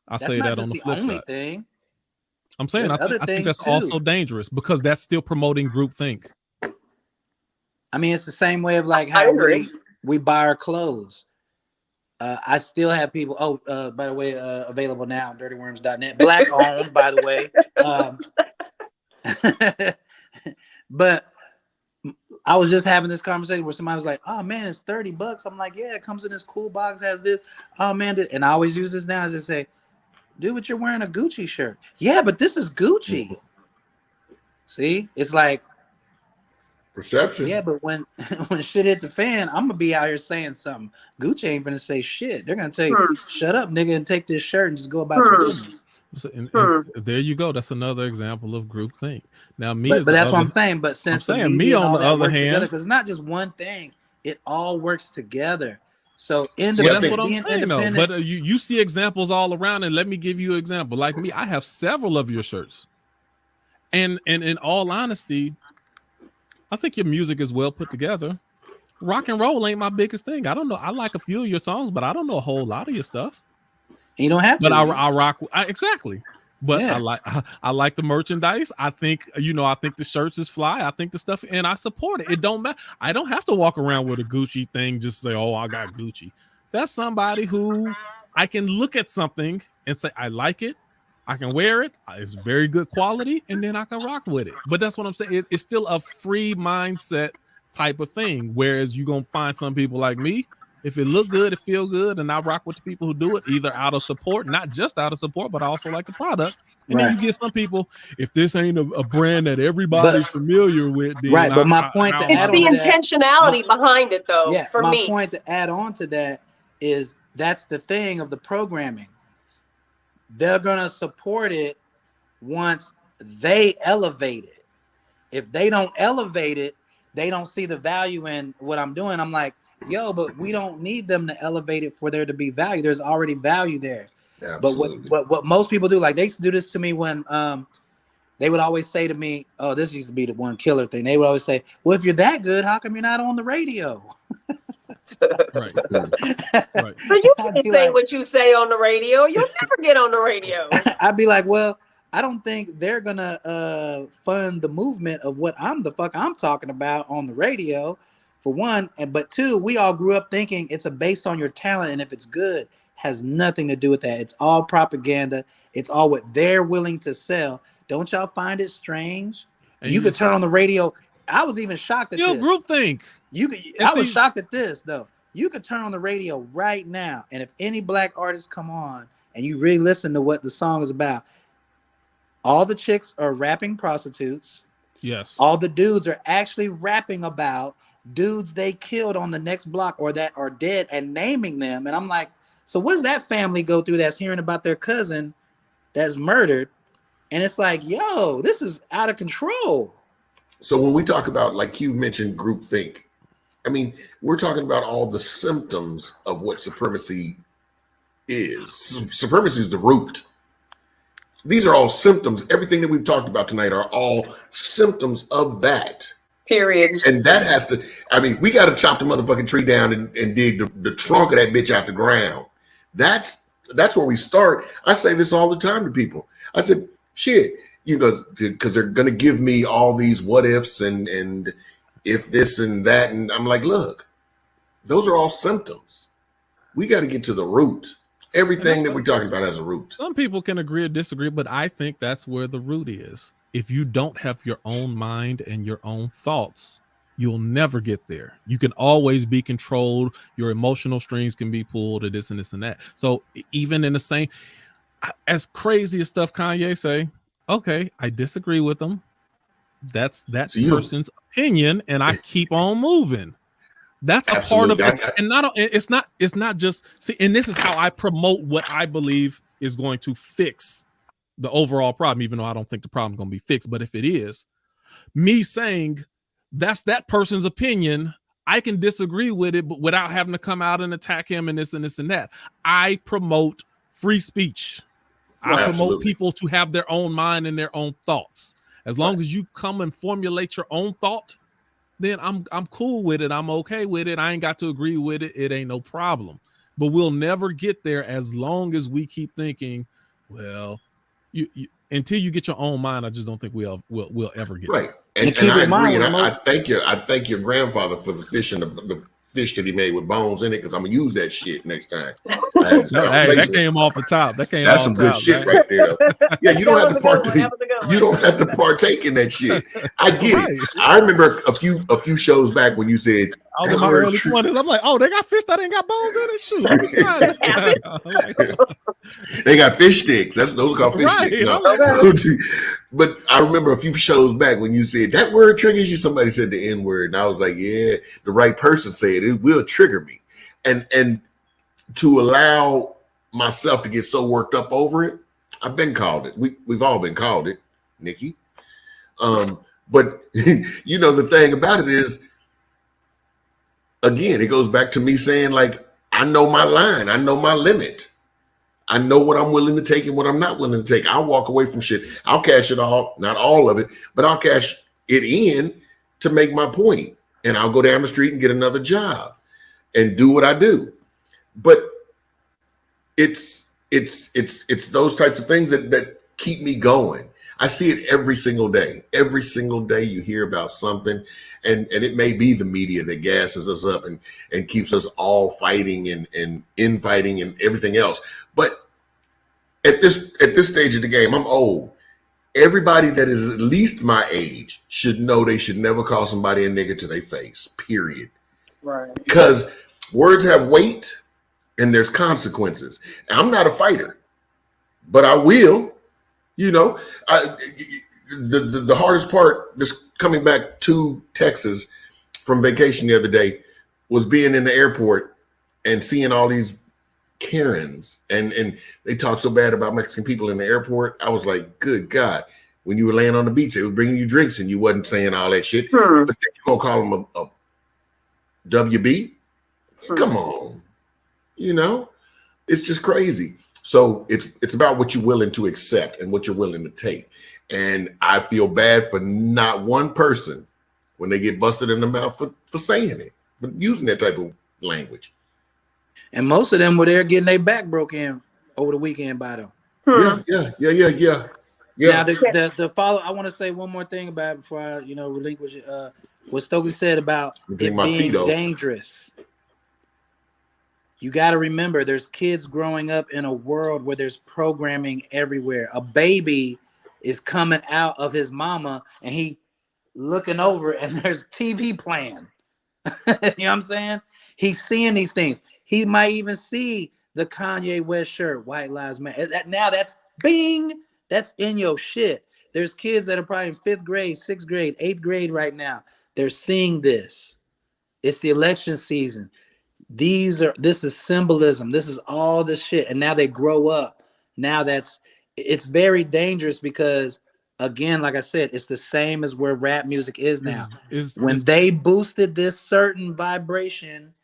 I say that on the flip side. Thing. I'm saying I think that's also dangerous, because that's still promoting groupthink. I mean, it's the same way of like how we buy our clothes. I still have people. Oh, by the way, available now on dirtyworms.net. Black owned, by the way. But I was just having this conversation where somebody was like, "Oh man, it's $30." I'm like, "Yeah, it comes in this cool box, has this." Oh man, and I always use this now. I just say, "Dude, but you're wearing a Gucci shirt." Yeah, but this is Gucci. See, it's like perception. Yeah, but when shit hit the fan, I'm gonna be out here saying something. Gucci ain't gonna say shit. They're gonna tell you, "Shut up, nigga, and take this shirt and just go about your business." And there you go. That's another example of groupthink. Now, but that's what I'm saying. But since I'm saying me on the other hand, because it's not just one thing; it all works together. So that's what I'm saying, though. But you see examples all around, and let me give you an example. Like me, I have several of your shirts, and in all honesty, I think your music is well put together. Rock and roll ain't my biggest thing. I don't know. I like a few of your songs, but I don't know a whole lot of your stuff. You don't have to. But I rock exactly. But yeah. I like the merchandise. I think the shirts is fly. I think the stuff, and I support it. It don't matter. I don't have to walk around with a Gucci thing. Just say, "Oh, I got Gucci." That's somebody who I can look at something and say, "I like it. I can wear it. It's very good quality," and then I can rock with it. But that's what I'm saying. It's still a free mindset type of thing. Whereas you're gonna find some people like me. If it look good, it feel good, and I rock with the people who do it, either out of support, not just out of support, but I also like the product. And then you get some people, if this ain't a brand that everybody's familiar with, then but my point to add on to that, it's the intentionality behind it, though. Yeah, for me, my point to add on to that is that's the thing of the programming. They're gonna support it once they elevate it. If they don't elevate it, they don't see the value in what I'm doing. I'm like, yo, but we don't need them to elevate it for there to be value. There's already value there. Absolutely. But what most people do, like they used to do this to me when they would always say to me, "Oh, this used to be the one killer thing." They would always say, "Well, if you're that good, how come you're not on the radio?" Right. But you can't say what you say on the radio. You'll never get on the radio. I'd be like, well, I don't think they're gonna fund the movement of what I'm talking about on the radio. For one, but two, we all grew up thinking it's based on your talent, and if it's good, has nothing to do with that. It's all propaganda. It's all what they're willing to sell. Don't y'all find it strange? And you could turn on the radio. I was even shocked at this. Still groupthink. I was shocked at this though. You could turn on the radio right now, and if any black artists come on and you really listen to what the song is about, all the chicks are rapping prostitutes. Yes. All the dudes are actually rapping about dudes they killed on the next block or that are dead and naming them. And I'm like, so what does that family go through that's hearing about their cousin that's murdered? And it's like, yo, this is out of control. So when we talk about, like you mentioned, groupthink, I mean, we're talking about all the symptoms of what supremacy is. Supremacy is the root. These are all symptoms. Everything that we've talked about tonight are all symptoms of that. Period. And that has to, I mean, we got to chop the motherfucking tree down and dig the trunk of that bitch out the ground. That's where we start. I say this all the time to people. I said, shit, you know, because they're going to give me all these what ifs and if this and that. And I'm like, look, those are all symptoms. We got to get to the root. Everything that we're talking about has a root. Some people can agree or disagree, but I think that's where the root is. If you don't have your own mind and your own thoughts, you'll never get there. You can always be controlled. Your emotional strings can be pulled to this and this and that. So even in the same, as crazy as stuff Kanye say, okay, I disagree with him. That's that person's opinion, and I keep on moving. That's a part of it. And it's not just, see, and this is how I promote what I believe is going to fix the overall problem, even though I don't think the problem is going to be fixed. But if it is, me saying that's that person's opinion, I can disagree with it, but without having to come out and attack him and this and this and that. I promote free speech. I promote people to have their own mind and their own thoughts. As long as you come and formulate your own thought, then I'm cool with it. I'm okay with it. I ain't got to agree with it. It ain't no problem. But we'll never get there as long as we keep thinking, well, you until you get your own mind, I just don't think we'll ever get right. there. And I agree. And I thank your grandfather for the fish and the fish that he made with bones in it, because I'm gonna use that shit next time. Hey, that came off the top. That's some good shit right there. Yeah, you don't have to partake. You don't have to partake in that shit. I get it. I remember a few shows back when you said, I was in my early 20s. I'm like, oh, they got fish that ain't got bones in it. Shoot. They got fish sticks. Those are called fish sticks. No. But I remember a few shows back when you said that word triggers you. Somebody said the N word, and I was like, yeah, the right person said it will trigger me. And to allow myself to get so worked up over it, I've been called it. We've all been called it, Nikki. But you know, the thing about it is, again, it goes back to me saying, like, I know my line. I know my limit. I know what I'm willing to take and what I'm not willing to take. I'll walk away from shit. I'll cash it all, not all of it, but I'll cash it in to make my point. And I'll go down the street and get another job and do what I do. But it's those types of things that keep me going. I see it every single day. Every single day you hear about something, and it may be the media that gasses us up and keeps us all fighting and infighting and everything else. But at this stage of the game, I'm old. Everybody that is at least my age should know they should never call somebody a nigga to their face, period. Right. Because words have weight and there's consequences. I'm not a fighter, but I will. You know, the hardest part, this coming back to Texas from vacation the other day, was being in the airport and seeing all these Karens, and they talk so bad about Mexican people in the airport. I was like, good God, when you were laying on the beach, they were bringing you drinks and you wasn't saying all that shit. But then you're gonna call them a WB? Come on, you know, it's just crazy. So it's about what you're willing to accept and what you're willing to take. And I feel bad for not one person when they get busted in the mouth for saying it, for using that type of language. And most of them were there getting their back broke in over the weekend by them. Yeah. Now the follow, I want to say one more thing about it before I relinquish it. What Stokely said about it being dangerous. You got to remember, there's kids growing up in a world where there's programming everywhere. A baby is coming out of his mama and he looking over and there's TV playing. You know what I'm saying? He's seeing these things. He might even see the Kanye West shirt, White Lives Matter. Now that's bing. That's in your shit. There's kids that are probably in 5th grade, 6th grade, 8th grade right now. They're seeing this. It's the election season. This is symbolism. This is all this shit. And now they grow up. Now it's very dangerous because, again, like I said, it's the same as where rap music is now. When they boosted this certain vibration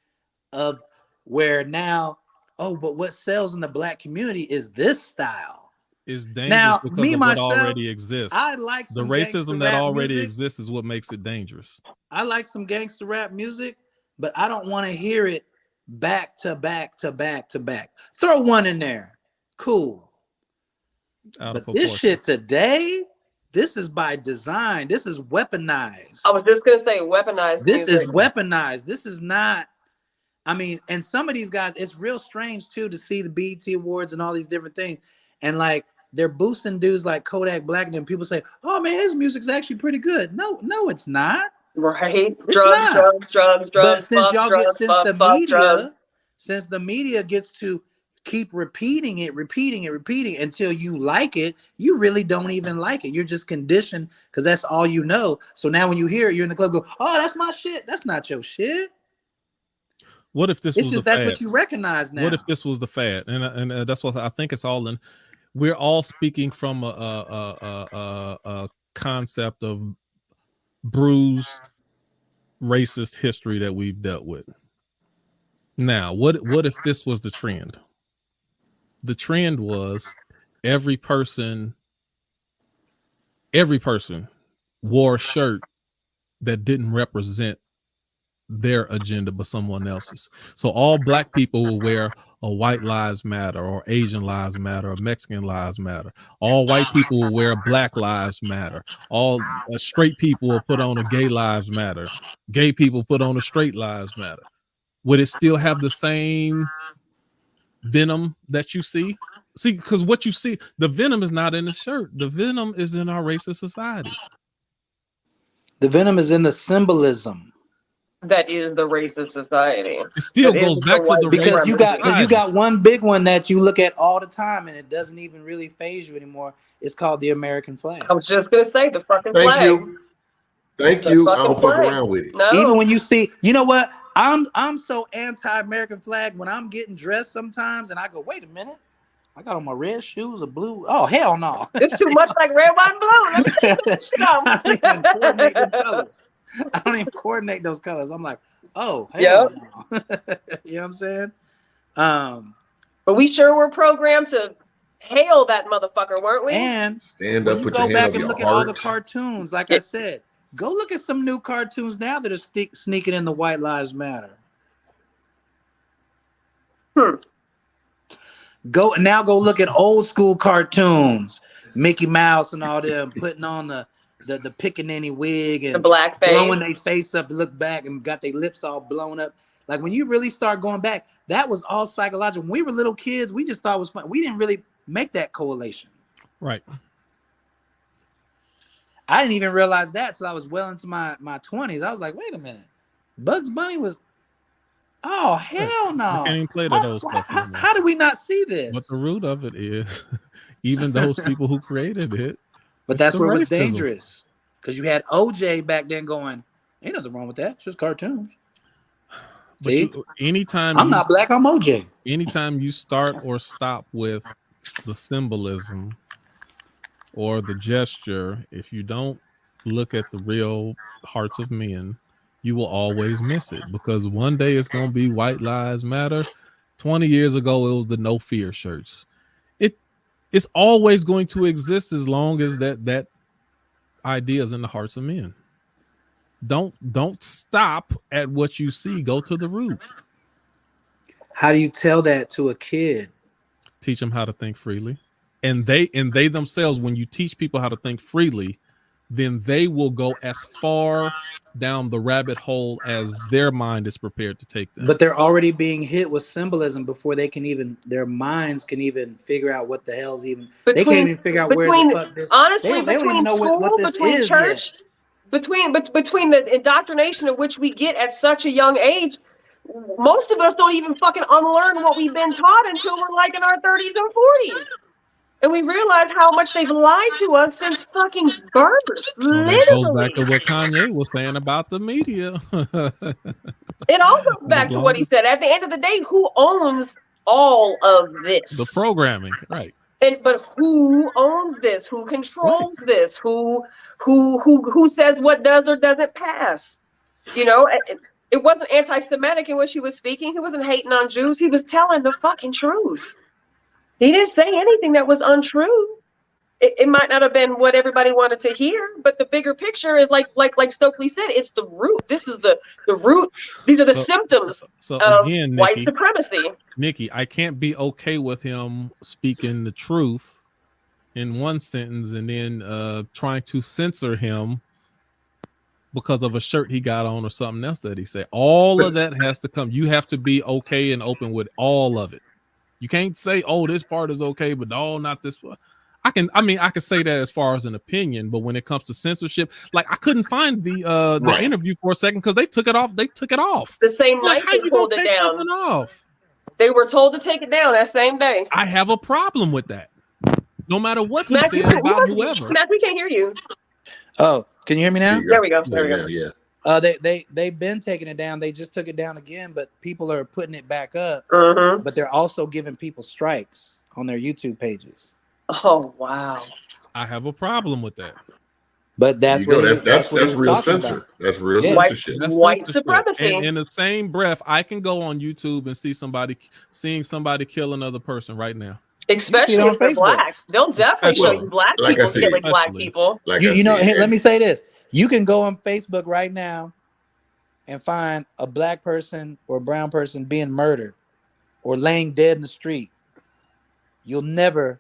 of where now, but what sells in the black community is this style. is dangerous now, because me of myself, what already exists. I like The some racism that rap already music. exists is what makes it dangerous. I like some gangster rap music, but I don't want to hear it back to back to back to back. Throw one in there. Cool. But this shit today, this is by design. This is weaponized. I was just gonna say weaponized. This music. is weaponized. This is not. I mean, and some of these guys, it's real strange too to see the BET Awards and all these different things, and like they're boosting dudes like Kodak Black, and then people say, "Oh man, his music's actually pretty good." No, it's not. Right? It's drugs. But since fuck, y'all drugs, get, since the media gets to keep repeating it until you like it, you really don't even like it. You're just conditioned because that's all you know. So now when you hear it, you're in the club, go, "Oh, that's my shit." That's not your shit. What if this was the that's fad? what you recognize now. What if this was the fad? And that's what I think it's all in. We're all speaking from a concept of bruised racist history that we've dealt with. Now, what if this was the trend? The trend was every person wore a shirt that didn't represent their agenda but someone else's. So all black people will wear a white lives matter or Asian lives matter or Mexican lives matter. All white people will wear black lives matter. All straight people will put on a gay lives matter. Gay people put on a straight lives matter. Would it still have the same venom that you see? See, because what you see, the venom is not in the shirt. The venom is in our racist society. The venom is in the symbolism. That is the racist society. It still goes back to the because you got one big one that you look at all the time and it doesn't even really faze you anymore. It's called the American flag. I was just gonna say the fucking Thank flag. Thank you. I don't fuck around with it. No. Even when you see, you know what? I'm so anti-American flag when I'm getting dressed sometimes and I go, wait a minute. I got on my red shoes or blue. Oh, hell no. It's too much like red, white, and blue. Let me take this shit off. I don't even coordinate those colors. I'm like, oh, hell no. You know what I'm saying? But we sure were programmed to hail that motherfucker, weren't we? And stand up, put your hand go back on and your look heart. at all the cartoons. Like I said, go look at some new cartoons now that are sneaking in the White Lives Matter. Go look at old school cartoons, Mickey Mouse and all them putting on the pickaninny wig and the black face, blowing their face up, look back and got their lips all blown up. Like when you really start going back, that was all psychological. When we were little kids, we just thought it was fun. We didn't really make that correlation. Right. I didn't even realize that till I was well into my 20s. I was like, wait a minute. Bugs Bunny was, oh, hell no. I can't even play those stuff anymore. How did we not see this? But the root of it is even those people who created it. But that's where it was dangerous. Because you had OJ back then going, ain't nothing wrong with that. It's just cartoons. But I'm not black, I'm OJ. Anytime you start or stop with the symbolism or the gesture, if you don't look at the real hearts of men, you will always miss it. Because one day it's going to be White Lives Matter. 20 years ago, it was the No Fear shirts. It's always going to exist as long as that idea is in the hearts of men. Don't stop at what you see. Go to the root. How do you tell that to a kid? Teach them how to think freely. And they themselves, when you teach people how to think freely, then they will go as far down the rabbit hole as their mind is prepared to take them. But they're already being hit with symbolism before they can even, their minds can even figure out what the hell's even, they can't even figure out where the fuck this, honestly, between school, between church, between the indoctrination of which we get at such a young age, most of us don't even fucking unlearn what we've been taught until we're like in our 30s and 40s. And we realize how much they've lied to us since fucking birth. Well, that goes back to what Kanye was saying about the media. It all goes back to what he said. At the end of the day, who owns all of this? The programming, right? But who owns this? Who controls this? Who says what does or doesn't pass? You know, it wasn't anti-Semitic in what she was speaking. He wasn't hating on Jews. He was telling the fucking truth. He didn't say anything that was untrue. it might not have been what everybody wanted to hear, but the bigger picture is like Stokely said, it's the root. This is the root. These are the symptoms of again, white supremacy. Nikki, I can't be okay with him speaking the truth in one sentence and then trying to censor him because of a shirt he got on or something else that he said. All of that has to come. You have to be okay and open with all of it. You can't say, oh, this part is okay, but not this part. I can say that as far as an opinion, but when it comes to censorship, like I couldn't find the interview for a second because they took it off. The same night they pulled it down. Off? They were told to take it down that same day. I have a problem with that. No matter what he said about whoever. Smack, we can't hear you. Oh, can you hear me now? There we go. Yeah. They've been taking it down. They just took it down again, but people are putting it back up. But they're also giving people strikes on their YouTube pages. Oh wow! I have a problem with that. But that's real censor. That's real censorship. That's white supremacy. And in the same breath, I can go on YouTube and seeing somebody kill another person right now. Especially if they're black. They'll definitely show you black people killing black people. Let me say this. You can go on Facebook right now and find a black person or a brown person being murdered or laying dead in the street. You'll never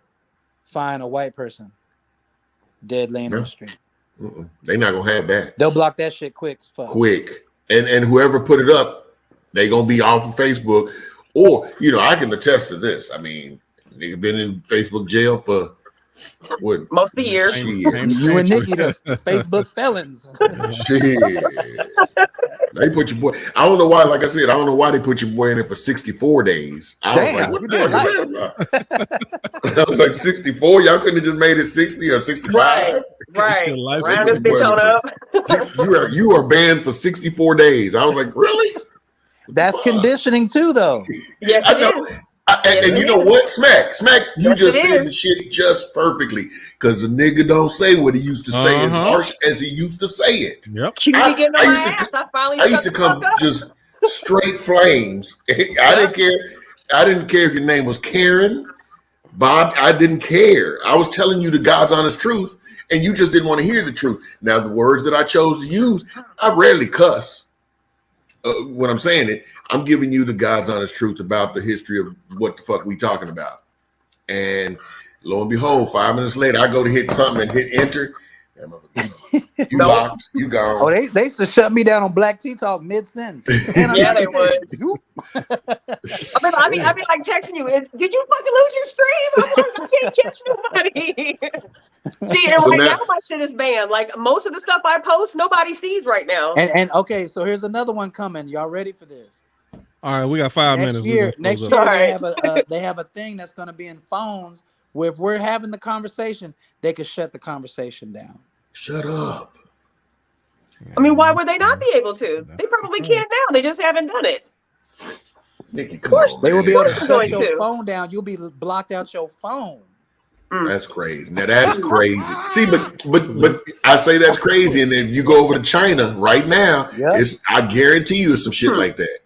find a white person dead laying in the street. They're not gonna have that. They'll block that shit quick as fuck. Quick. And whoever put it up, they gonna be off of Facebook. Or, I can attest to this. I mean, they've been in Facebook jail for what? Most of the year. You and Nikki, the Facebook felons. Shit. They put your boy. I don't know why. Like I said, I don't know why they put your boy in there for 64 days. I was like 64. Y'all couldn't have just made it 60 or 65. Right. Round this bitch on up. You are banned for 64 days. I was like, really? That's conditioning too, though. Yes, I know. And you know what? Smack, you just said the shit just perfectly. Because the nigga don't say what he used to say as harsh as he used to say it. Yep. I used to come just straight flames. I didn't care. I didn't care if your name was Karen, Bob. I didn't care. I was telling you the God's honest truth, and you just didn't want to hear the truth. Now, the words that I chose to use, I rarely cuss. When I'm saying it, I'm giving you the God's honest truth about the history of what the fuck we talking about. And lo and behold, 5 minutes later, I go to hit something and hit enter. You locked, you gone. Oh, they used to shut me down on Black Tea Talk mid-sentence. Yeah, they would. I'd be like texting you, did you fucking lose your stream? I'm like, I can't catch nobody. See, and so now my shit is banned. Like most of the stuff I post, nobody sees right now. And okay, so here's another one coming. Y'all ready for this? All right, we got 5 minutes. Next year they have a thing that's going to be in phones where if we're having the conversation, they can shut the conversation down. Shut up. I mean, why would they not be able to? They probably can now. They just haven't done it. Nikki, come on, they will be able to shut your phone down. You'll be blocked out your phone. That's crazy. Now that's crazy. See, but I say that's crazy, and then you go over to China right now. Yep. I guarantee you, it's some shit like that.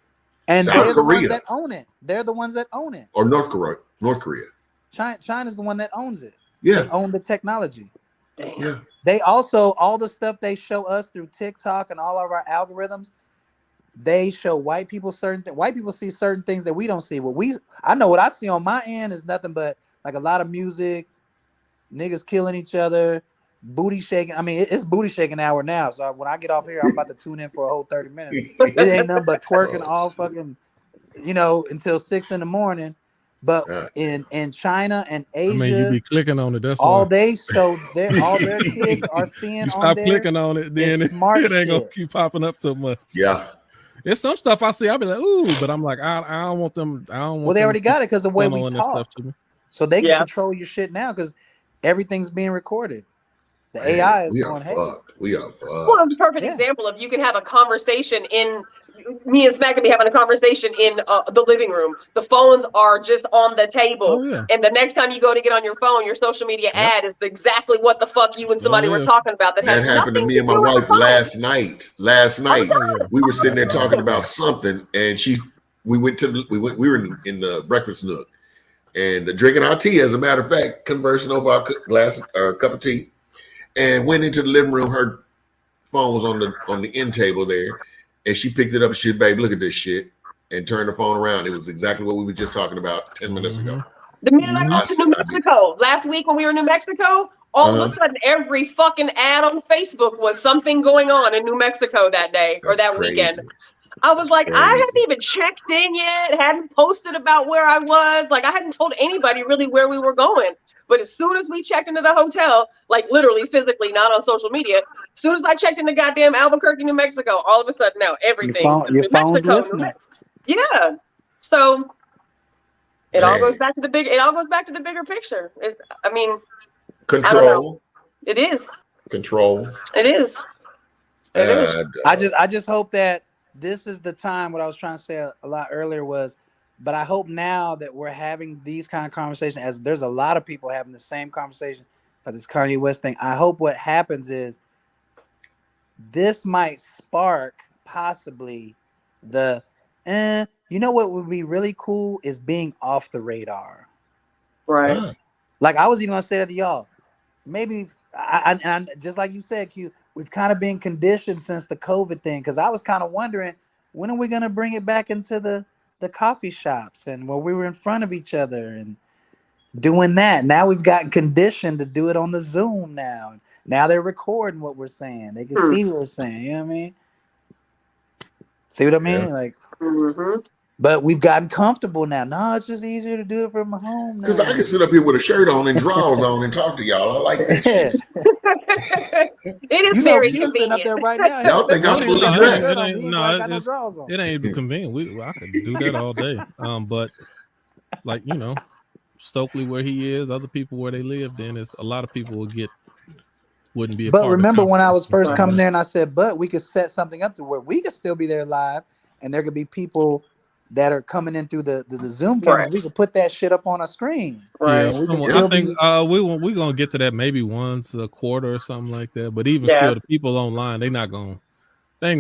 And they're the ones that own it. They're the ones that own it. Or North Korea. China's the one that owns it. Yeah, they own the technology. Damn. Yeah. They also, all the stuff they show us through TikTok and all of our algorithms, they show white people certain things. White people see certain things that we don't see. I know what I see on my end is nothing but like a lot of music, niggas killing each other, booty shaking. I mean, it's booty shaking hour now. So when I get off here, I'm about to tune in for a whole 30 minutes. It ain't nothing but twerking all fucking, until 6 a.m. But in China and Asia, I mean, you be clicking on it. That's all they show. All their kids are seeing. You stop clicking on it, then it ain't gonna keep popping up too much. Yeah, it's some stuff I see. I'll be like, ooh, but I'm like, I don't want them. I don't want. Well, they already got it because the way we talk. To me. So they can control your shit now because everything's being recorded. The AI is going, hey. We are fucked. Well, it's a perfect example of you can have a conversation me and Smack could be having a conversation in the living room. The phones are just on the table. And the next time you go to get on your phone, your social media ad is exactly what the fuck you and somebody were talking about. That happened to me and my wife last night. We were sitting there talking about something, and we were in the breakfast nook, and drinking our tea. As a matter of fact, conversing over our glass or cup of tea, and went into the living room. Her phone was on the end table there, and she picked it up and she said, "Babe, look at this shit," and turned the phone around. It was exactly what we were just talking about 10 minutes ago. The minute I went to New Mexico last week when we were in New Mexico, all of a sudden every fucking ad on Facebook was something going on in New Mexico that day or that weekend. I was like, I hadn't even checked in yet, hadn't posted about where I was. Like, I hadn't told anybody really where we were going. But as soon as we checked into the hotel, like literally physically, not on social media, as soon as I checked into goddamn Albuquerque, New Mexico, all of a sudden now everything your phone's listening. Yeah. So it all goes back to the bigger picture. I mean, control. It is. Control. It is. It is. I just hope that this is the time. What I was trying to say a lot earlier was, but I hope now that we're having these kind of conversations, as there's a lot of people having the same conversation about this Kanye West thing. I hope what happens is this might spark possibly the, you know what would be really cool is being off the radar. Right. Like I was even gonna say that to y'all. Maybe I just like you said, Q, we've kind of been conditioned since the COVID thing, because I was kind of wondering, when are we gonna bring it back into the coffee shops and where we were in front of each other and doing that. Now we've gotten conditioned to do it on the Zoom now. Now they're recording what we're saying. They can see what we're saying. You know what I mean? See what I mean? Like, but we've gotten comfortable now. No, it's just easier to do it from home now. Because I can sit up here with a shirt on and drawers on and talk to y'all. I like that shit. It is very convenient. Sitting up there right now. Y'all think I'm fully dressed? It ain't even convenient. I could do that all day. But like, you know, Stokely where he is, other people where they live, then it's a lot of people wouldn't be a part. But remember when I was first coming there and I said, but we could set something up to where we could still be there live and there could be people that are coming in through the Zoom cameras. We could put that shit up on a screen. Right. Yeah, I think we're gonna get to that maybe once a quarter or something like that. But even still, the people online, they ain't gonna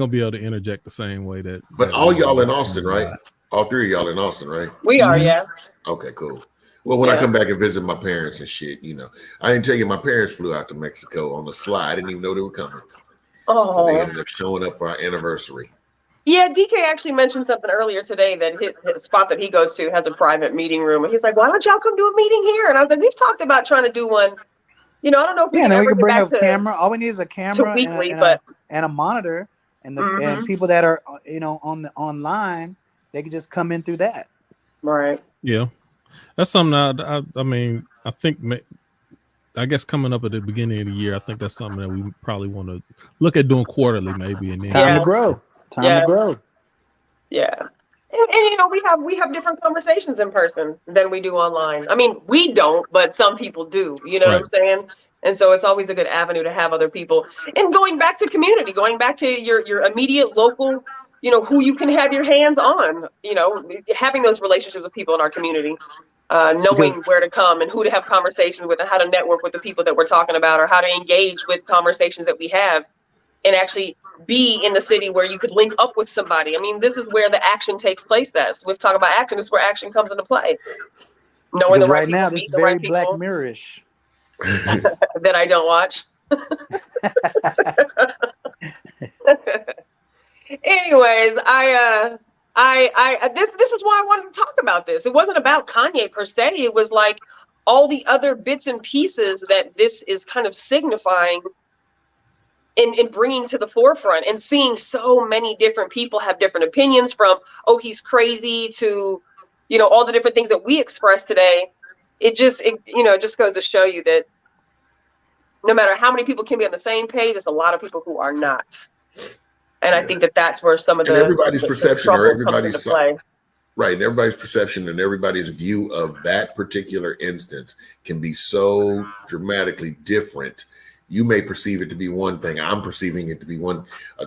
be able to interject the same way that. But all y'all in Austin, right? All three of y'all in Austin, right? We are, yeah. Okay, cool. Well, when I come back and visit my parents and shit, you know, I didn't tell you my parents flew out to Mexico on the slide. I didn't even know they were coming. So they ended up showing up for our anniversary. Yeah, DK actually mentioned something earlier today that his spot that he goes to has a private meeting room. And he's like, why don't y'all come do a meeting here? And I was like, we've talked about trying to do one. You know, I don't know if we can bring a camera. All we need is a camera and a monitor. And and people that are, you know, on the online, they can just come in through that. Right. Yeah. That's something I mean, I think I guess coming up at the beginning of the year, I think that's something that we probably want to look at doing quarterly, maybe. And then time to grow. Time to grow. Yeah. And you know, we have different conversations in person than we do online. I mean, we don't, but some people do. You know what I'm saying? And so it's always a good avenue to have other people. And going back to community, going back to your immediate local, you know, who you can have your hands on, you know, having those relationships with people in our community, knowing where to come and who to have conversations with and how to network with the people that we're talking about or how to engage with conversations that we have and actually be in the city where you could link up with somebody. I mean, this is where the action takes place. We've talked about action. This is where action comes into play. Knowing the right now, people, this is very Black Mirror-ish. that I don't watch. Anyways, this is why I wanted to talk about this. It wasn't about Kanye per se. It was like all the other bits and pieces that this is kind of signifying in bringing to the forefront and seeing so many different people have different opinions from, oh, he's crazy to, you know, all the different things that we express today. It just goes to show you that no matter how many people can be on the same page, there's a lot of people who are not. And I think that that's where some of everybody's perception or everybody's play. Right, and everybody's perception and everybody's view of that particular instance can be so dramatically different. You may perceive it to be one thing. I'm perceiving it to be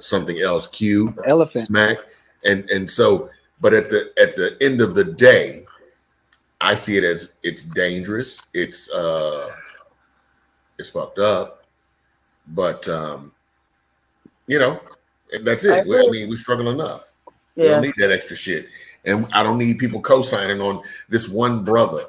something else. Elephant, smack, and so. But at the end of the day, I see it as it's dangerous. It's fucked up. But you know, that's it. I mean, we struggle enough. We don't need that extra shit. And I don't need people co-signing on this one brother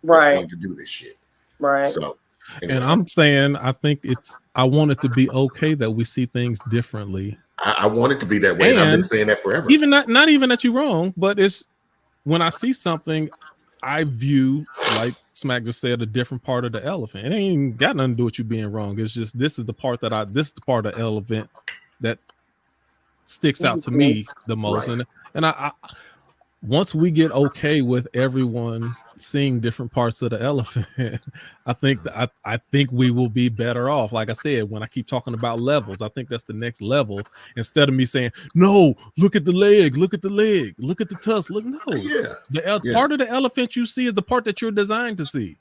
right. going to do this shit. Right. So, anyway. And I'm saying, I want it to be okay that we see things differently. I want it to be that way, and I've been saying that forever. Even not even that you're wrong, but it's when I see something, I view, like Smack just said, a different part of the elephant. It ain't even got nothing to do with you being wrong. It's just this is the part of the elephant that sticks out to me the most. Right. And I once we get okay with everyone seeing different parts of the elephant, I think we will be better off. Like I said, when I keep talking about levels, I think that's the next level. Instead of me saying, no, look at the leg, look at the tusk, look, no. Part of the elephant you see is the part that you're designed to see.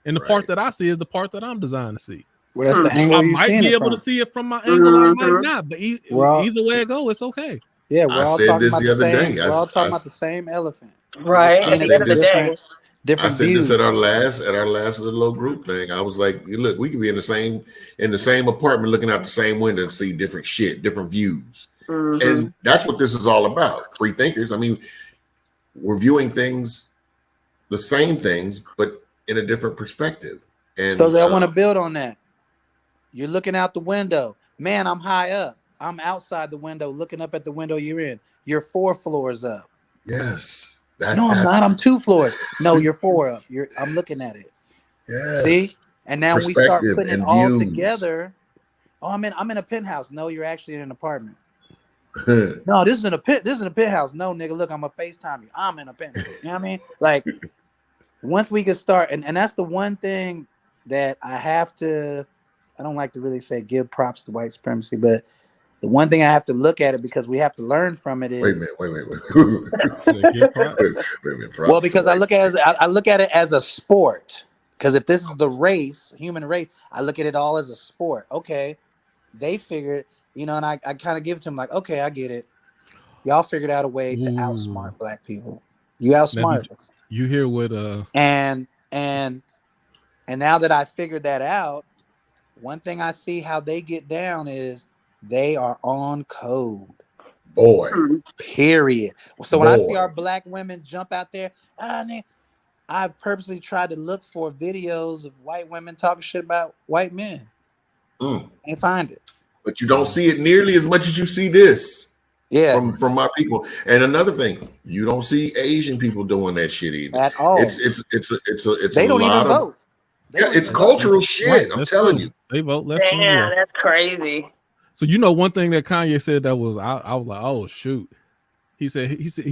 And the part that I see is the part that I'm designed to see. Well, that's the angle I might be able to see it from my angle, I might not, but either way it goes, it's okay. Yeah, we're all talking about the same elephant. Right. At the end of the day. Different I said views. this at our last little group thing. I was like, look, we could be in the same apartment looking out the same window and see different shit, different views. Mm-hmm. And that's what this is all about. Free thinkers. I mean, we're viewing things, the same things, but in a different perspective. And so I want to build on that. You're looking out the window. Man, I'm high up. I'm outside the window looking up at the window you're in. You're 4 floors up. Yes. I'm not. I'm 2 floors. No, you're 4 up. I'm looking at it. Yes. See? And now we start putting it all together. Oh, I'm in a penthouse. No, you're actually in an apartment. No, this is in a penthouse. No, nigga, look, I'm a FaceTime you. I'm in a penthouse. You know what I mean? Like, once we can start, and that's the one thing that I don't like to really say give props to white supremacy, but the one thing I have to look at it because we have to learn from it is. Wait a minute. Well, because I look at it as a sport. Because if this is the race, human race, I look at it all as a sport. Okay, they figured, and I kind of give it to them like, okay, I get it. Y'all figured out a way to outsmart black people. You outsmart us. You hear what? And now that I figured that out, one thing I see how they get down is. They are on code. Boy. Period. So when I see our black women jump out there, I've purposely tried to look for videos of white women talking shit about white men. And find it. But you don't see it nearly as much as you see this. Yeah. From my people. And another thing, you don't see Asian people doing that shit either. At all. It's they don't even vote. It's cultural shit. I'm telling you. They vote less than you. That's crazy. So one thing that Kanye said that was I was like, oh shoot. He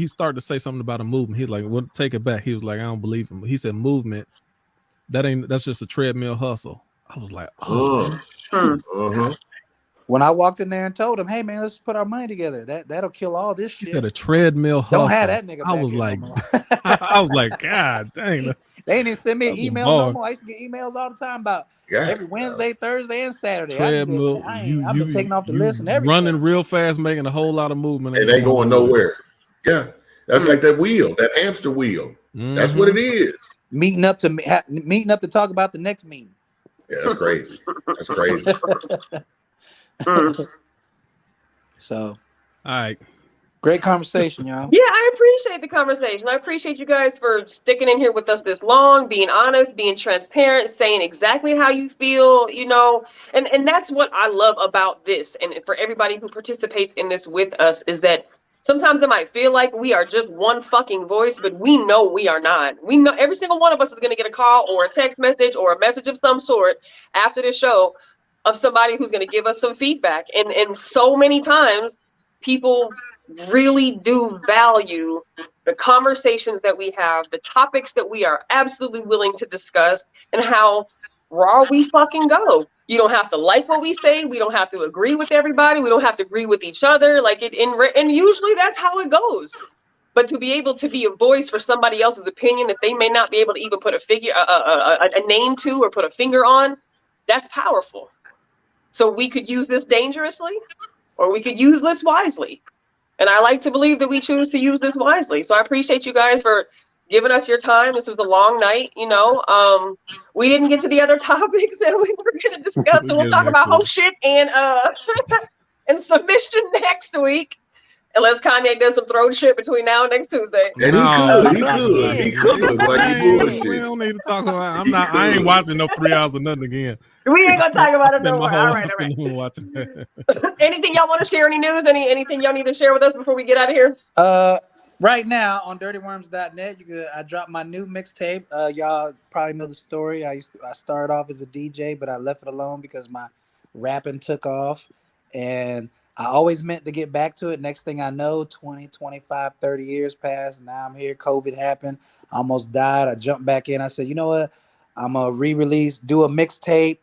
started to say something about a movement. He's like, well, take it back. He was like, I don't believe him. He said movement. That's just a treadmill hustle. I was like, When I walked in there and told him, hey man, let's put our money together. That'll kill all this shit. He said a treadmill hustle. Don't have that nigga. I was like, God dang. They didn't even send me an email no more. I used to get emails all the time about every Wednesday, Thursday, and Saturday. I've been taking off the list and everything. Running real fast, making a whole lot of movement. And they going nowhere. Yeah. That's like that wheel, that hamster wheel. Mm-hmm. That's what it is. Meeting up to talk about the next meeting. Yeah, that's crazy. That's crazy. So, all right. Great conversation, y'all. Yeah, I appreciate the conversation. I appreciate you guys for sticking in here with us this long, being honest, being transparent, saying exactly how you feel, and that's what I love about this. And for everybody who participates in this with us is that sometimes it might feel like we are just one fucking voice, but we know we are not. We know every single one of us is going to get a call or a text message or a message of some sort after the show of somebody who's going to give us some feedback. And so many times people really do value the conversations that we have, the topics that we are absolutely willing to discuss, and how raw we fucking go. You don't have to like what we say. We don't have to agree with everybody. We don't have to agree with each other. And usually that's how it goes. But to be able to be a voice for somebody else's opinion that they may not be able to even put a name to or put a finger on, that's powerful. So we could use this dangerously, or we could use this wisely. And I like to believe that we choose to use this wisely. So I appreciate you guys for giving us your time. This was a long night, We didn't get to the other topics that we were going to discuss. So we'll talk about whole shit and and submission next week. Unless Kanye does some throw shit between now and next Tuesday. And he could. Like he bullshit. We don't need to talk about. I ain't watching no 3 hours of nothing again. We ain't gonna talk about it no more. All right. Watching. Anything y'all want to share? Any news? Anything y'all need to share with us before we get out of here? Right now on dirtyworms.net, I dropped my new mixtape. Y'all probably know the story. I started off as a DJ, but I left it alone because my rapping took off, and I always meant to get back to it. Next thing I know, 20, 25, 30 years passed. Now I'm here. COVID happened. I almost died. I jumped back in. I said, you know what? I'm going to re-release, do a mixtape.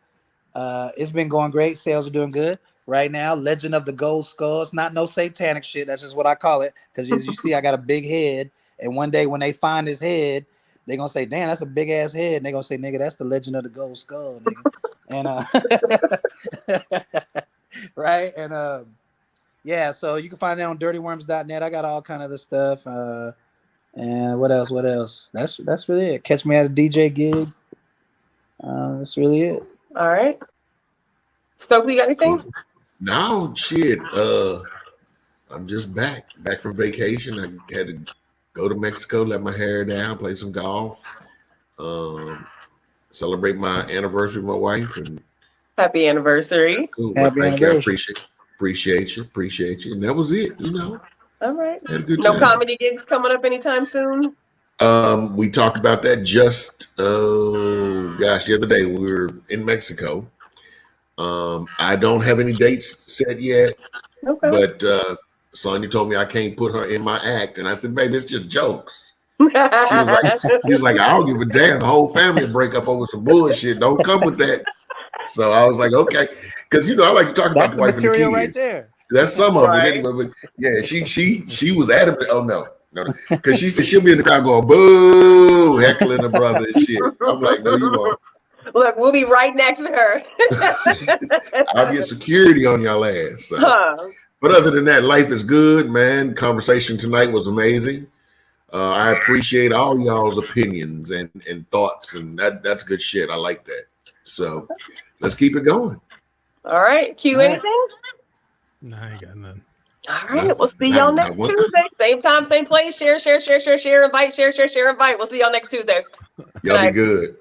It's been going great. Sales are doing good. Right now, Legend of the Gold Skull. It's not no satanic shit. That's just what I call it. Because as you see, I got a big head. And one day when they find his head, they're going to say, damn, that's a big-ass head. And they're going to say, nigga, that's the Legend of the Gold Skull, nigga. And, right? And, yeah, so you can find that on dirtyworms.net. I got all kind of the stuff. And what else? That's really it. Catch me at a DJ gig. That's really it. All right. Stokely, you got anything? No, shit. I'm just back from vacation. I had to go to Mexico, let my hair down, play some golf, celebrate my anniversary with my wife. And happy anniversary. Cool. Happy anniversary. Appreciate you. And that was it, you know. All right. Had a good no time. Comedy gigs coming up anytime soon? We talked about that just the other day. We were in Mexico. I don't have any dates set yet. Okay. But Sonya told me I can't put her in my act, and I said, "Baby, it's just jokes." She was like, "I don't give a damn. The whole family break up over some bullshit. Don't come with that." So I was like, "Okay," because I like to talk about the wife and the kids. Right there. That's some of it anyway. But yeah, she was adamant. Oh no, because she said she'll be in the car going boo, heckling the brother and shit. I'm like, no, you won't. Look, we'll be right next to her. I'll get security on y'all ass. So. But other than that, life is good, man. Conversation tonight was amazing. I appreciate all y'all's opinions and thoughts, and that's good shit. I like that. So let's keep it going. All right. Q, anything? No, I ain't got nothing. All right. We'll see y'all next Tuesday. Same time, same place. Share, invite. We'll see y'all next Tuesday. Y'all be good.